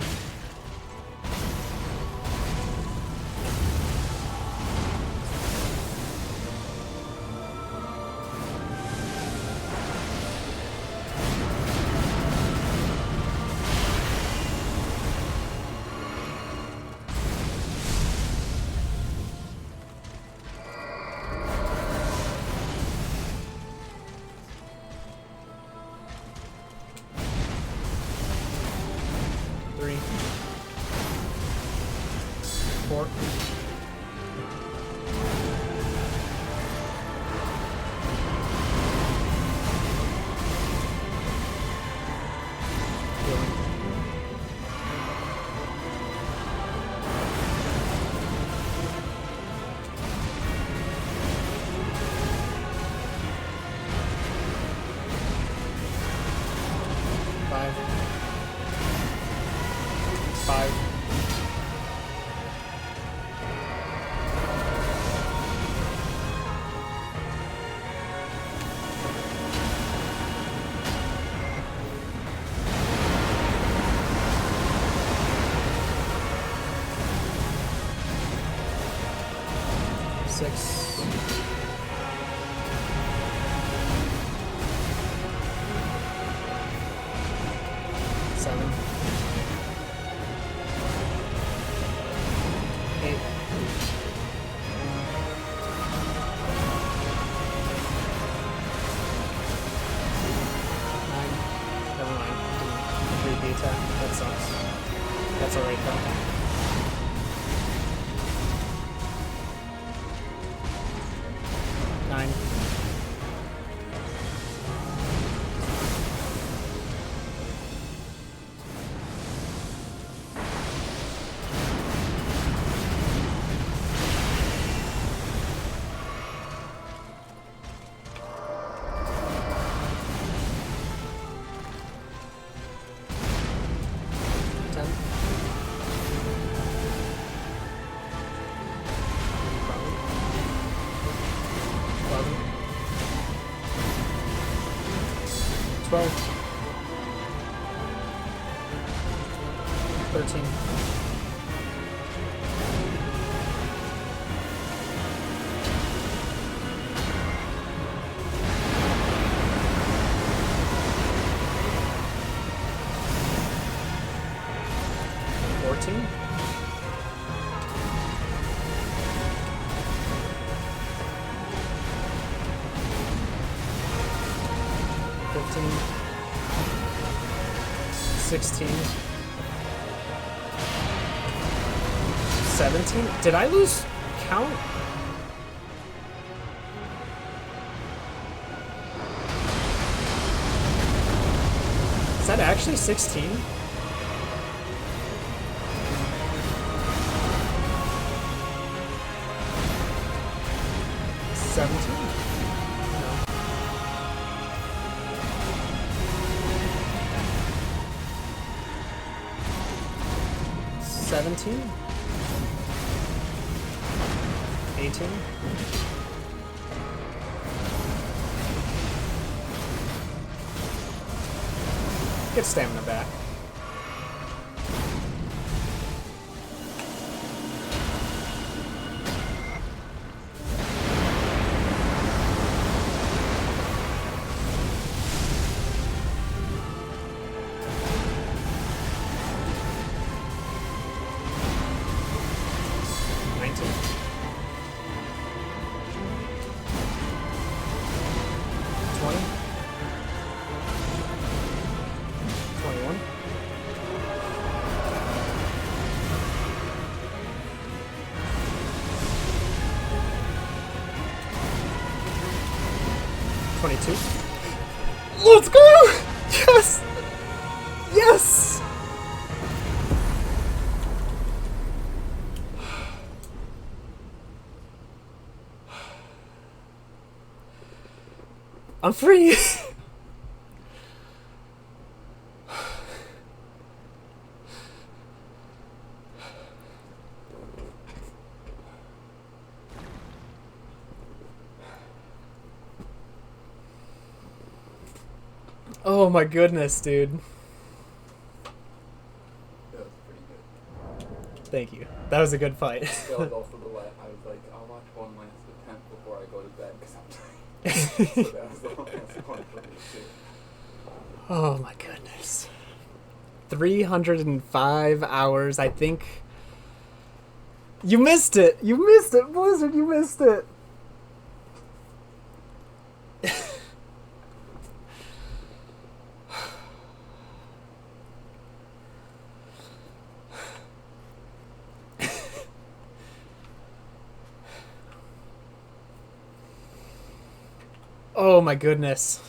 Three. Four. Five. Five. Six. Seven. Eight. Nine. Never mind. Didn't complete the attack. That sucks. That's alright though. Nine. Ten. 12. 13. 14. 15. 16. 17. Did I lose count? Is that actually 16? 17? 18? Get stamina back. Let's go! Yes! Yes! I'm free! Oh my goodness, dude. That was pretty good. Thank you. That was a good fight. That was also the last. I was like, I'll watch one last attempt before I go to bed because I'm tired. So that was the last one for me too. Oh my goodness. 305 hours, I think. You missed it! You missed it, Blizzard! You missed it! Oh my goodness.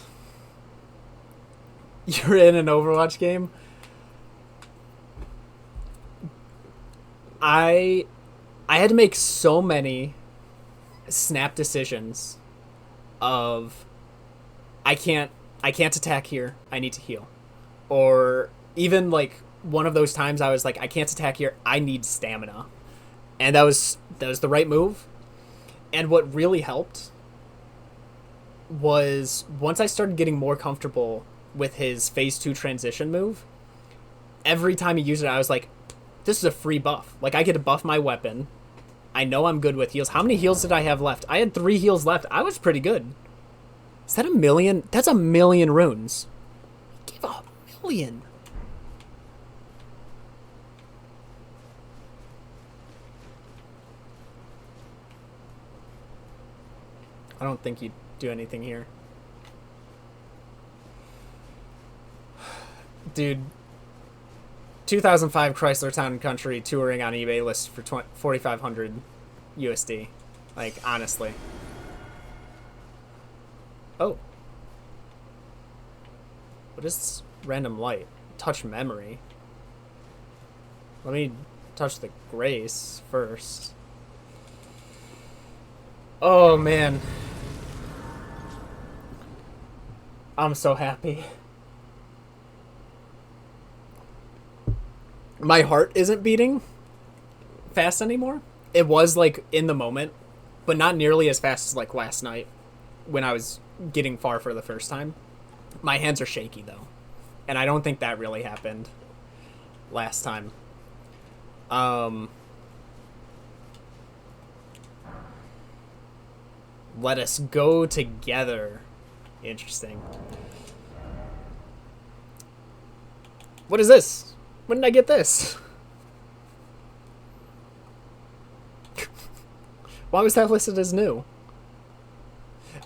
You're in an Overwatch game? I had to make so many snap decisions of I can't attack here. I need to heal. Or even like one of those times I was like I can't attack here. I need stamina. And that was the right move. And what really helped was once I started getting more comfortable with his phase 2 transition move, every time he used it I was like, this is a free buff. Like I get to buff my weapon. I know I'm good with heals. How many heals did I have left? I had 3 heals left. I was pretty good. Is that 1,000,000? That's 1,000,000 runes. Give a 1,000,000. I don't think you'd do anything here. Dude, 2005 Chrysler Town and Country touring on eBay list for 4,500 USD. Like, honestly. Oh. What is this random light? Touch memory. Let me touch the grace first. Oh, man. I'm so happy. My heart isn't beating fast anymore. It was like in the moment, but not nearly as fast as like last night when I was getting far for the first time. My hands are shaky though, and I don't think that really happened last time. Let us go together. Interesting. What is this? When did I get this? Why was that listed as new?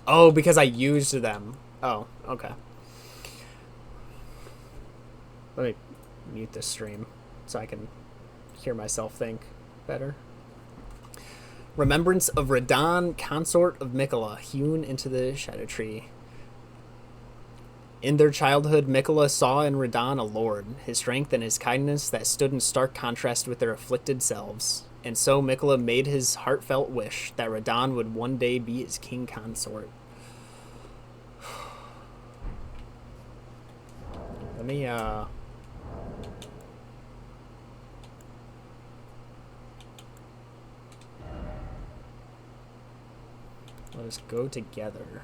Oh, because I used them. Oh, okay. Let me mute this stream so I can hear myself think better. Remembrance of Radahn, consort of Miquella, hewn into the shadow tree. In their childhood, Miquella saw in Radahn a lord, his strength and his kindness that stood in stark contrast with their afflicted selves. And so Miquella made his heartfelt wish that Radahn would one day be his king consort. Let me, Let us go together.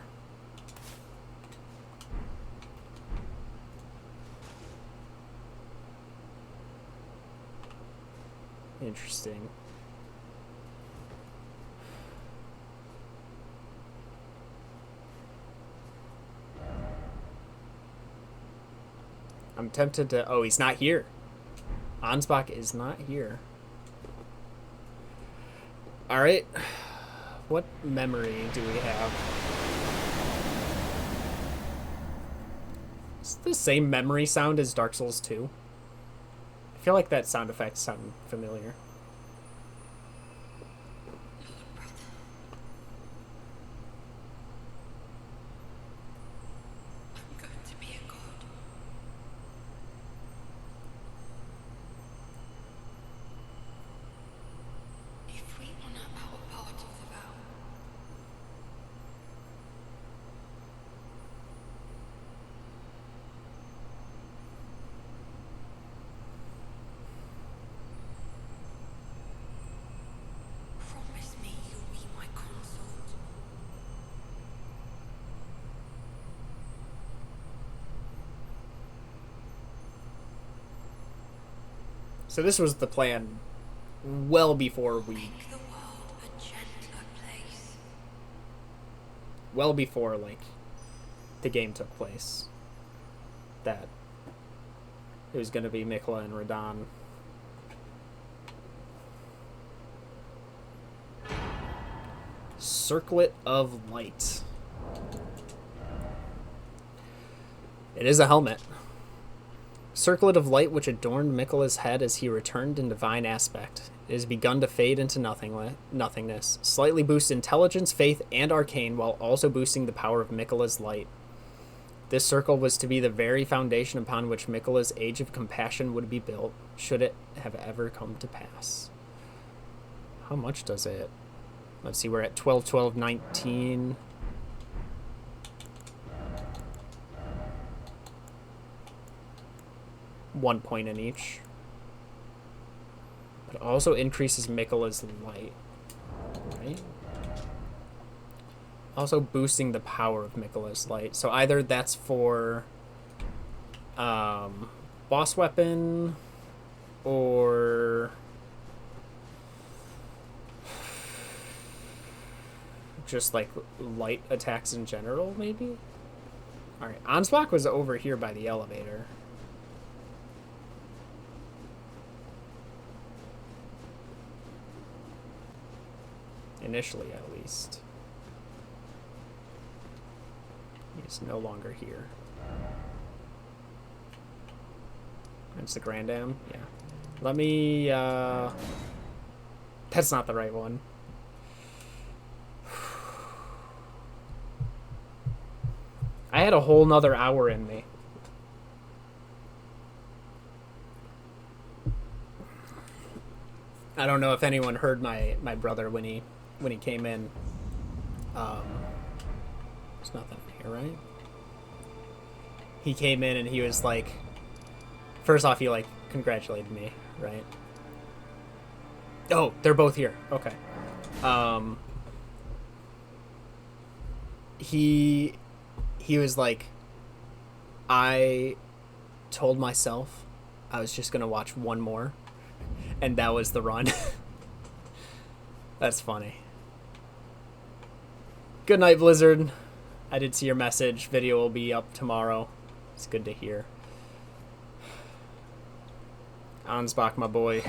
Interesting. I'm tempted to... Oh, he's not here. Ansbach is not here. Alright. What memory do we have? Is it the same memory sound as Dark Souls 2? I feel like that sound effect sounded familiar. So this was the plan well before we... Well before, like, the game took place. That it was going to be Mikla and Radahn. Circlet of Light. It is a helmet. Circlet of light which adorned Mikla's head as he returned in divine aspect. It has begun to fade into nothingness. Slightly boost intelligence, faith, and arcane, while also boosting the power of Mikla's light. This circle was to be the very foundation upon which Mikla's Age of Compassion would be built, should it have ever come to pass. How much does it? Let's see, we're at 12, 12, 19... 1 point in each. But also increases Mikla's light. Right? Also boosting the power of Mikla's light. So either that's for boss weapon or just like light attacks in general, maybe? Alright, Ansbach was over here by the elevator. Initially, at least. He's no longer here. It's the Grand Dam? Yeah. Let me, That's not the right one. I had a whole nother hour in me. I don't know if anyone heard my brother when he came in. There's nothing here, right? He came in and he was like, first off, he like congratulated me, right? Oh, they're both here. Okay. He was like, I told myself I was just gonna watch one more, and that was the run. That's funny. Good night, Blizzard. I did see your message. Video will be up tomorrow. It's good to hear. Ansbach, my boy.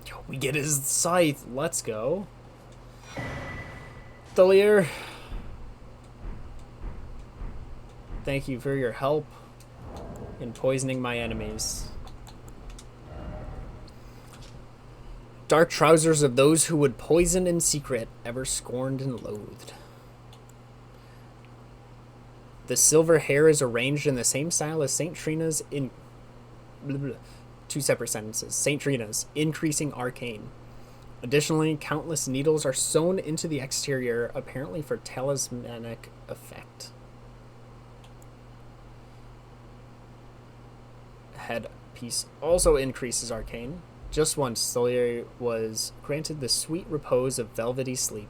Yo, we get his scythe. Let's go. Thalier. Thank you for your help in poisoning my enemies. Dark trousers of those who would poison in secret, ever scorned and loathed. The silver hair is arranged in the same style as St. Trina's in... Blah, blah, blah. 2 separate sentences. St. Trina's, increasing arcane. Additionally, countless needles are sewn into the exterior, apparently for talismanic effect. Headpiece also increases arcane. Just once, Stolier was granted the sweet repose of velvety sleep.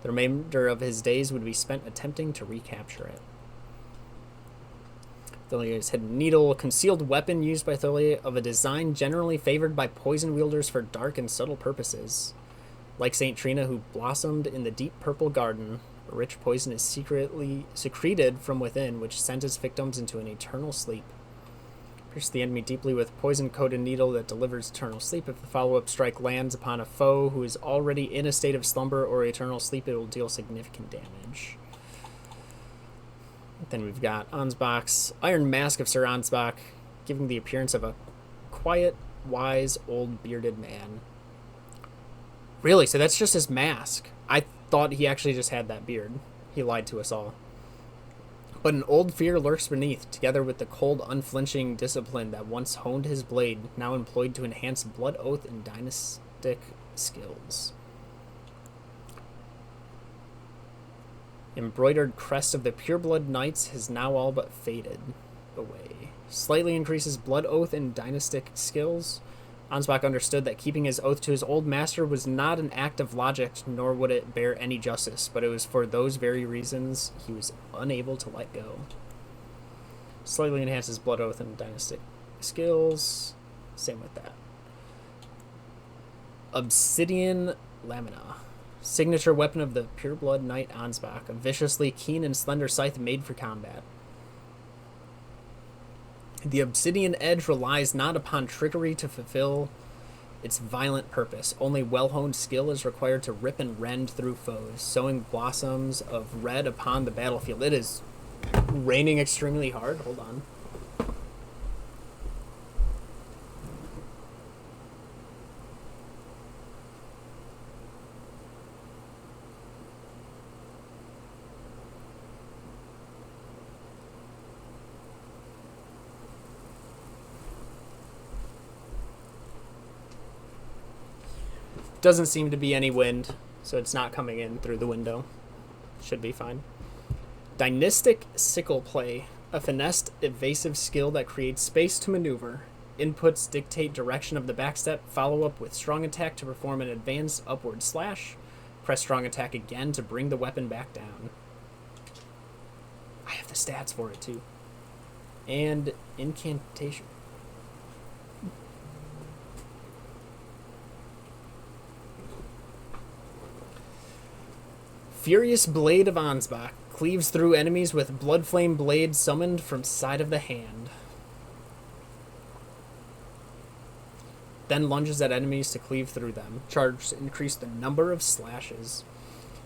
The remainder of his days would be spent attempting to recapture it. Tholia's hidden needle, a concealed weapon used by Tholia of a design generally favored by poison wielders for dark and subtle purposes. Like Saint Trina, who blossomed in the deep purple garden, a rich poison is secretly secreted from within, which sent its victims into an eternal sleep. Pierce the enemy deeply with poison-coated needle that delivers eternal sleep. If the follow-up strike lands upon a foe who is already in a state of slumber or eternal sleep, it will deal significant damage. Then we've got Ansbach's Iron Mask of Sir Ansbach, giving the appearance of a quiet, wise, old bearded man. Really? So that's just his mask? I thought he actually just had that beard. He lied to us all. But an old fear lurks beneath, together with the cold, unflinching discipline that once honed his blade, now employed to enhance blood oath and dynastic skills. Embroidered crest of the pureblood knights has now all but faded away. Slightly increases blood oath and dynastic skills. Ansbach understood that keeping his oath to his old master was not an act of logic, nor would it bear any justice, but it was for those very reasons he was unable to let go. Slightly enhances blood oath and dynastic skills. Same with that. Obsidian Lamina. Signature weapon of the pureblood knight Ansbach, a viciously keen and slender scythe made for combat. The obsidian edge relies not upon trickery to fulfill its violent purpose. Only well-honed skill is required to rip and rend through foes, sowing blossoms of red upon the battlefield. It is raining extremely hard. Hold on. Doesn't seem to be any wind, so it's not coming in through the window. Should be fine. Dynastic Sickle Play, a finessed, evasive skill that creates space to maneuver. Inputs dictate direction of the backstep, follow up with strong attack to perform an advanced upward slash, press strong attack again to bring the weapon back down. I have the stats for it too. And incantation. Furious Blade of Ansbach cleaves through enemies with blood flame blade summoned from side of the hand. Then lunges at enemies to cleave through them. Charges increase the number of slashes.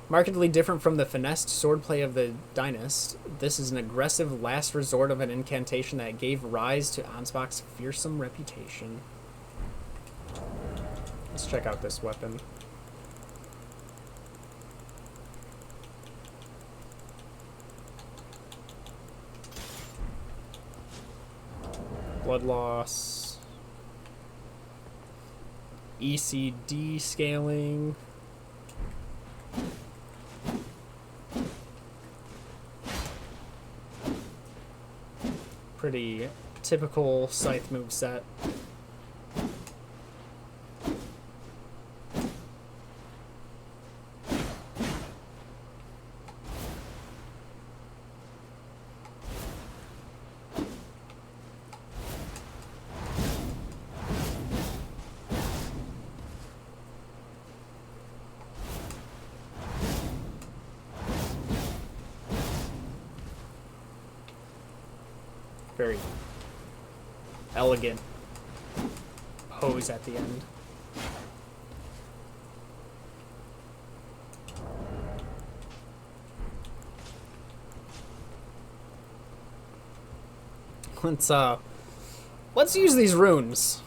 Markedly different from the finessed swordplay of the Dynast, this is an aggressive last resort of an incantation that gave rise to Ansbach's fearsome reputation. Let's check out this weapon. Blood loss, ECD scaling, pretty typical scythe moveset. Very elegant pose at the end. Let's use these runes.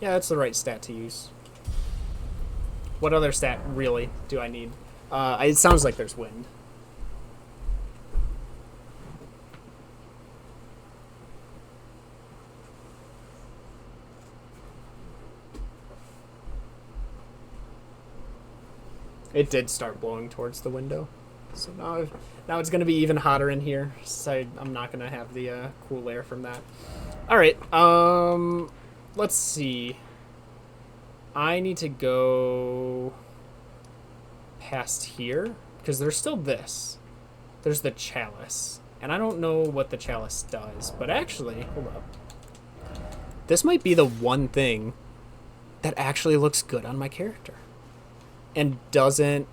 Yeah, that's the right stat to use. What other stat, really, do I need? It sounds like there's wind. It did start blowing towards the window. So now it's going to be even hotter in here. So I'm not going to have the cool air from that. All right. Let's see. I need to go past here because there's still this. There's the chalice. And I don't know what the chalice does, but actually, hold up. This might be the one thing that actually looks good on my character. And doesn't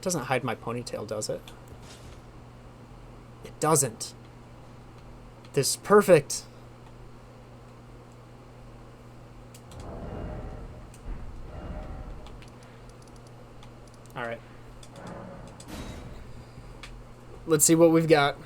hide my ponytail, does it? It doesn't. This is perfect. All right. Let's see what we've got.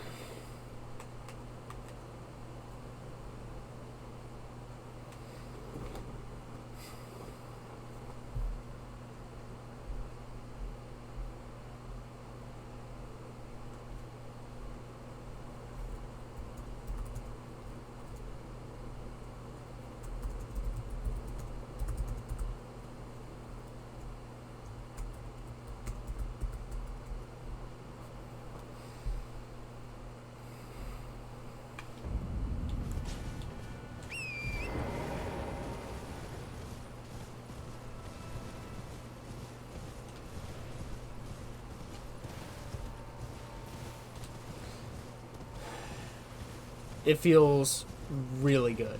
It feels really good.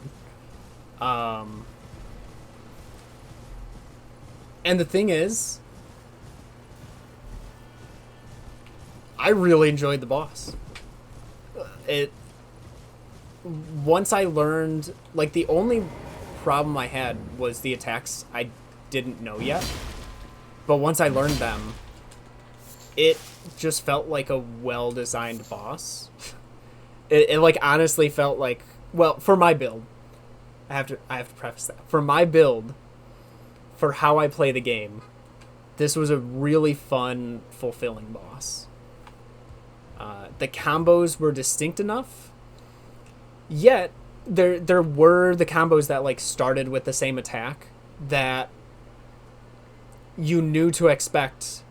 And the thing is, I really enjoyed the boss. Once I learned, like, the only problem I had was the attacks I didn't know yet. But once I learned them, it just felt like a well-designed boss. It like honestly felt like, well, for my build, I have to preface that. For my build, for how I play the game, this was a really fun, fulfilling boss. The combos were distinct enough, yet there were the combos that like started with the same attack that you knew to expect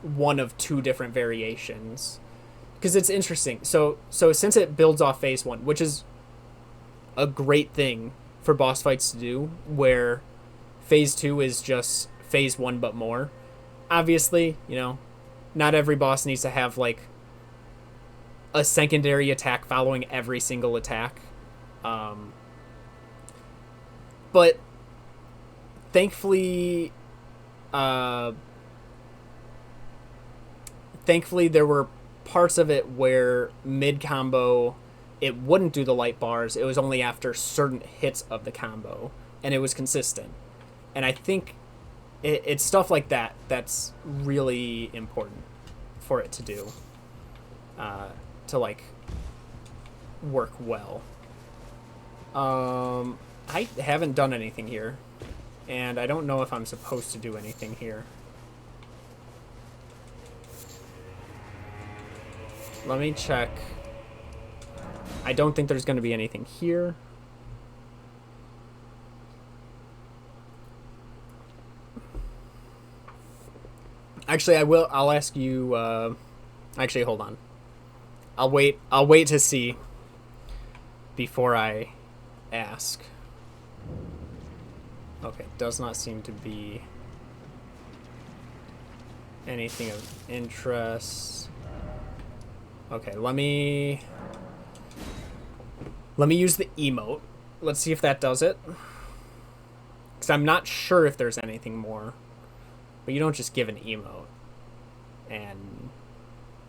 one of two different variations. Because it's interesting. So since it builds off phase 1, which is a great thing for boss fights to do, where phase 2 is just phase 1 but more. Obviously, you know, not every boss needs to have like a secondary attack following every single attack. But thankfully there were parts of it where mid combo it wouldn't do the light bars. It was only after certain hits of the combo, and it was consistent. And I think it's stuff like that that's really important for it to do, to like work well. I haven't done anything here, and I don't know if I'm supposed to do anything here. Let me check. I don't think there's going to be anything here. Actually, I'll ask you. Actually, hold on. I'll wait to see before I ask. Okay, does not seem to be anything of interest. Okay, let me use the emote. Let's see if that does it. Because I'm not sure if there's anything more. But you don't just give an emote and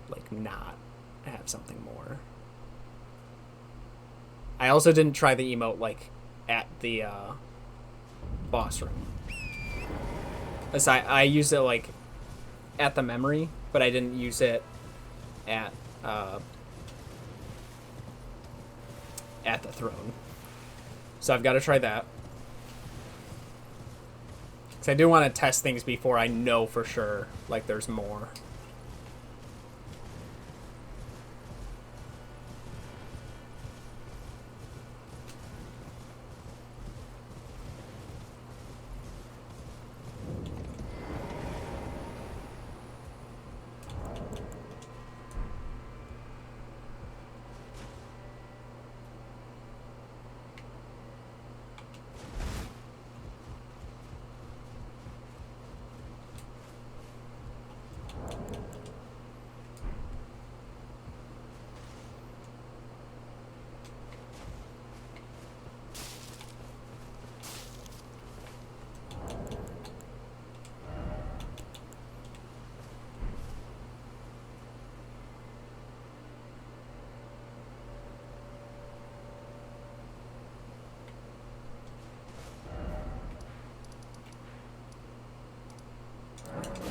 like not have something more. I also didn't try the emote like at the boss room. As I used it like at the memory, but I didn't use it at the throne. So I've got to try that. Because I do want to test things before I know for sure, like, there's more.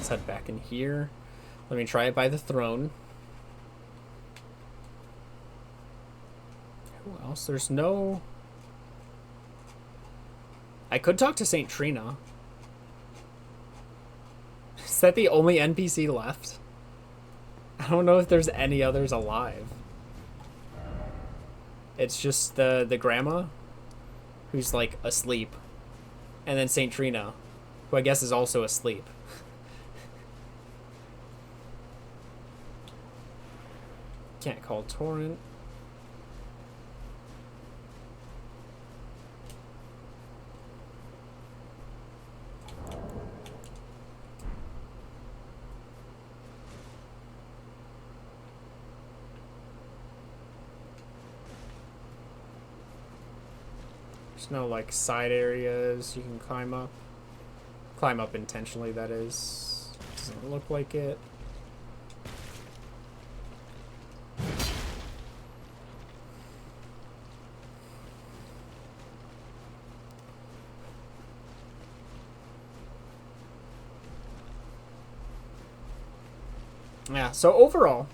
Let's head back in here. Let me try it by the throne. Who else? There's no... I could talk to Saint Trina. Is that the only NPC left? I don't know if there's any others alive. It's just the grandma, who's like asleep. And then Saint Trina, who I guess is also asleep. Can't call Torrent. There's no like side areas you can climb up. Climb up intentionally, that is. Doesn't look like it. Yeah, so overall,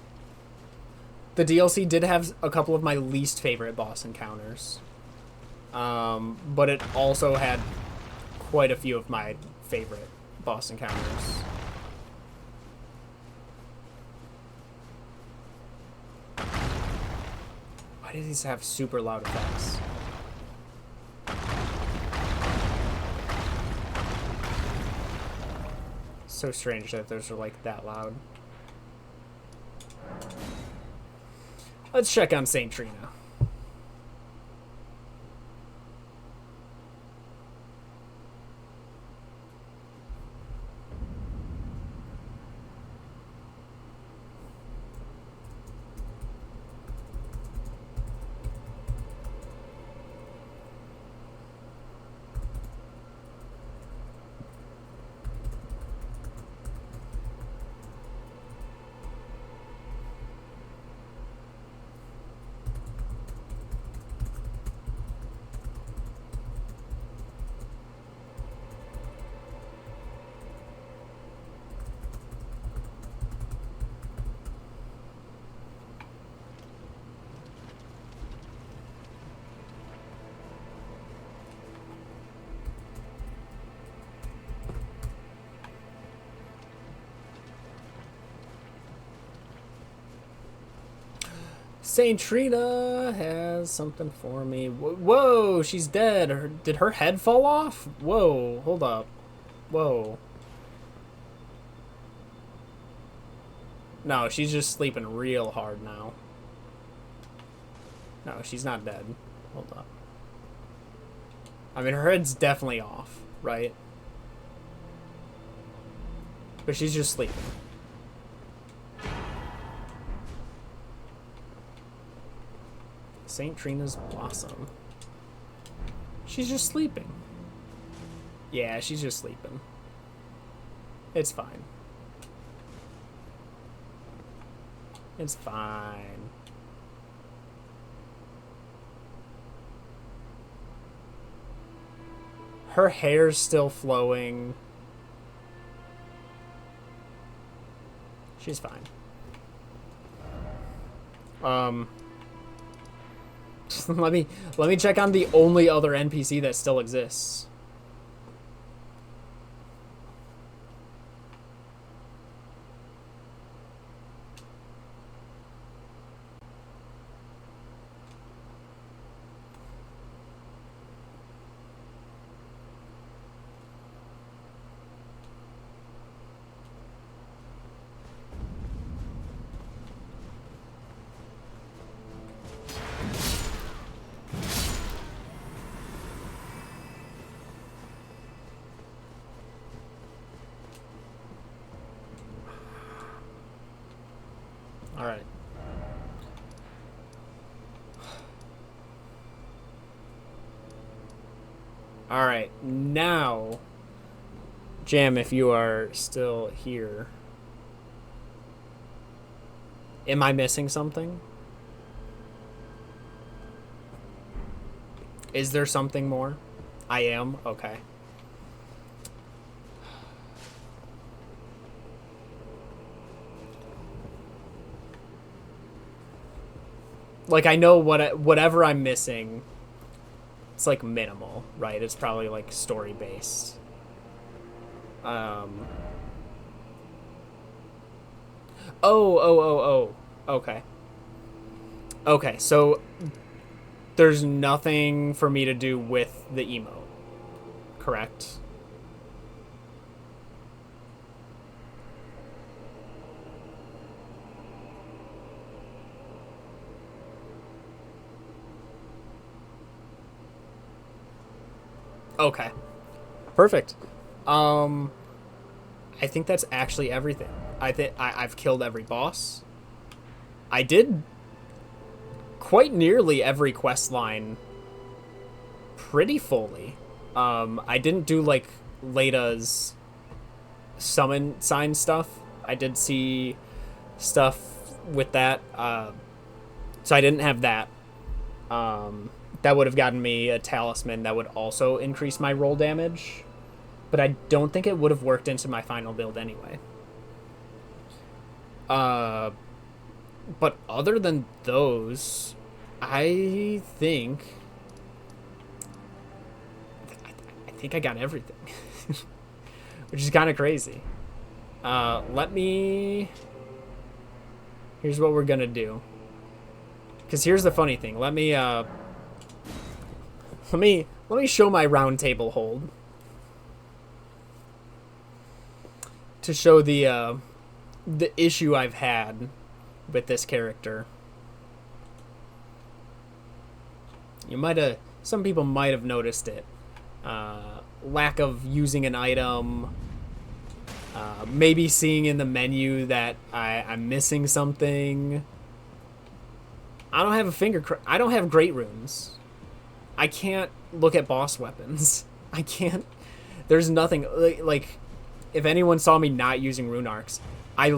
the DLC did have a couple of my least favorite boss encounters. But it also had quite a few of my favorite boss encounters. Why do these have super loud effects? So strange that those are like that loud. Let's check on Saint Trina. Saint Trina has something for me. Whoa, she's dead. Did her head fall off? Whoa, hold up. Whoa. No, she's just sleeping real hard now. No, she's not dead. Hold up. I mean, her head's definitely off, right? But she's just sleeping. Saint Trina's Blossom. She's just sleeping. Yeah, she's just sleeping. It's fine. It's fine. Her hair's still flowing. She's fine. let me check on the only other NPC that still exists. Alright. Alright, now, Jam, if you are still here, am I missing something? Is there something more? I am? Okay. Like, I know whatever I'm missing, it's like minimal, right? It's probably like story based. Um. Oh. Okay. Okay, so there's nothing for me to do with the emote, correct? Okay. Perfect. Um, I think that's actually everything. I've killed every boss. I did quite nearly every quest line pretty fully. I didn't do like Lada's summon sign stuff. I did see stuff with that. So I didn't have that. That would have gotten me a talisman that would also increase my roll damage. But I don't think it would have worked into my final build anyway. But other than those, I think I got everything, which is kind of crazy. Let me. Here's what we're gonna do. Because here's the funny thing. Let me show my round table hold to show the issue I've had with this character. Some people might have noticed it. Lack of using an item. Maybe seeing in the menu that I'm missing something. I don't have I don't have great runes. I can't look at boss weapons. I can't. There's nothing like if anyone saw me not using rune arcs, it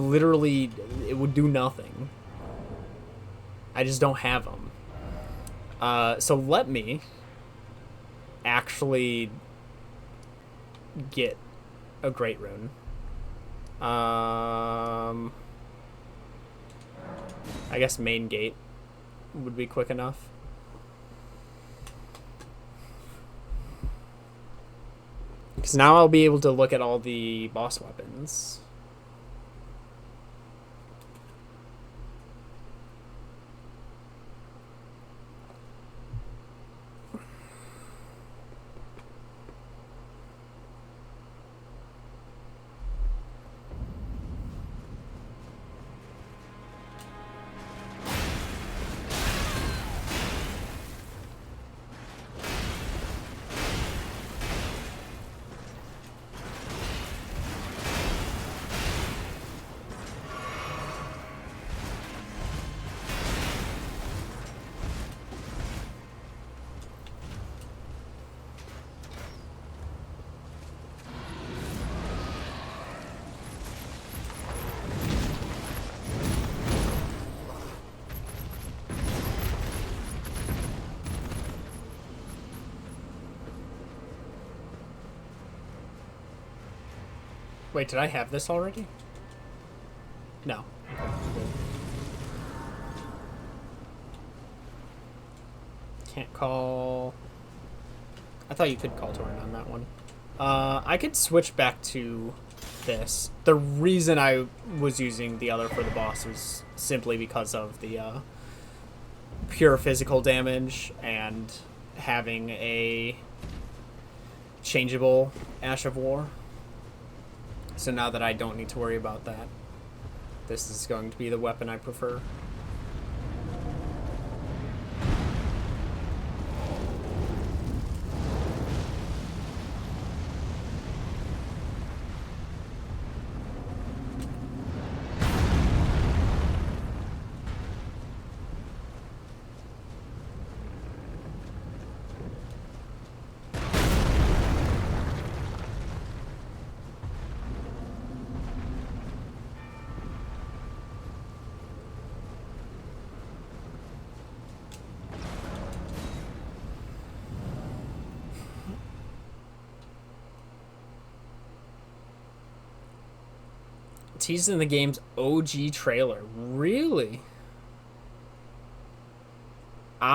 would do nothing. I just don't have them. So let me actually get a great rune. I guess main gate would be quick enough. Because now I'll be able to look at all the boss weapons. Wait, did I have this already? No. Okay, cool. Can't call... I thought you could call Torrent on that one. I could switch back to this. The reason I was using the other for the boss was simply because of the pure physical damage and having a changeable Ash of War. So now that I don't need to worry about that, this is going to be the weapon I prefer. Teased in the game's OG trailer. Really? Did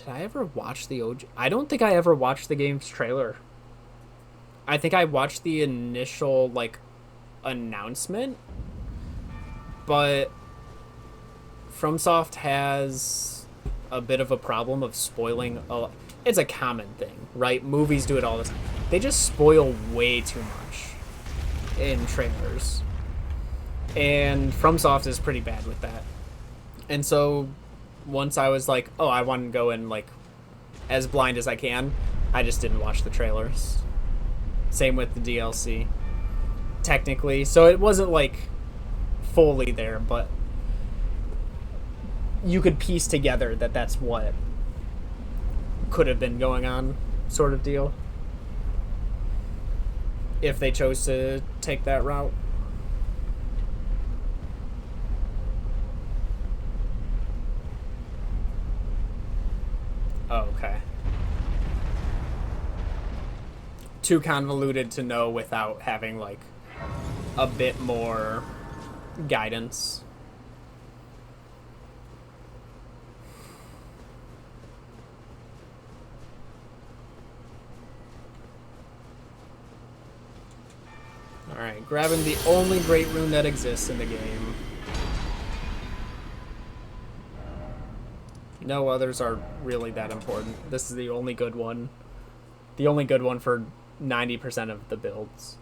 I ever watch the OG? I don't think I ever watched the game's trailer. I think I watched the initial, like, announcement. But FromSoft has a bit of a problem of spoiling. It's a common thing, right? Movies do it all the time. They just spoil way too much in trailers. And FromSoft is pretty bad with that. And so once I was like, oh, I want to go in, like, as blind as I can, I just didn't watch the trailers. Same with the DLC. Technically. So it wasn't, like, fully there, but you could piece together that that's what could have been going on, sort of deal, if they chose to take that route. Oh, okay. Too convoluted to know without having, like, a bit more guidance. Alright, grabbing the only great rune that exists in the game. No others are really that important. This is the only good one. The only good one for 90% of the builds.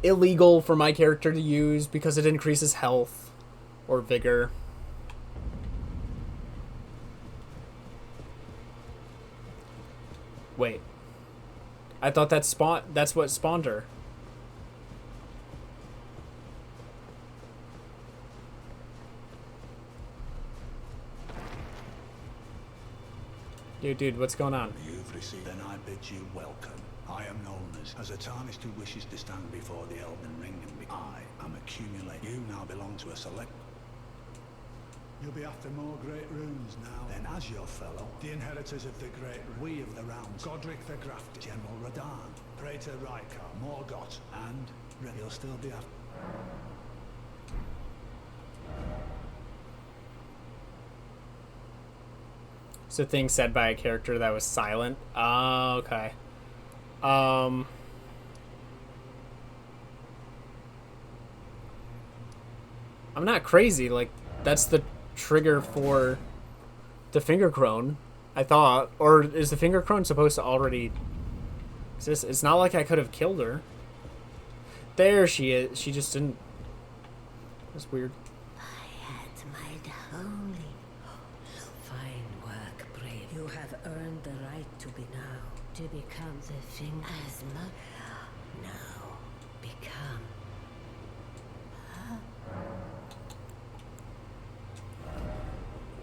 Illegal for my character to use because it increases health or vigor. Wait. I thought that's what spawned her. Dude, what's going on? You've received, then I bid you welcome. I am known as a tarnished who wishes to stand before the Elden Ring and be. I am accumulate. You now belong to a select. You'll be after more great runes now. Then as your fellow, the inheritors of the great we of the realms, Godric the Grafted, General Radahn, Praetor Rykar, Morgott, and you'll still be after. So things said by a character that was silent. Oh, okay. I'm not crazy. Like, that's the trigger for the finger crone, I thought. Or is the finger crone supposed to already exist? It's not like I could have killed her. There she is. She just didn't. That's weird. You have earned the right to be now, to become the thing as much. Now, become.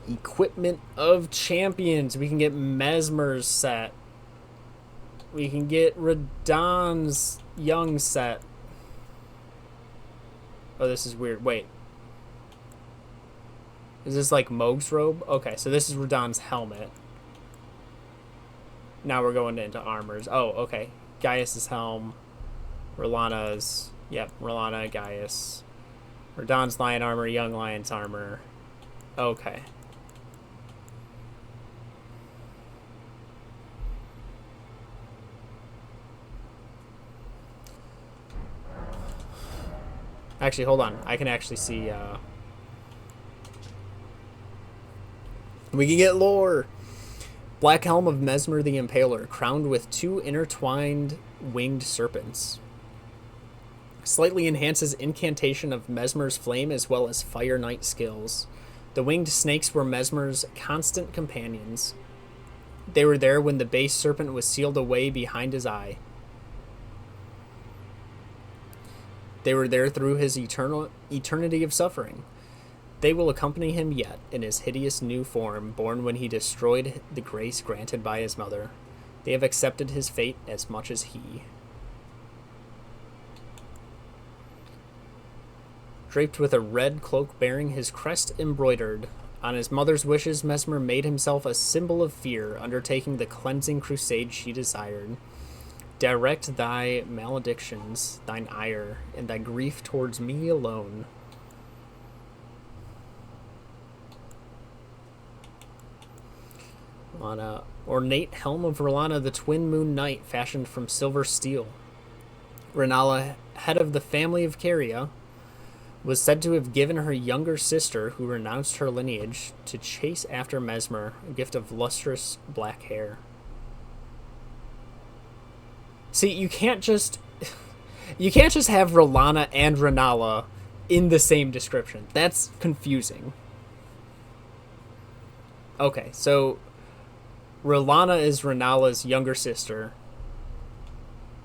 Equipment of champions. We can get Mesmer's set. We can get Radahn's young set. Oh, this is weird. Wait. Is this like Mohg's robe? Okay, so this is Radahn's helmet. Now we're going into armors. Oh, okay. Gaius' helm. R'Lana's... Yep, R'Lana, Gaius. Radahn's lion armor, young lion's armor. Okay. Actually, hold on. I can actually see... We can get lore! Black helm of Mesmer the Impaler, crowned with 2 intertwined winged serpents. Slightly enhances incantation of Mesmer's flame as well as Fire Knight skills. The winged snakes were Mesmer's constant companions. They were there when the base serpent was sealed away behind his eye. They were there through his eternity of suffering. They will accompany him yet in his hideous new form, born when he destroyed the grace granted by his mother. They have accepted his fate as much as he. Draped with a red cloak bearing his crest embroidered, on his mother's wishes Mesmer made himself a symbol of fear, undertaking the cleansing crusade she desired. Direct thy maledictions, thine ire, and thy grief towards me alone. R'hllana. Ornate helm of R'hllana, the Twin Moon Knight, fashioned from silver steel. R'hllana, head of the family of Caria, was said to have given her younger sister, who renounced her lineage, to chase after Mesmer, a gift of lustrous black hair. See, you can't just have R'hllana and R'hllana in the same description. That's confusing. Okay, so R'hllana is R'hllana's younger sister.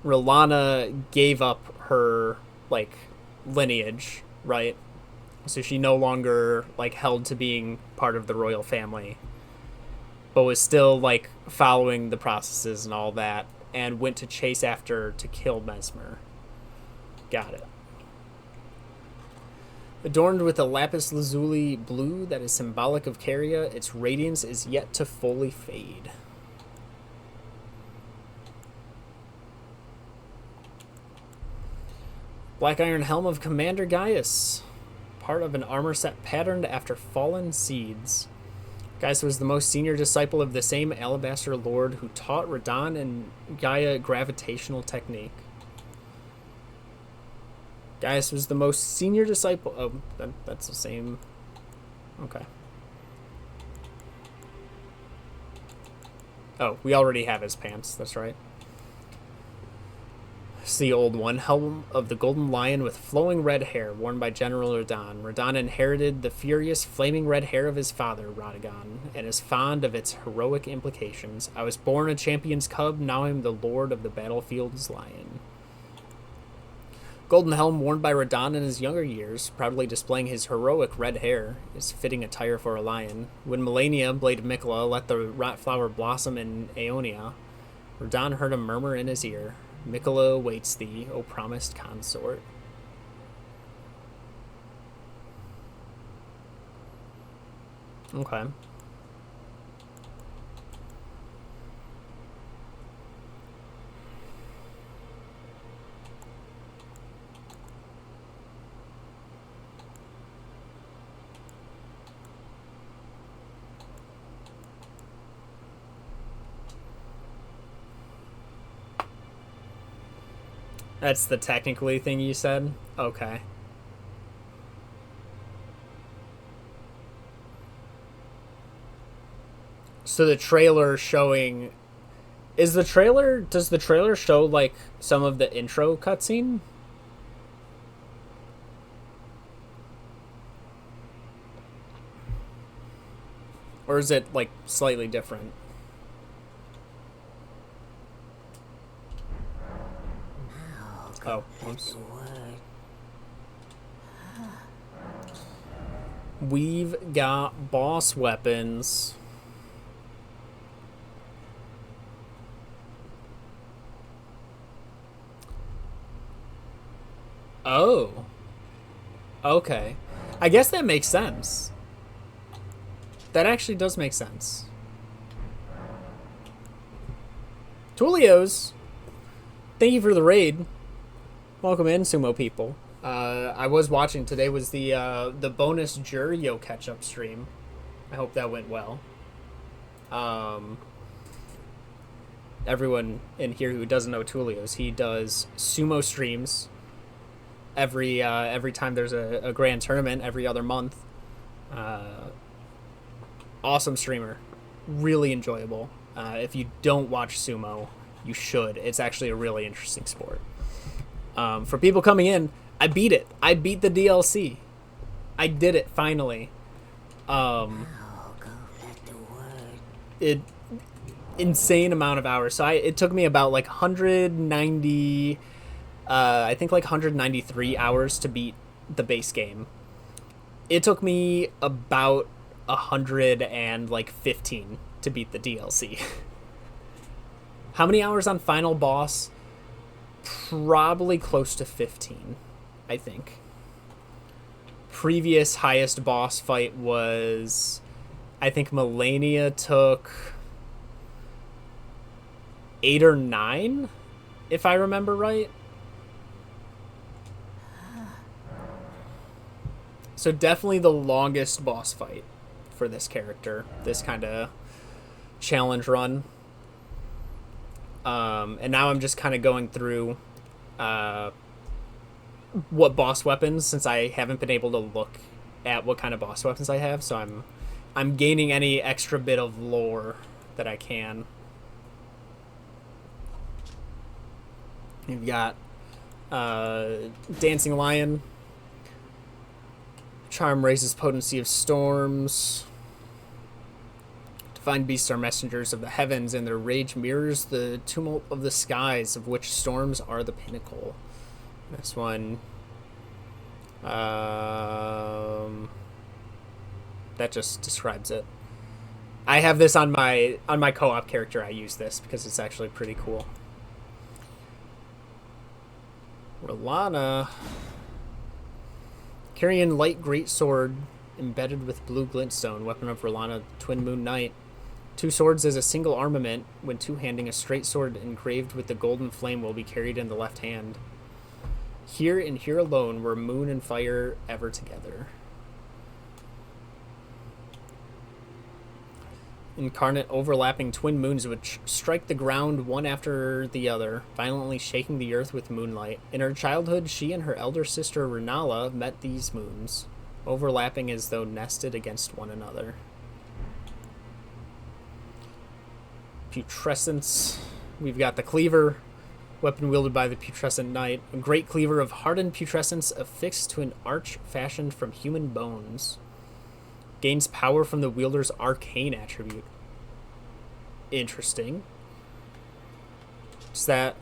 R'hllana gave up her, like, lineage, right? So she no longer, like, held to being part of the royal family, but was still, like, following the processes and all that, and went to chase after to kill Mesmer. Got it. Adorned with a lapis lazuli blue that is symbolic of Caria, its radiance is yet to fully fade. Black iron helm of Commander Gaius, part of an armor set patterned after fallen seeds. Gaius was the most senior disciple of the same Alabaster Lord who taught Radahn and Gaia gravitational technique. Gaius was the most senior disciple. Oh, that's the same. Okay. Oh, we already have his pants. That's right. It's the old one. Helm of the Golden Lion with flowing red hair, worn by General Radahn. Radahn inherited the furious, flaming red hair of his father, Radagon, and is fond of its heroic implications. I was born a champion's cub, now I'm the lord of the battlefield's lion. Golden helm worn by Radahn in his younger years, proudly displaying his heroic red hair, is fitting attire for a lion. When Melania, Blade of Mikola, let the rat flower blossom in Aeonia, Radahn heard a murmur in his ear. Mikola awaits thee, O promised consort. Okay. That's the technically thing you said? Okay. So the trailer showing... Does the trailer show, like, some of the intro cutscene? Or is it, like, slightly different? Oh, oops. We've got boss weapons. Oh. Okay. I guess that makes sense. That actually does make sense. Tulios, thank you for the raid. Welcome in, Sumo people. I was watching, today was the bonus Jurio catch-up stream. I hope that went well. Everyone in here who doesn't know Tulios, he does sumo streams every time there's a grand tournament, every other month. Awesome streamer. Really enjoyable. If you don't watch sumo, you should. It's actually a really interesting sport. For people coming in, I beat it. I beat the DLC. I did it finally. Insane amount of hours. So it took me about like 190, I think like 193 hours to beat the base game. It took me about 115 to beat the DLC. How many hours on final boss? Probably close to 15, I think. Previous highest boss fight was, I think Melania took 8 or 9, if I remember right. So definitely the longest boss fight for this character, this kind of challenge run. And now I'm just kind of going through what boss weapons, since I haven't been able to look at what kind of boss weapons I have, so I'm gaining any extra bit of lore that I can. You've got Dancing Lion. Charm raises potency of storms. Divine beasts are messengers of the heavens, and their rage mirrors the tumult of the skies, of which storms are the pinnacle. This one, that just describes it. I have this on my co-op character. I use this because it's actually pretty cool. Rolana, carrying light greatsword embedded with blue glintstone, weapon of Rolana, Twin Moon Knight. 2 swords as a single armament. When two-handing, a straight sword engraved with the golden flame will be carried in the left hand. Here and here alone were moon and fire ever together. Incarnate overlapping twin moons which strike the ground one after the other, violently shaking the earth with moonlight. In her childhood, she and her elder sister Renala met these moons, overlapping as though nested against one another. Putrescence. We've got the cleaver, weapon wielded by the putrescent knight. A great cleaver of hardened putrescence affixed to an arch fashioned from human bones. Gains power from the wielder's arcane attribute. Interesting. Just that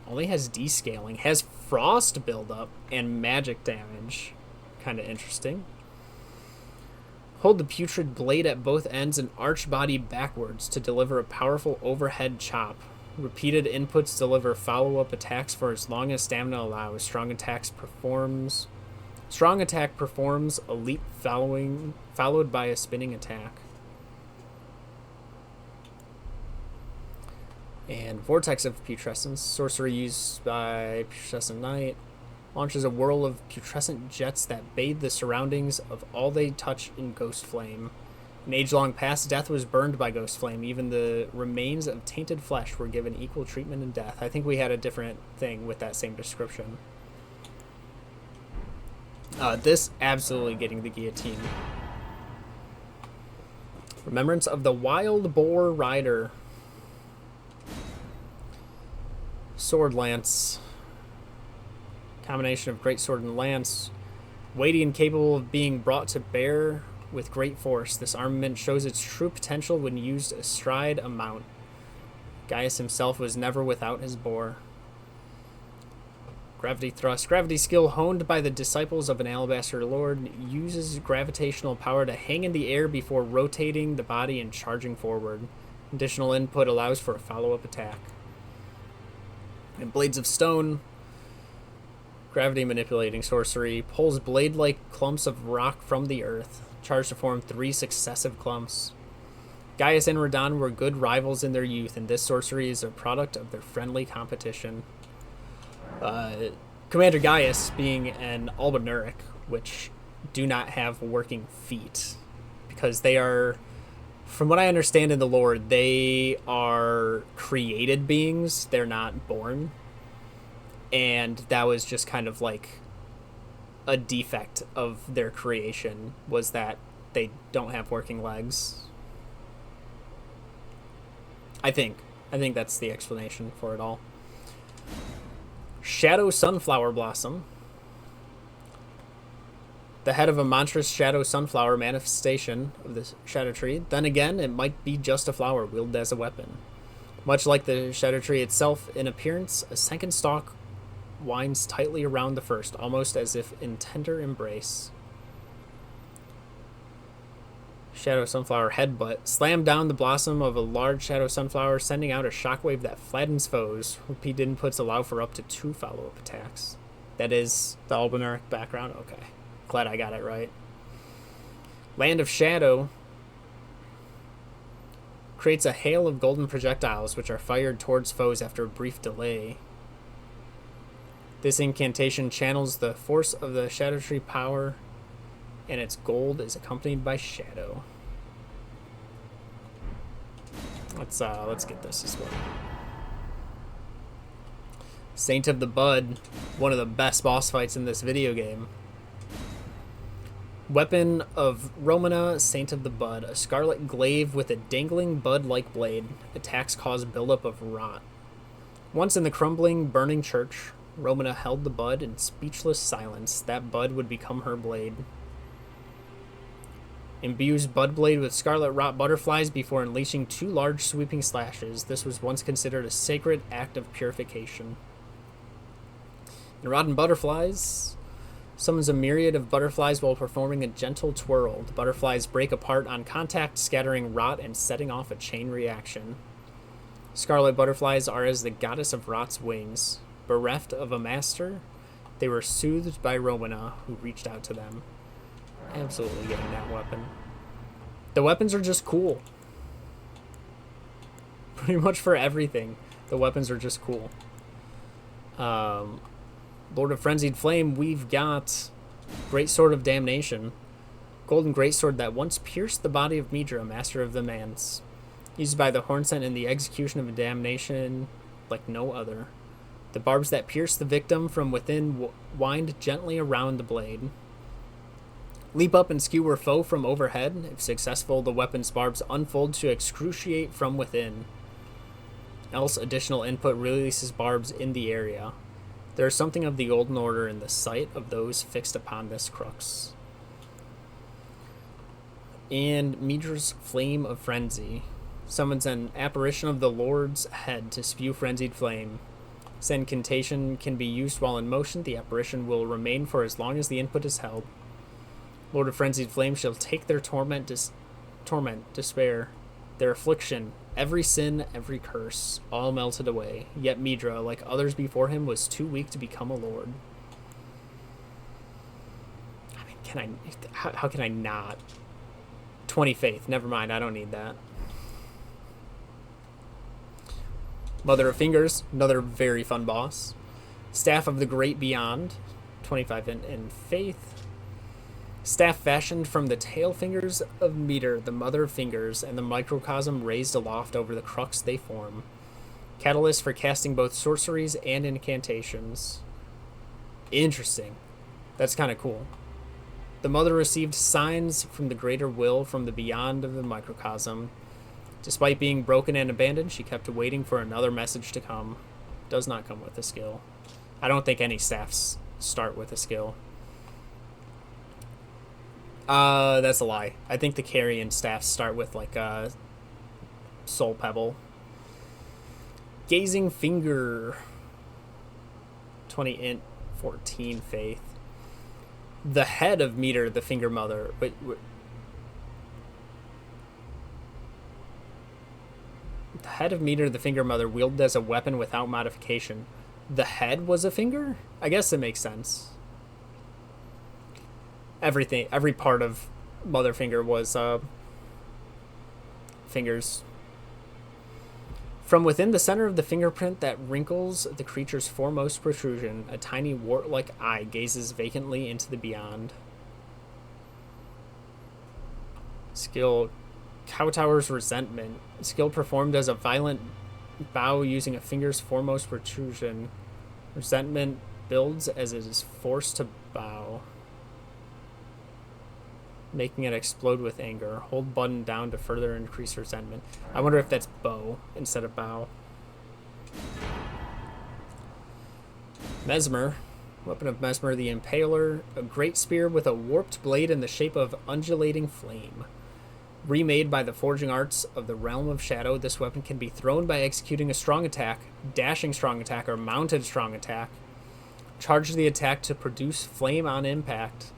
only has descaling. Has frost buildup and magic damage. Kind of interesting. Hold the putrid blade at both ends and arch body backwards to deliver a powerful overhead chop. Repeated inputs deliver follow-up attacks for as long as stamina allows. Strong attack performs a leap followed by a spinning attack. And Vortex of Putrescence, sorcery used by Putrescent Knight, launches a whirl of putrescent jets that bathe the surroundings of all they touch in ghost flame. In age-long past, death was burned by ghost flame. Even the remains of tainted flesh were given equal treatment in death. I think we had a different thing with that same description. This absolutely getting the guillotine. Remembrance of the Wild Boar Rider. Sword Lance. Combination of great sword and lance. Weighty and capable of being brought to bear with great force. This armament shows its true potential when used astride a mount. Gaius himself was never without his boar. Gravity thrust. Gravity skill honed by the disciples of an alabaster lord uses gravitational power to hang in the air before rotating the body and charging forward. Additional input allows for a follow-up attack. And Blades of Stone. Gravity manipulating sorcery. Pulls blade-like clumps of rock from the earth. Charged to form 3 successive clumps. Gaius and Radon were good rivals in their youth, and this sorcery is a product of their friendly competition. Commander Gaius being an Albinuric, which do not have working feet, because they are, from what I understand in the lore, they are created beings. They're not born. And that was just kind of like a defect of their creation, was that they don't have working legs. I think that's the explanation for it all. Shadow Sunflower Blossom. The head of a monstrous shadow sunflower manifestation of the Shadow Tree. Then again, it might be just a flower wielded as a weapon. Much like the Shadow Tree itself in appearance, a second stalk winds tightly around the first, almost as if in tender embrace. Shadow Sunflower Headbutt. Slam down the blossom of a large shadow sunflower, sending out a shockwave that flattens foes. Repeat inputs allow for up to 2 follow-up attacks. That is the Albinuric background? Okay. Glad I got it right. Land of Shadow. Creates a hail of golden projectiles, which are fired towards foes after a brief delay. This incantation channels the force of the Shadow Tree power, and its gold is accompanied by shadow. Let's get this as well. Saint of the Bud, one of the best boss fights in this video game. Weapon of Romana, Saint of the Bud. A scarlet glaive with a dangling bud-like blade. Attacks cause buildup of rot. Once in the crumbling, burning church, Romana held the bud in speechless silence. That bud would become her blade. Imbues bud blade with scarlet rot butterflies before unleashing 2 large sweeping slashes. This was once considered a sacred act of purification. And rotten butterflies summons a myriad of butterflies while performing a gentle twirl. The butterflies break apart on contact, scattering rot and setting off a chain reaction. Scarlet butterflies are as the goddess of rot's wings. Bereft of a master, they were soothed by Romana, who reached out to them. Absolutely getting that weapon. The weapons are just cool. Pretty much for everything, the weapons are just cool. Lord of Frenzied Flame, we've got Greatsword of Damnation. Golden greatsword that once pierced the body of Midra, master of the Mance. Used by the Hornsent in the execution of a damnation like no other. The barbs that pierce the victim from within wind gently around the blade. Leap up and skewer foe from overhead. If successful, the weapon's barbs unfold to excruciate from within. Else, additional input releases barbs in the area. There is something of the Golden Order in the sight of those fixed upon this crux. And Midra's Flame of Frenzy summons an apparition of the Lord's head to spew frenzied flame. This incantation can be used while in motion. The apparition will remain for as long as the input is held. Lord of Frenzied Flame shall take their torment, despair, their affliction, every sin, every curse, all melted away. Yet Midra, like others before him, was too weak to become a lord. I mean, how can I not? 20 faith. Never mind, I don't need that. Mother of Fingers, another very fun boss. Staff of the Great Beyond, 25 in faith. Staff fashioned from the tail fingers of Meter, the mother of fingers, and the microcosm raised aloft over the crux they form. Catalyst for casting both sorceries and incantations. Interesting. That's kind of cool. The mother received signs from the greater will from the beyond of the microcosm. Despite being broken and abandoned, she kept waiting for another message to come. Does not come with a skill. I don't think any staffs start with a skill. That's a lie. I think the carrion staffs start with like a soul pebble. Gazing Finger. 20 int, 14 faith. The head of Meter, the Finger Mother. Wait. The head of Meter, the Finger Mother, wielded as a weapon without modification. The head was a finger? I guess it makes sense. Every part of Mother Finger was fingers. From within the center of the fingerprint that wrinkles the creature's foremost protrusion, a tiny wart-like eye gazes vacantly into the beyond. Skill Kowtower's Resentment. Skill performed as a violent bow using a finger's foremost protrusion. Resentment builds as it is forced to bow, making it explode with anger. Hold button down to further increase resentment. I wonder if that's bow instead of bow. Mesmer. Weapon of Mesmer, the Impaler. A great spear with a warped blade in the shape of undulating flame. Remade by the forging arts of the Realm of Shadow, this weapon can be thrown by executing a strong attack, dashing strong attack, or mounted strong attack. Charge the attack to produce flame on impact.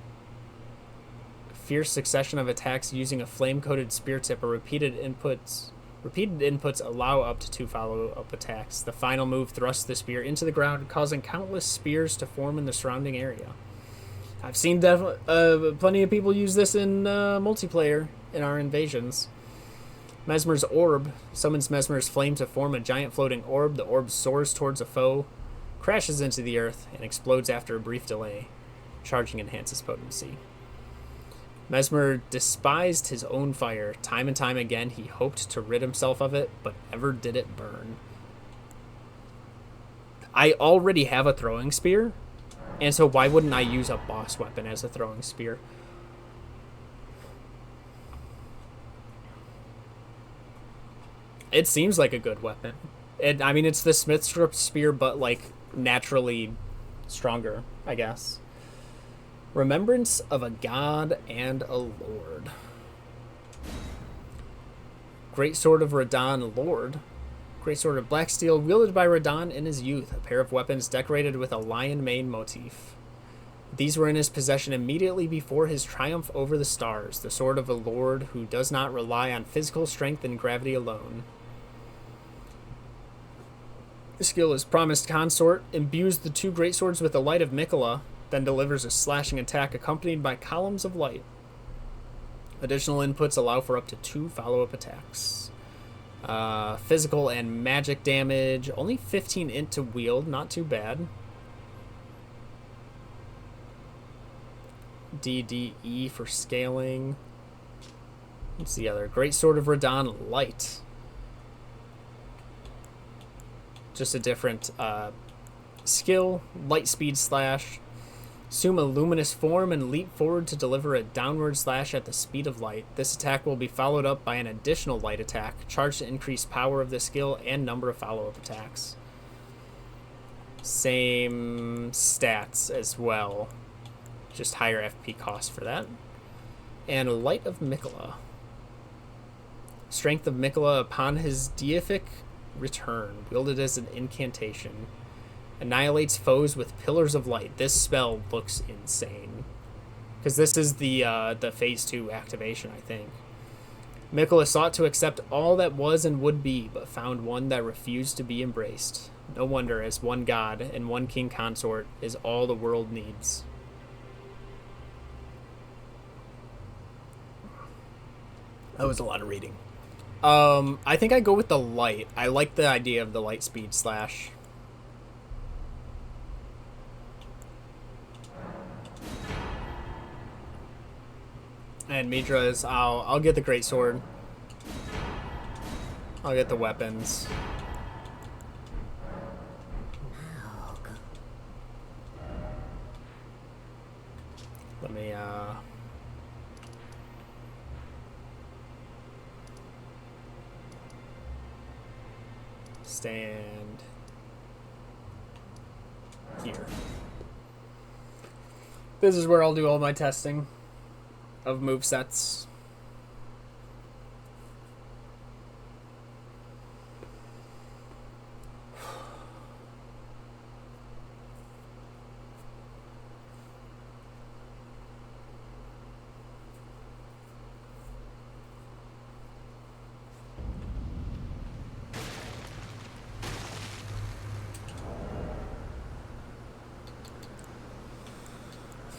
Fierce succession of attacks using a flame-coated spear tip or repeated inputs allow up to 2 follow-up attacks. The final move thrusts the spear into the ground, causing countless spears to form in the surrounding area. I've seen plenty of people use this in multiplayer in our invasions. Mesmer's Orb summons Mesmer's flame to form a giant floating orb. The orb soars towards a foe, crashes into the earth, and explodes after a brief delay. Charging enhances potency. Mesmer despised his own fire. Time and time again, he hoped to rid himself of it, but never did it burn. I already have a throwing spear, and so why wouldn't I use a boss weapon as a throwing spear? It seems like a good weapon. I mean, it's the Smith's spear, but, like, naturally stronger, I guess. Remembrance of a god and a lord. Great Sword of Radahn, Lord. Great Sword of Black Steel, wielded by Radahn in his youth. A pair of weapons decorated with a lion mane motif. These were in his possession immediately before his triumph over the stars. The sword of a lord who does not rely on physical strength and gravity alone. The skill is Promised Consort, imbues the two great swords with the light of Mikola, then delivers a slashing attack accompanied by columns of light. Additional inputs allow for up to 2 follow-up attacks. Physical and magic damage, only 15 int to wield, not too bad. DDE for scaling. What's the other? Great Sword of Radahn, Light. Just a different skill. Light speed slash. Assume a luminous form and leap forward to deliver a downward slash at the speed of light. This attack will be followed up by an additional light attack, charged to increase power of the skill and number of follow-up attacks. Same stats as well. Just higher FP cost for that. And Light of Mikola. Strength of Mikola upon his deific return, wielded as an incantation. Annihilates foes with pillars of light. This spell looks insane. Because this is the phase 2 activation, I think. Mikola sought to accept all that was and would be, but found one that refused to be embraced. No wonder, as one god and one king consort is all the world needs. That was a lot of reading. I think I go with the light. I like the idea of the light speed slash. And Midra's, I'll get the great sword. I'll get the weapons. Let me stand here. This is where I'll do all my testing of movesets.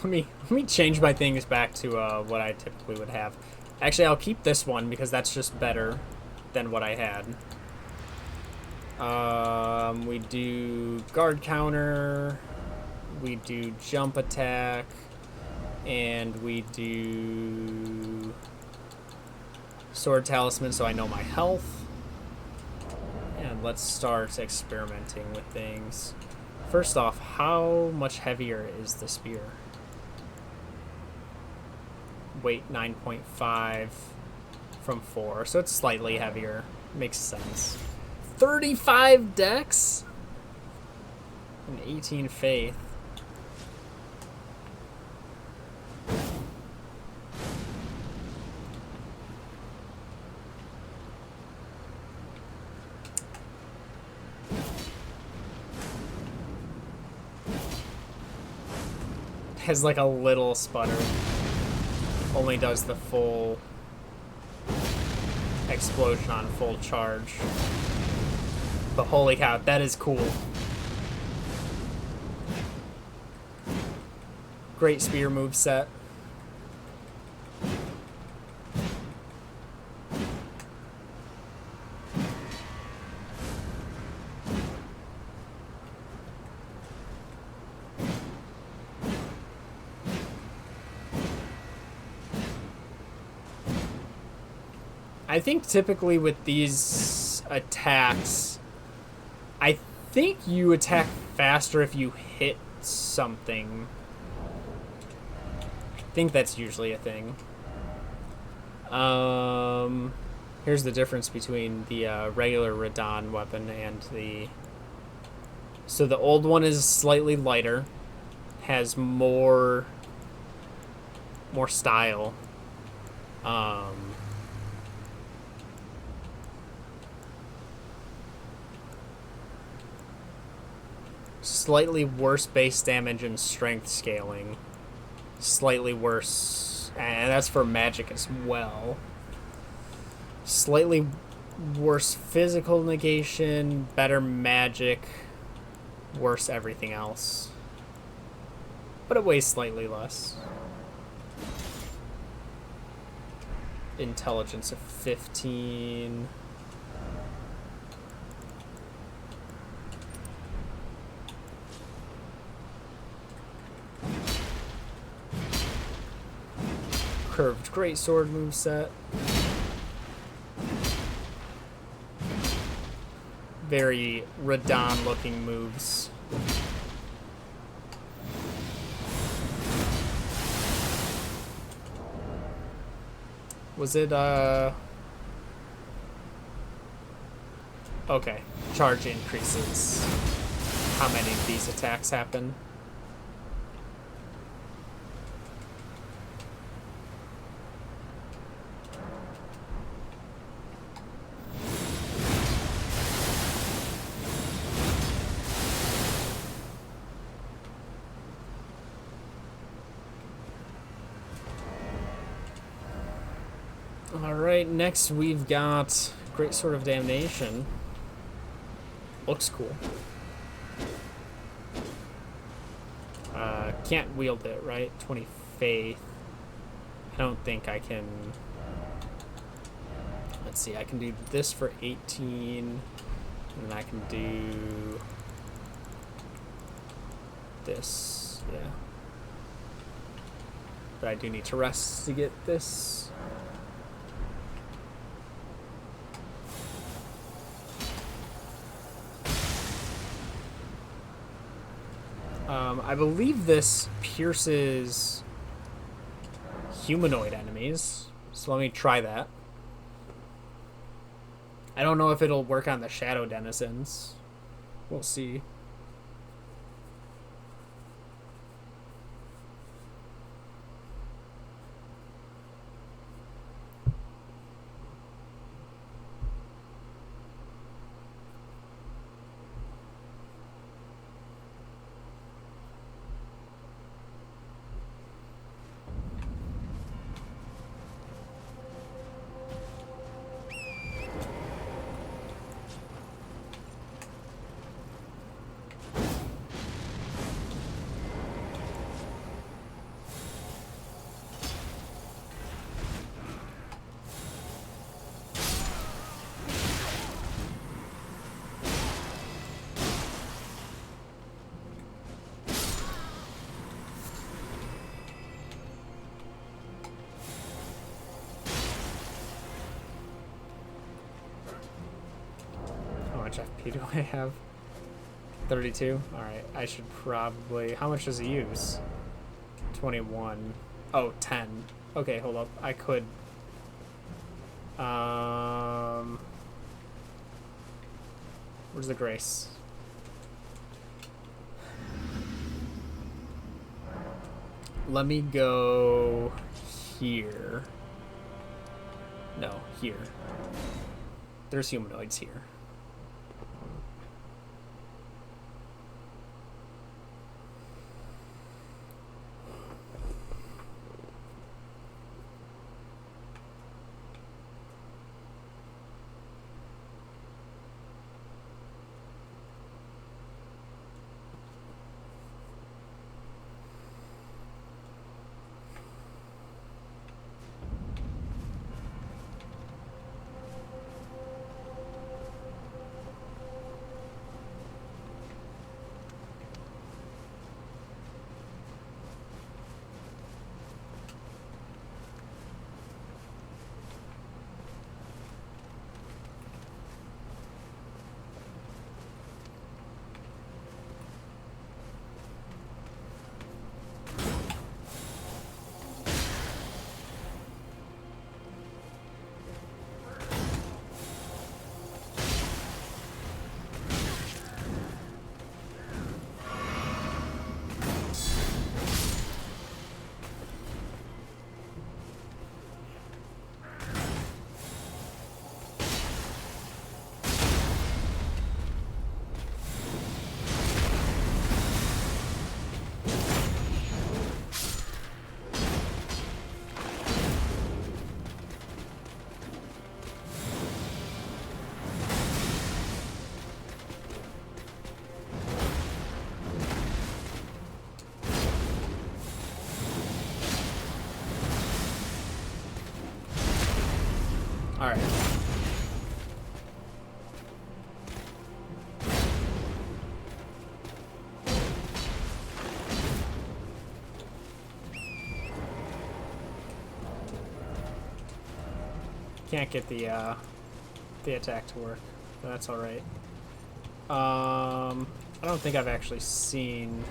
Let me change my things back to what I typically would have. Actually, I'll keep this one because that's just better than what I had. We do guard counter, we do jump attack, and we do sword talisman so I know my health. And let's start experimenting with things. First off, how much heavier is the spear? Weight 9.5 from 4, so it's slightly heavier. Makes sense. 35 dex and 18 faith. Has like a little sputter. Only does the full explosion on full charge. But holy cow, that is cool. Great spear moveset. I think typically with these attacks, I think you attack faster if you hit something. I think that's usually a thing. Here's the difference between the regular Radon weapon and the... So the old one is slightly lighter, has more style. Slightly worse base damage and strength scaling. Slightly worse, and that's for magic as well. Slightly worse physical negation, better magic, worse everything else. But it weighs slightly less. Intelligence of 15. Curved greatsword moveset. Very Radon looking moves. Was it okay. Charge increases. How many of these attacks happen? Alright, next we've got Great Sword of Damnation. Looks cool. Can't wield it, right? 20 faith. I don't think I can... Let's see, I can do this for 18. And I can do... this, yeah. But I do need to rest to get this. I believe this pierces humanoid enemies, so let me try that. I don't know if it'll work on the shadow denizens. We'll see. How much FP do I have? 32? Alright, I should probably... How much does it use? 21. Oh, 10. Okay, hold up. I could... Where's the grace? Let me go here. No, here. There's humanoids here. Alright. Can't get the attack to work. But that's alright. I don't think I've actually seen...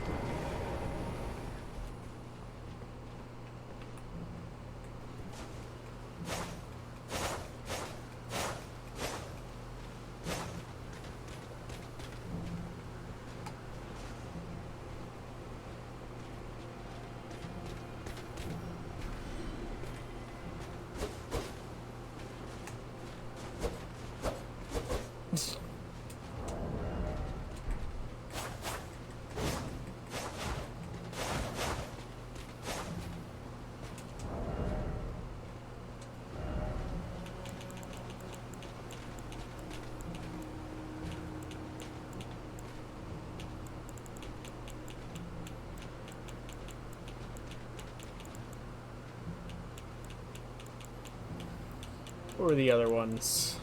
What were the other ones?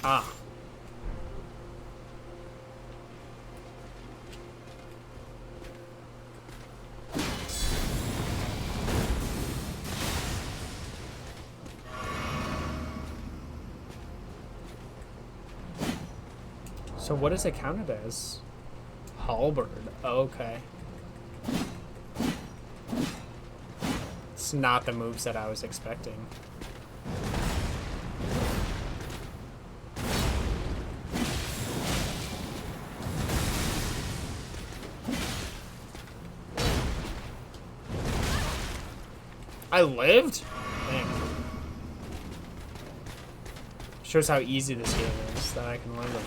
Ah. So what is it counted as? Halberd. Okay. It's not the moves that I was expecting. I lived? Dang. Shows how easy this game is that I can learn it.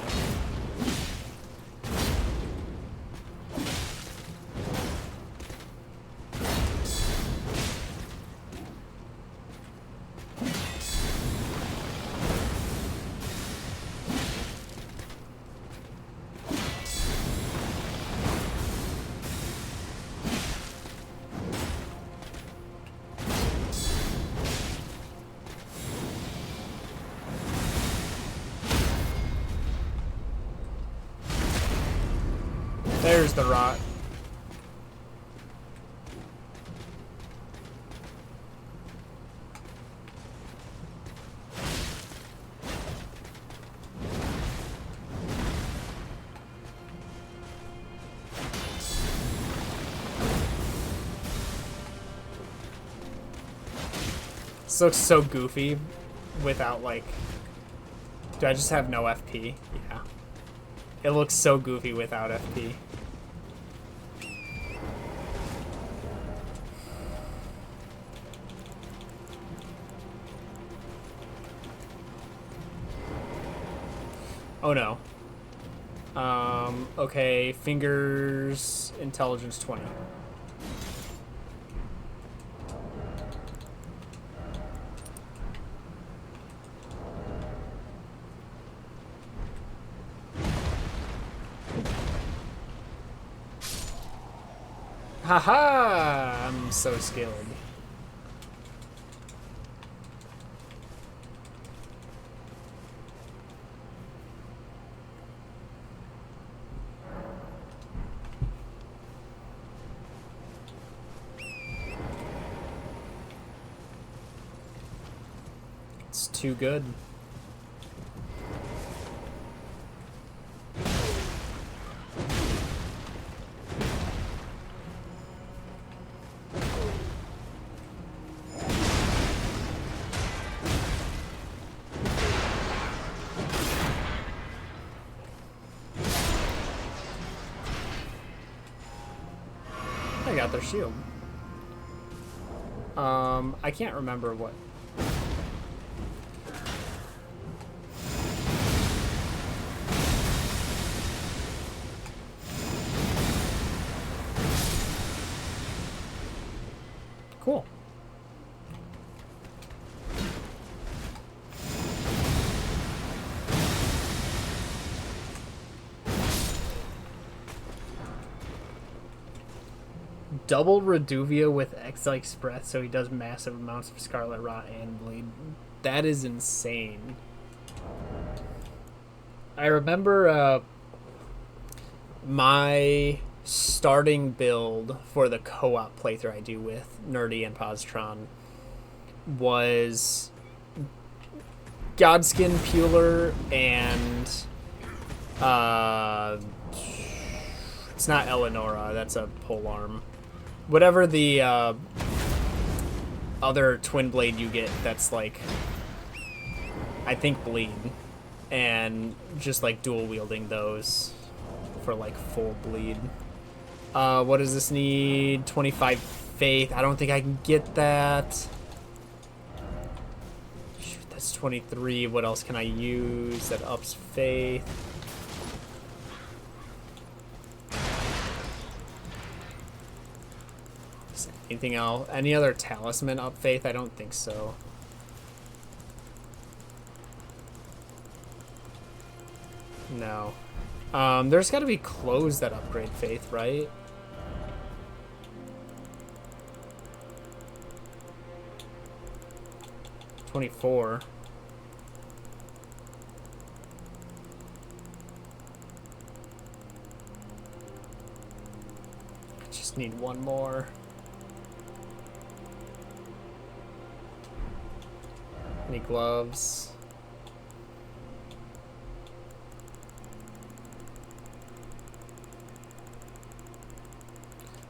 There's the rot. This looks so goofy without, like... Do I just have no FP? Yeah. It looks so goofy without FP. Oh no. Okay, fingers, intelligence 20. Haha! I'm so skilled. It's too good. I got their shield. I can't remember what. Cool. Double Reduvia with X-Like's breath, so he does massive amounts of Scarlet Rot and Bleed. That is insane. I remember my starting build for the co-op playthrough I do with Nerdy and Positron was Godskin, Puler, and it's not Eleonora, that's a polearm. Whatever the other twin blade you get that's like, I think Bleed, and just like dual wielding those for like full bleed. What does this need? 25 faith. I don't think I can get that. Shoot, that's 23. What else can I use that ups faith? Anything else? Any other talisman up faith? I don't think so. No. There's got to be clothes that upgrade faith, right? $24. I just need one more. Any gloves?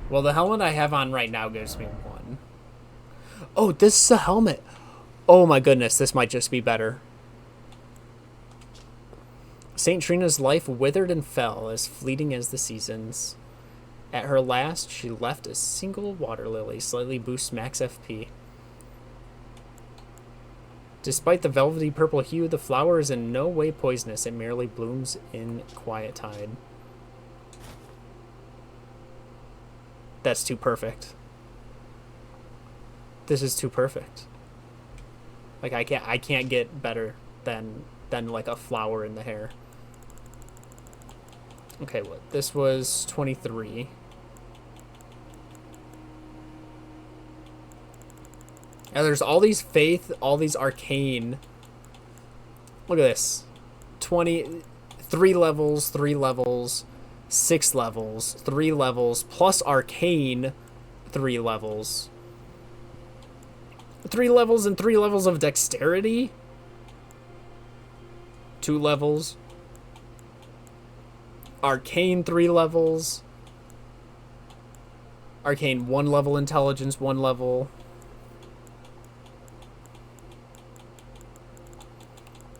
Well, the helmet I have on right now gives me one. Oh, this is a helmet. Oh my goodness, this might just be better. Saint Trina's life withered and fell, as fleeting as the seasons. At her last, she left a single water lily, slightly boosts max FP. Despite the velvety purple hue, the flower is in no way poisonous. It merely blooms in quiet tide. That's too perfect. This is too perfect. Like I can't get better than like a flower in the hair. Okay, what? This was 23. Now there's all these faith, all these arcane. Look at this. 3 levels, 3 levels, 6 levels, 3 levels, plus arcane 3 levels. 3 levels and 3 levels of dexterity? 2 levels. Arcane 3 levels. Arcane 1 level intelligence, 1 level.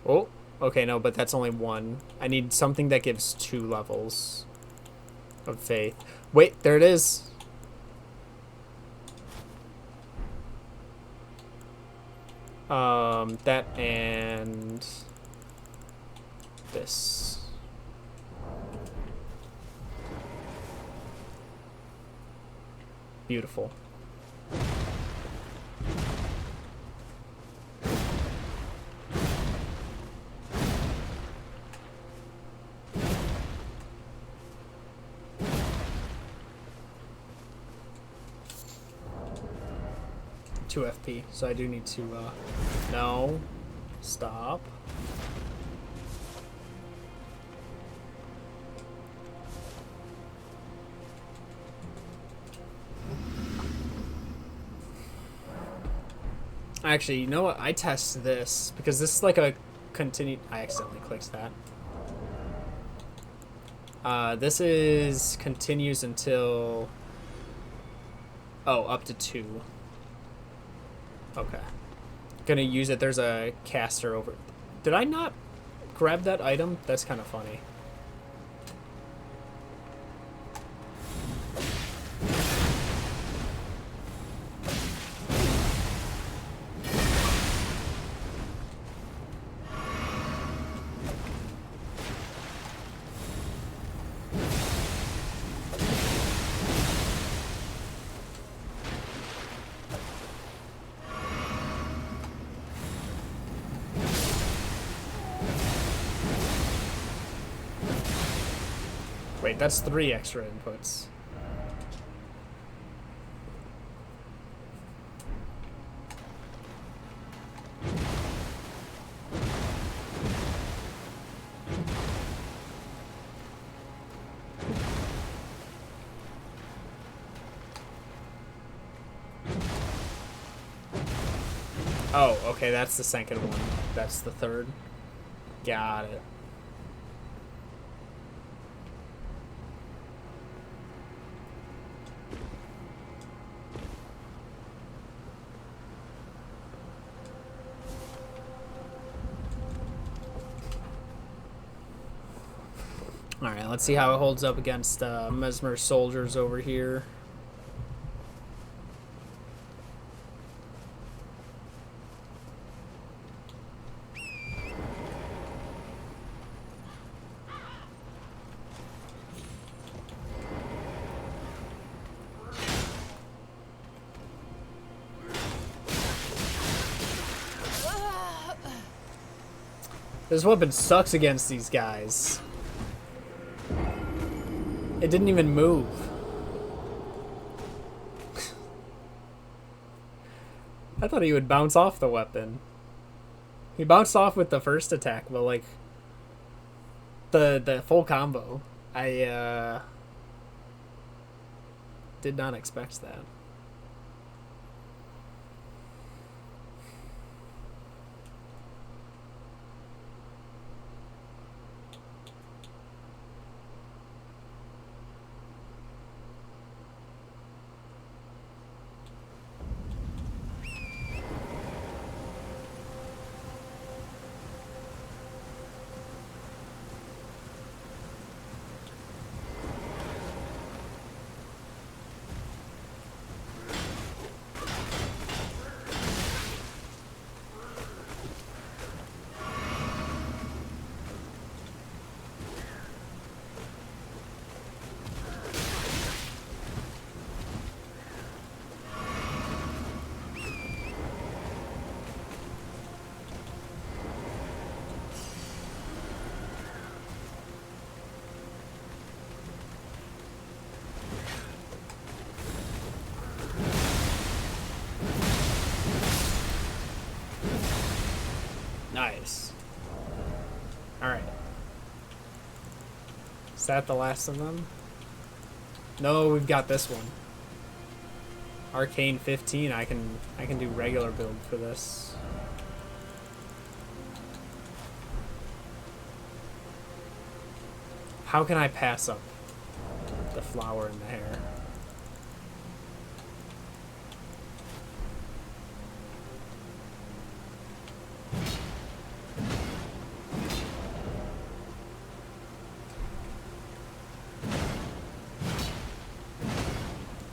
Oh, okay, no, but that's only 1. I need something that gives 2 levels of faith. Wait, there it is. That and this. Beautiful. FP, so I do need to no, stop. Actually, you know what? I test this because this is like a continue. I accidentally clicked that. This is continues until up to 2. Okay. Gonna use it. There's a caster over. Did I not grab that item? That's kind of funny. Wait, that's 3 extra inputs. Oh, okay, that's the second one. That's the third. Got it. Alright, let's see how it holds up against Mesmer soldiers over here. This weapon sucks against these guys. It didn't even move. I thought he would bounce off the weapon. He bounced off with the first attack, but like the full combo. I did not expect that. Nice. Alright. Is that the last of them? No, we've got this one. Arcane 15, I can do regular build for this. How can I pass up the flower in the hair?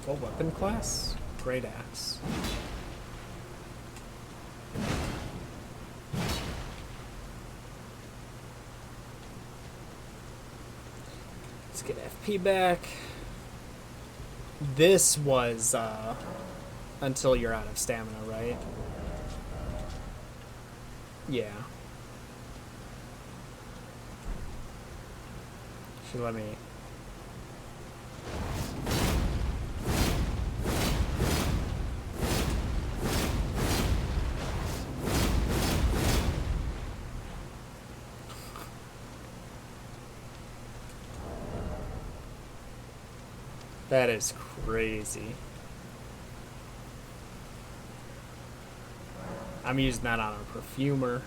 What weapon class? Great axe. Let's get FP back. This was until you're out of stamina, right? Yeah. Should let me. That is crazy. I'm using that on a perfumer.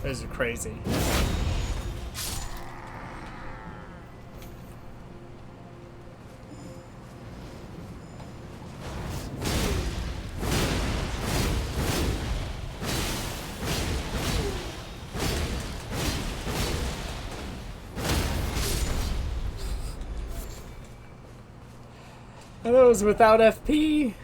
Those are crazy. Are those without FP?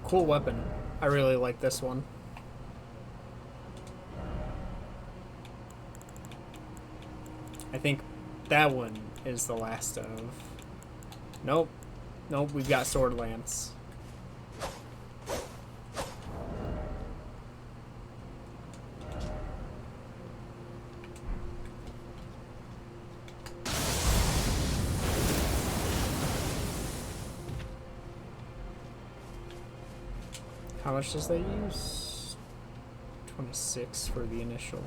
Cool weapon. I really like this one. I think that one is the last of... Nope. Nope, we've got Sword Lance. How much does that use? 26 for the initial.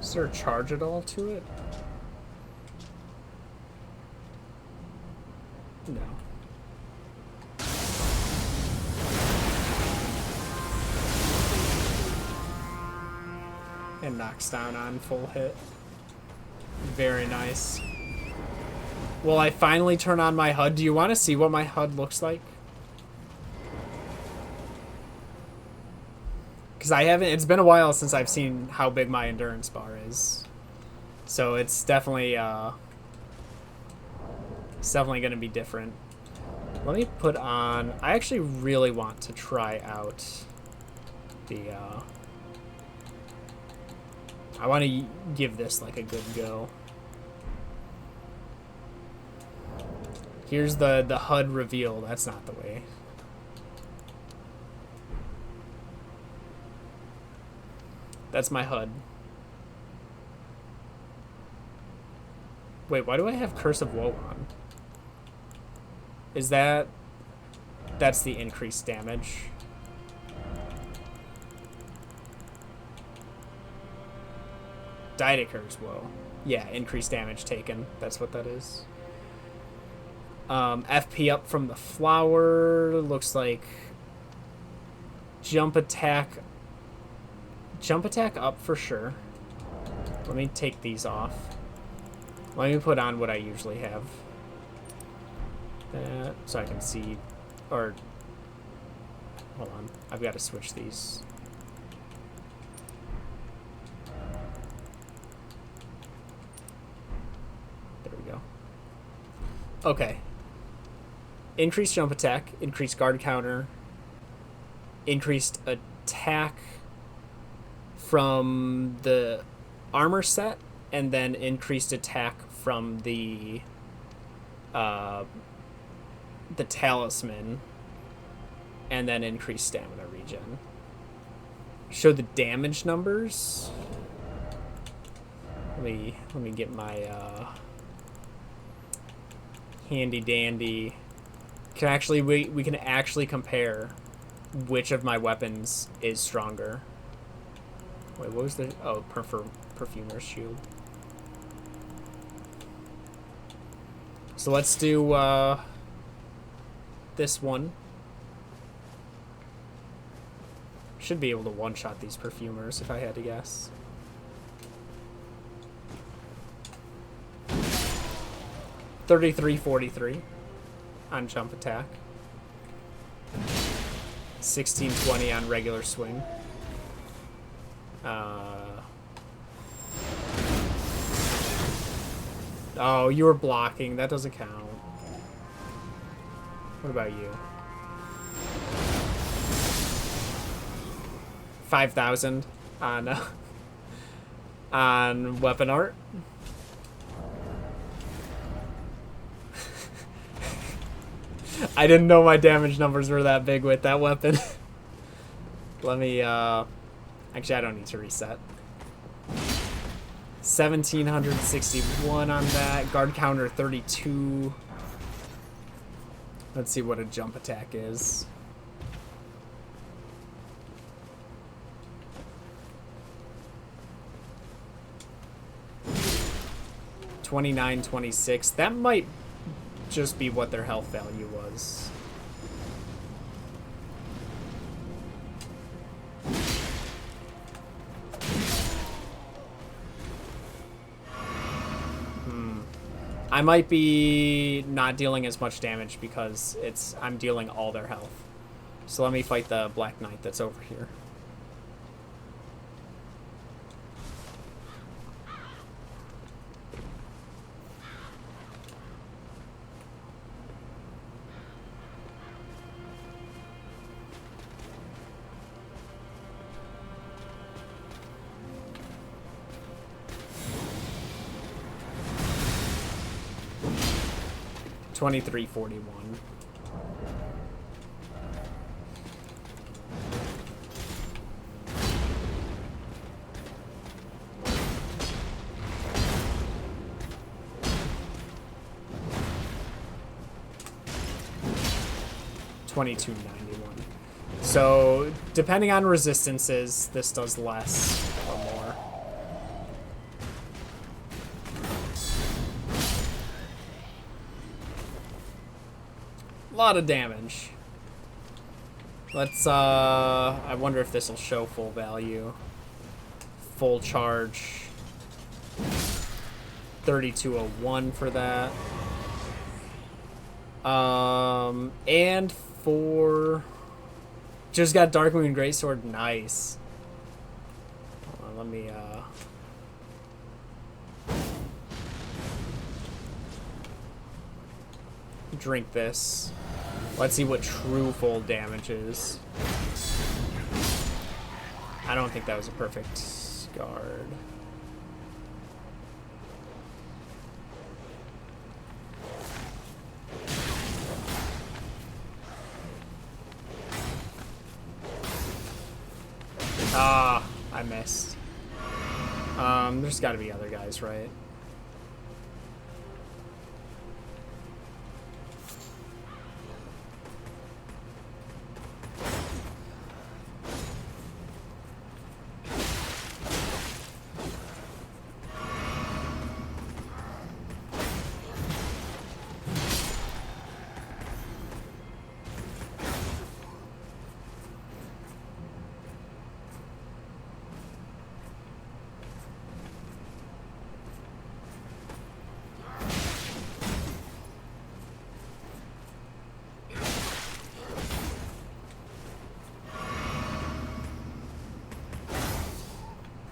Is there a charge at all to it? No. And knocks down on full hit. Very nice. Will I finally turn on my HUD? Do you want to see what my HUD looks like? Because I haven't... It's been a while since I've seen how big my endurance bar is. So it's definitely... it's definitely going to be different. Let me put on... I actually really want to try out the... I want to give this like a good go. Here's the HUD reveal. That's not the way. That's my HUD. Wait, why do I have Curse of Woe on? Is that... That's the increased damage. Didacur's Woe. Yeah, increased damage taken. That's what that is. FP up from the flower. Looks like jump attack. Jump attack up for sure. Let me take these off. Let me put on what I usually have. That, so I can see, or hold on. I've got to switch these. Okay. Increased jump attack, increased guard counter, increased attack from the armor set, and then increased attack from the talisman, and then increased stamina regen. Show the damage numbers. Let me get my handy dandy. We can actually compare which of my weapons is stronger. Wait, what was the... Oh, Perfumer's Shield. So let's do this one. Should be able to one-shot these perfumers if I had to guess. $33.43 on jump attack. 16.20 on regular swing. Oh, you were blocking. That doesn't count. What about you? 5,000 on weapon art. I didn't know my damage numbers were that big with that weapon. Let me, actually, I don't need to reset. 1,761 on that. Guard counter 32. Let's see what a jump attack is. $29.26. That might just be what their health value was. I might be not dealing as much damage because I'm dealing all their health. So let me fight the Black Knight that's over here. $23.41. $22.91. So depending on resistances, this does less or more. Lot of damage. Let's I wonder if this will show full value. Full charge 3201 for that. And for just got Darkmoon Greatsword, nice. Hold on, let me drink this. Let's see what true full damage is. I don't think that was a perfect guard. Ah, I missed. There's gotta be other guys, right?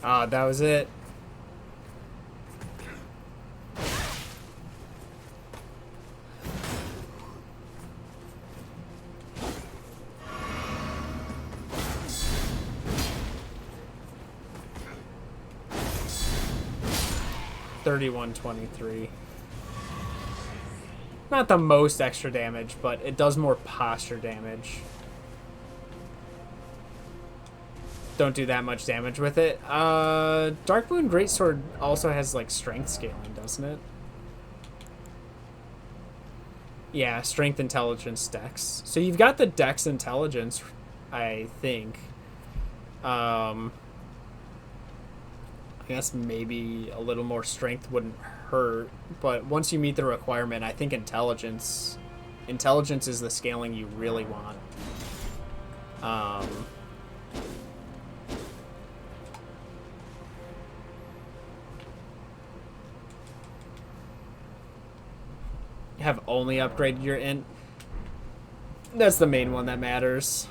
Ah, that was it. $31.23. Not the most extra damage, but it does more posture damage. Don't do that much damage with it. Darkmoon Greatsword also has like strength scaling, doesn't it? Yeah, strength, intelligence, dex. So you've got the dex intelligence, I think. I guess maybe a little more strength wouldn't hurt, but once you meet the requirement, I think intelligence is the scaling you really want. Have only upgraded your int. That's the main one that matters.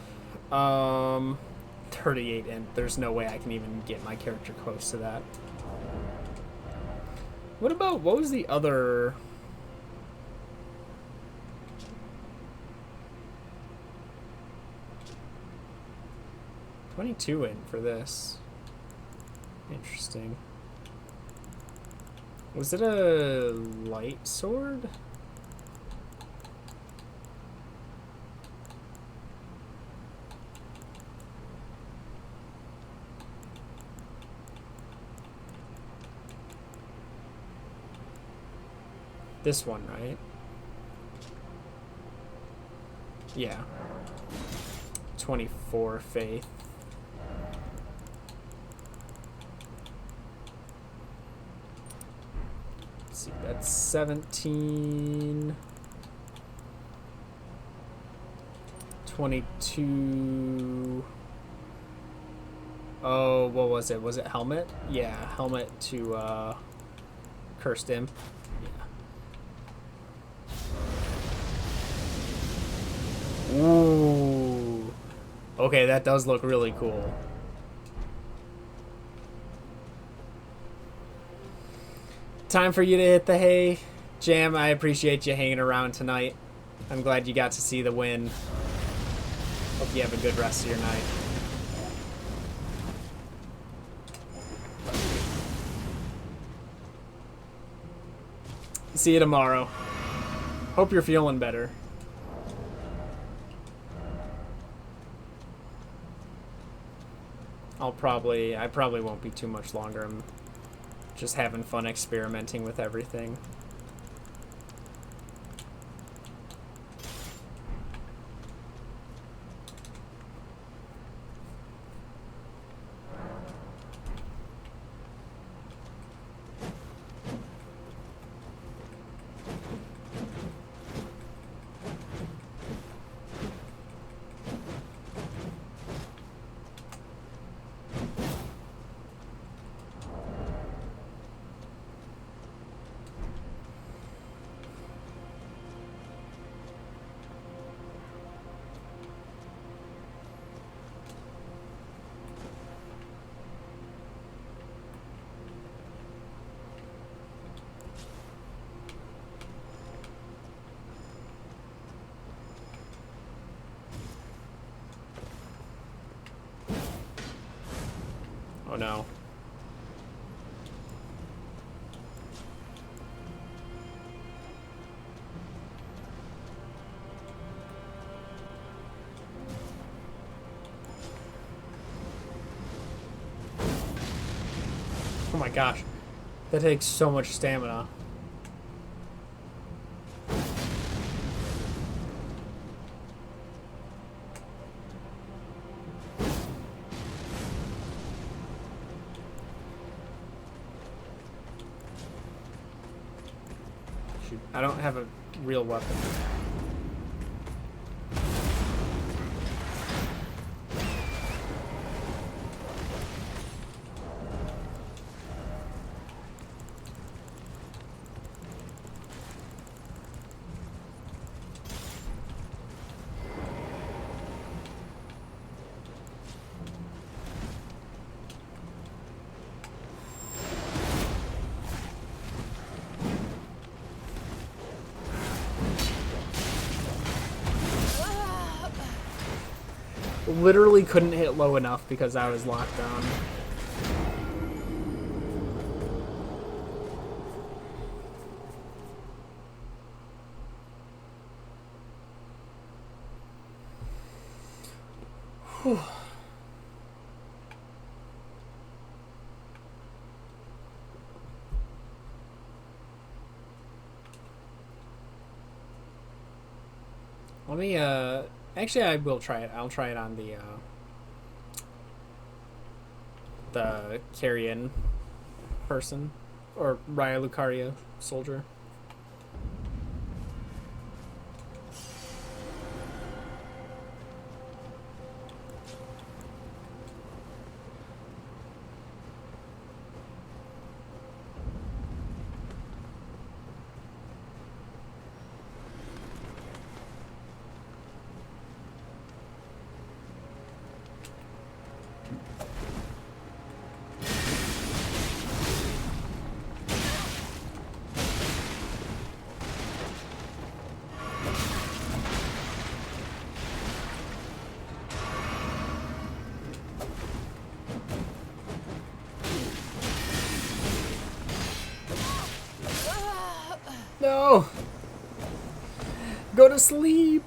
38 int. There's no way I can even get my character close to that. What was the other... $22 in for this. Interesting. Was it a light sword? This one, right? Yeah. 24 faith. Let's see, that's 17. 22. Oh, what was it? Was it helmet? Yeah, helmet to cursed imp. Ooh. Okay, that does look really cool. Time for you to hit the hay. Jam, I appreciate you hanging around tonight. I'm glad you got to see the win. Hope you have a good rest of your night. See you tomorrow. Hope you're feeling better. I probably won't be too much longer. I'm just having fun experimenting with everything. Oh no. Oh my gosh. That takes so much stamina. Shoot, I don't have a real weapon. Literally couldn't hit low enough because I was locked on. Whew. Let me, actually, I will try it. I'll try it on the carrion person. Or Raya Lucaria soldier. No! Go to sleep!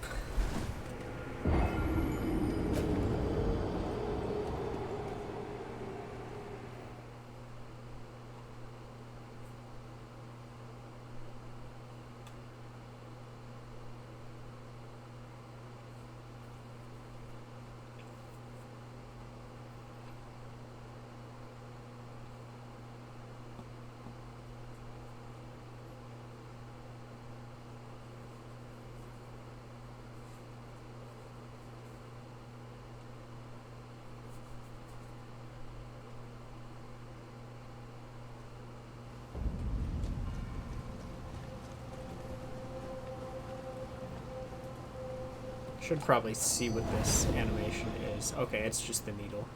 Should probably see what this animation is. Okay, it's just the needle.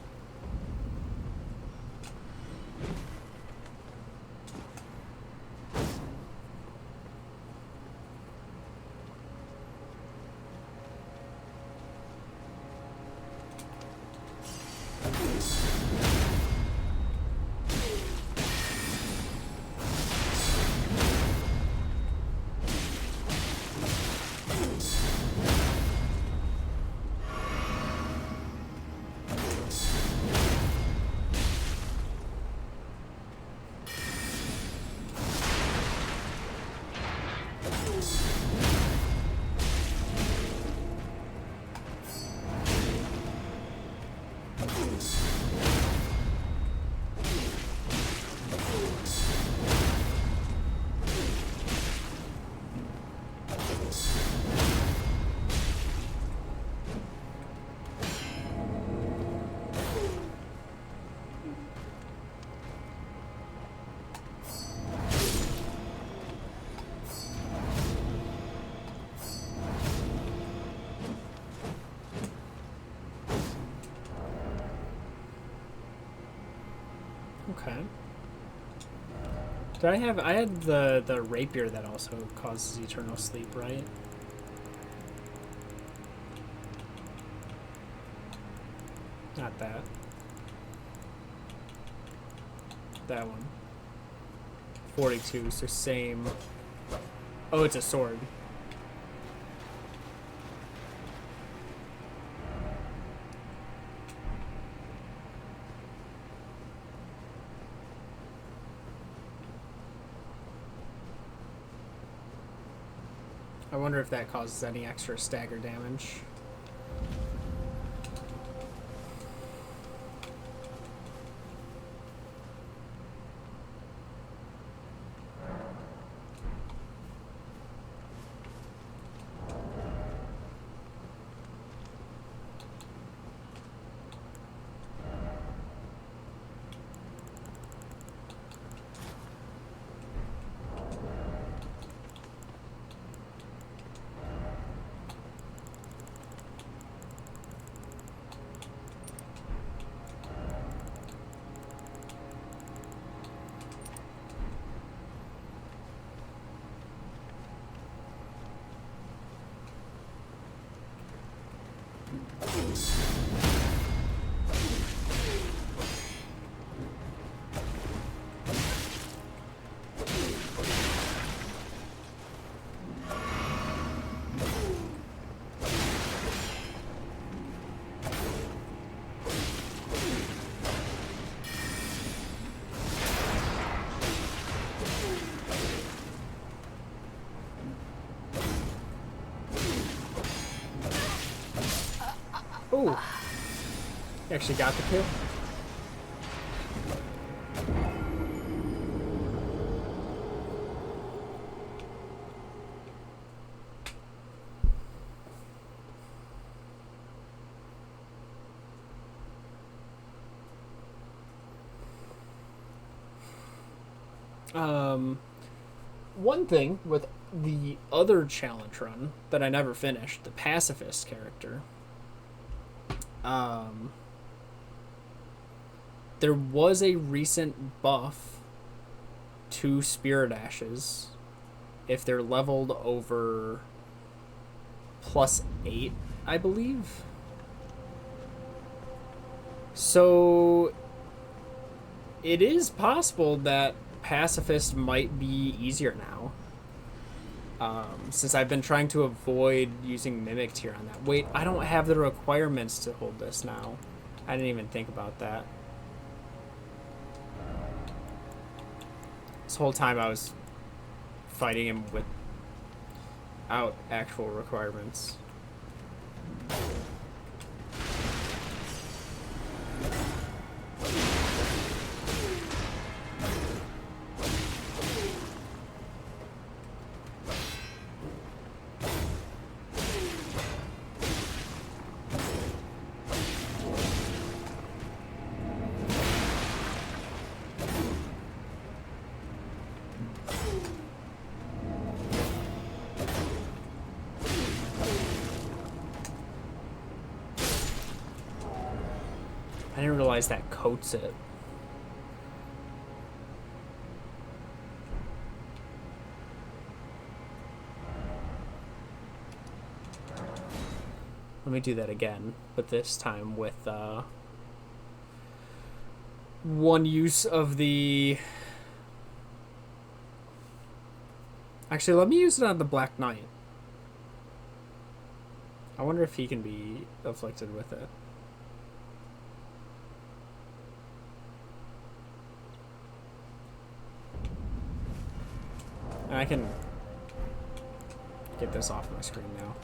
Okay. Did I had the rapier that also causes eternal sleep, right? Not that. That one. 42, so same. Oh, it's a sword. I wonder if that causes any extra stagger damage. Ooh. Actually got the kill. One thing with the other challenge run that I never finished, the pacifist character, there was a recent buff to Spirit Ashes if they're leveled over +8, I believe. So it is possible that pacifist might be easier now. Since I've been trying to avoid using Mimic Tier on that. Wait, I don't have the requirements to hold this now. I didn't even think about that. This whole time I was fighting him without actual requirements. I didn't realize that coats it. Let me do that again, but this time with one use of the... Actually, let me use it on the Black Knight. I wonder if he can be afflicted with it. And I can get this off my screen now.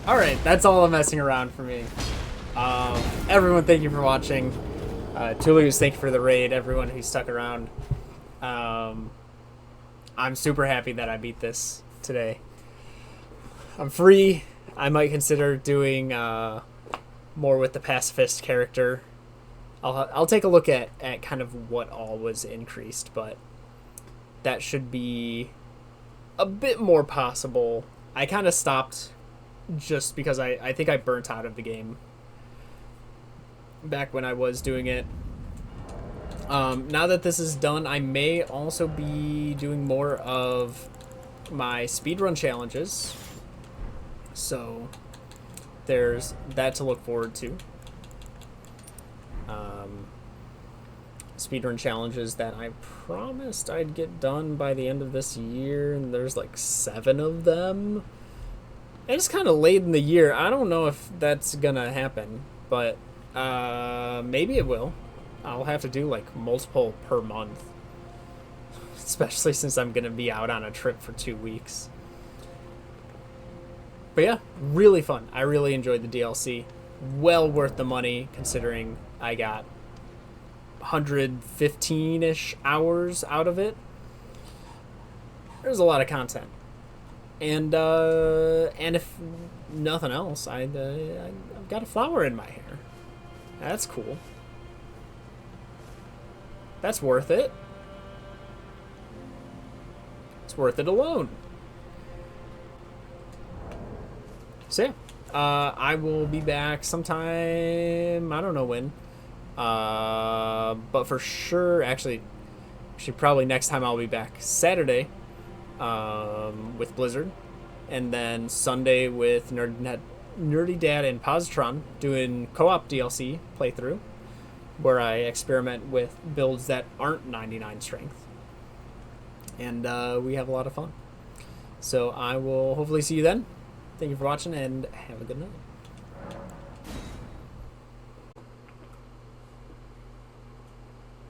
Alright, that's all the messing around for me. Everyone, thank you for watching. Tullius, thank you for the raid. Everyone who stuck around. I'm super happy that I beat this today. I'm free. I might consider doing more with the pacifist character. I'll take a look at kind of what all was increased, but that should be a bit more possible. I kind of stopped just because I think I burnt out of the game back when I was doing it. Now that this is done, I may also be doing more of my speedrun challenges. So there's that to look forward to. Speedrun challenges that I promised I'd get done by the end of this year, and there's like 7 of them. It's kind of late in the year. I don't know if that's gonna happen, but maybe it will. I'll have to do like multiple per month, especially since I'm gonna be out on a trip for 2 weeks. But yeah, really fun. I really enjoyed the DLC. Well worth the money considering I got 115-ish hours out of it. There's a lot of content. And if nothing else, I've got a flower in my hair. That's cool. That's worth it. It's worth it alone. So yeah, I will be back sometime, I don't know when. But for sure, actually probably next time I'll be back Saturday with Blizzard. And then Sunday with Nerdy Dad and Positron doing co-op DLC playthrough, where I experiment with builds that aren't 99 strength. And we have a lot of fun. So I will hopefully see you then. Thank you for watching, and have a good night.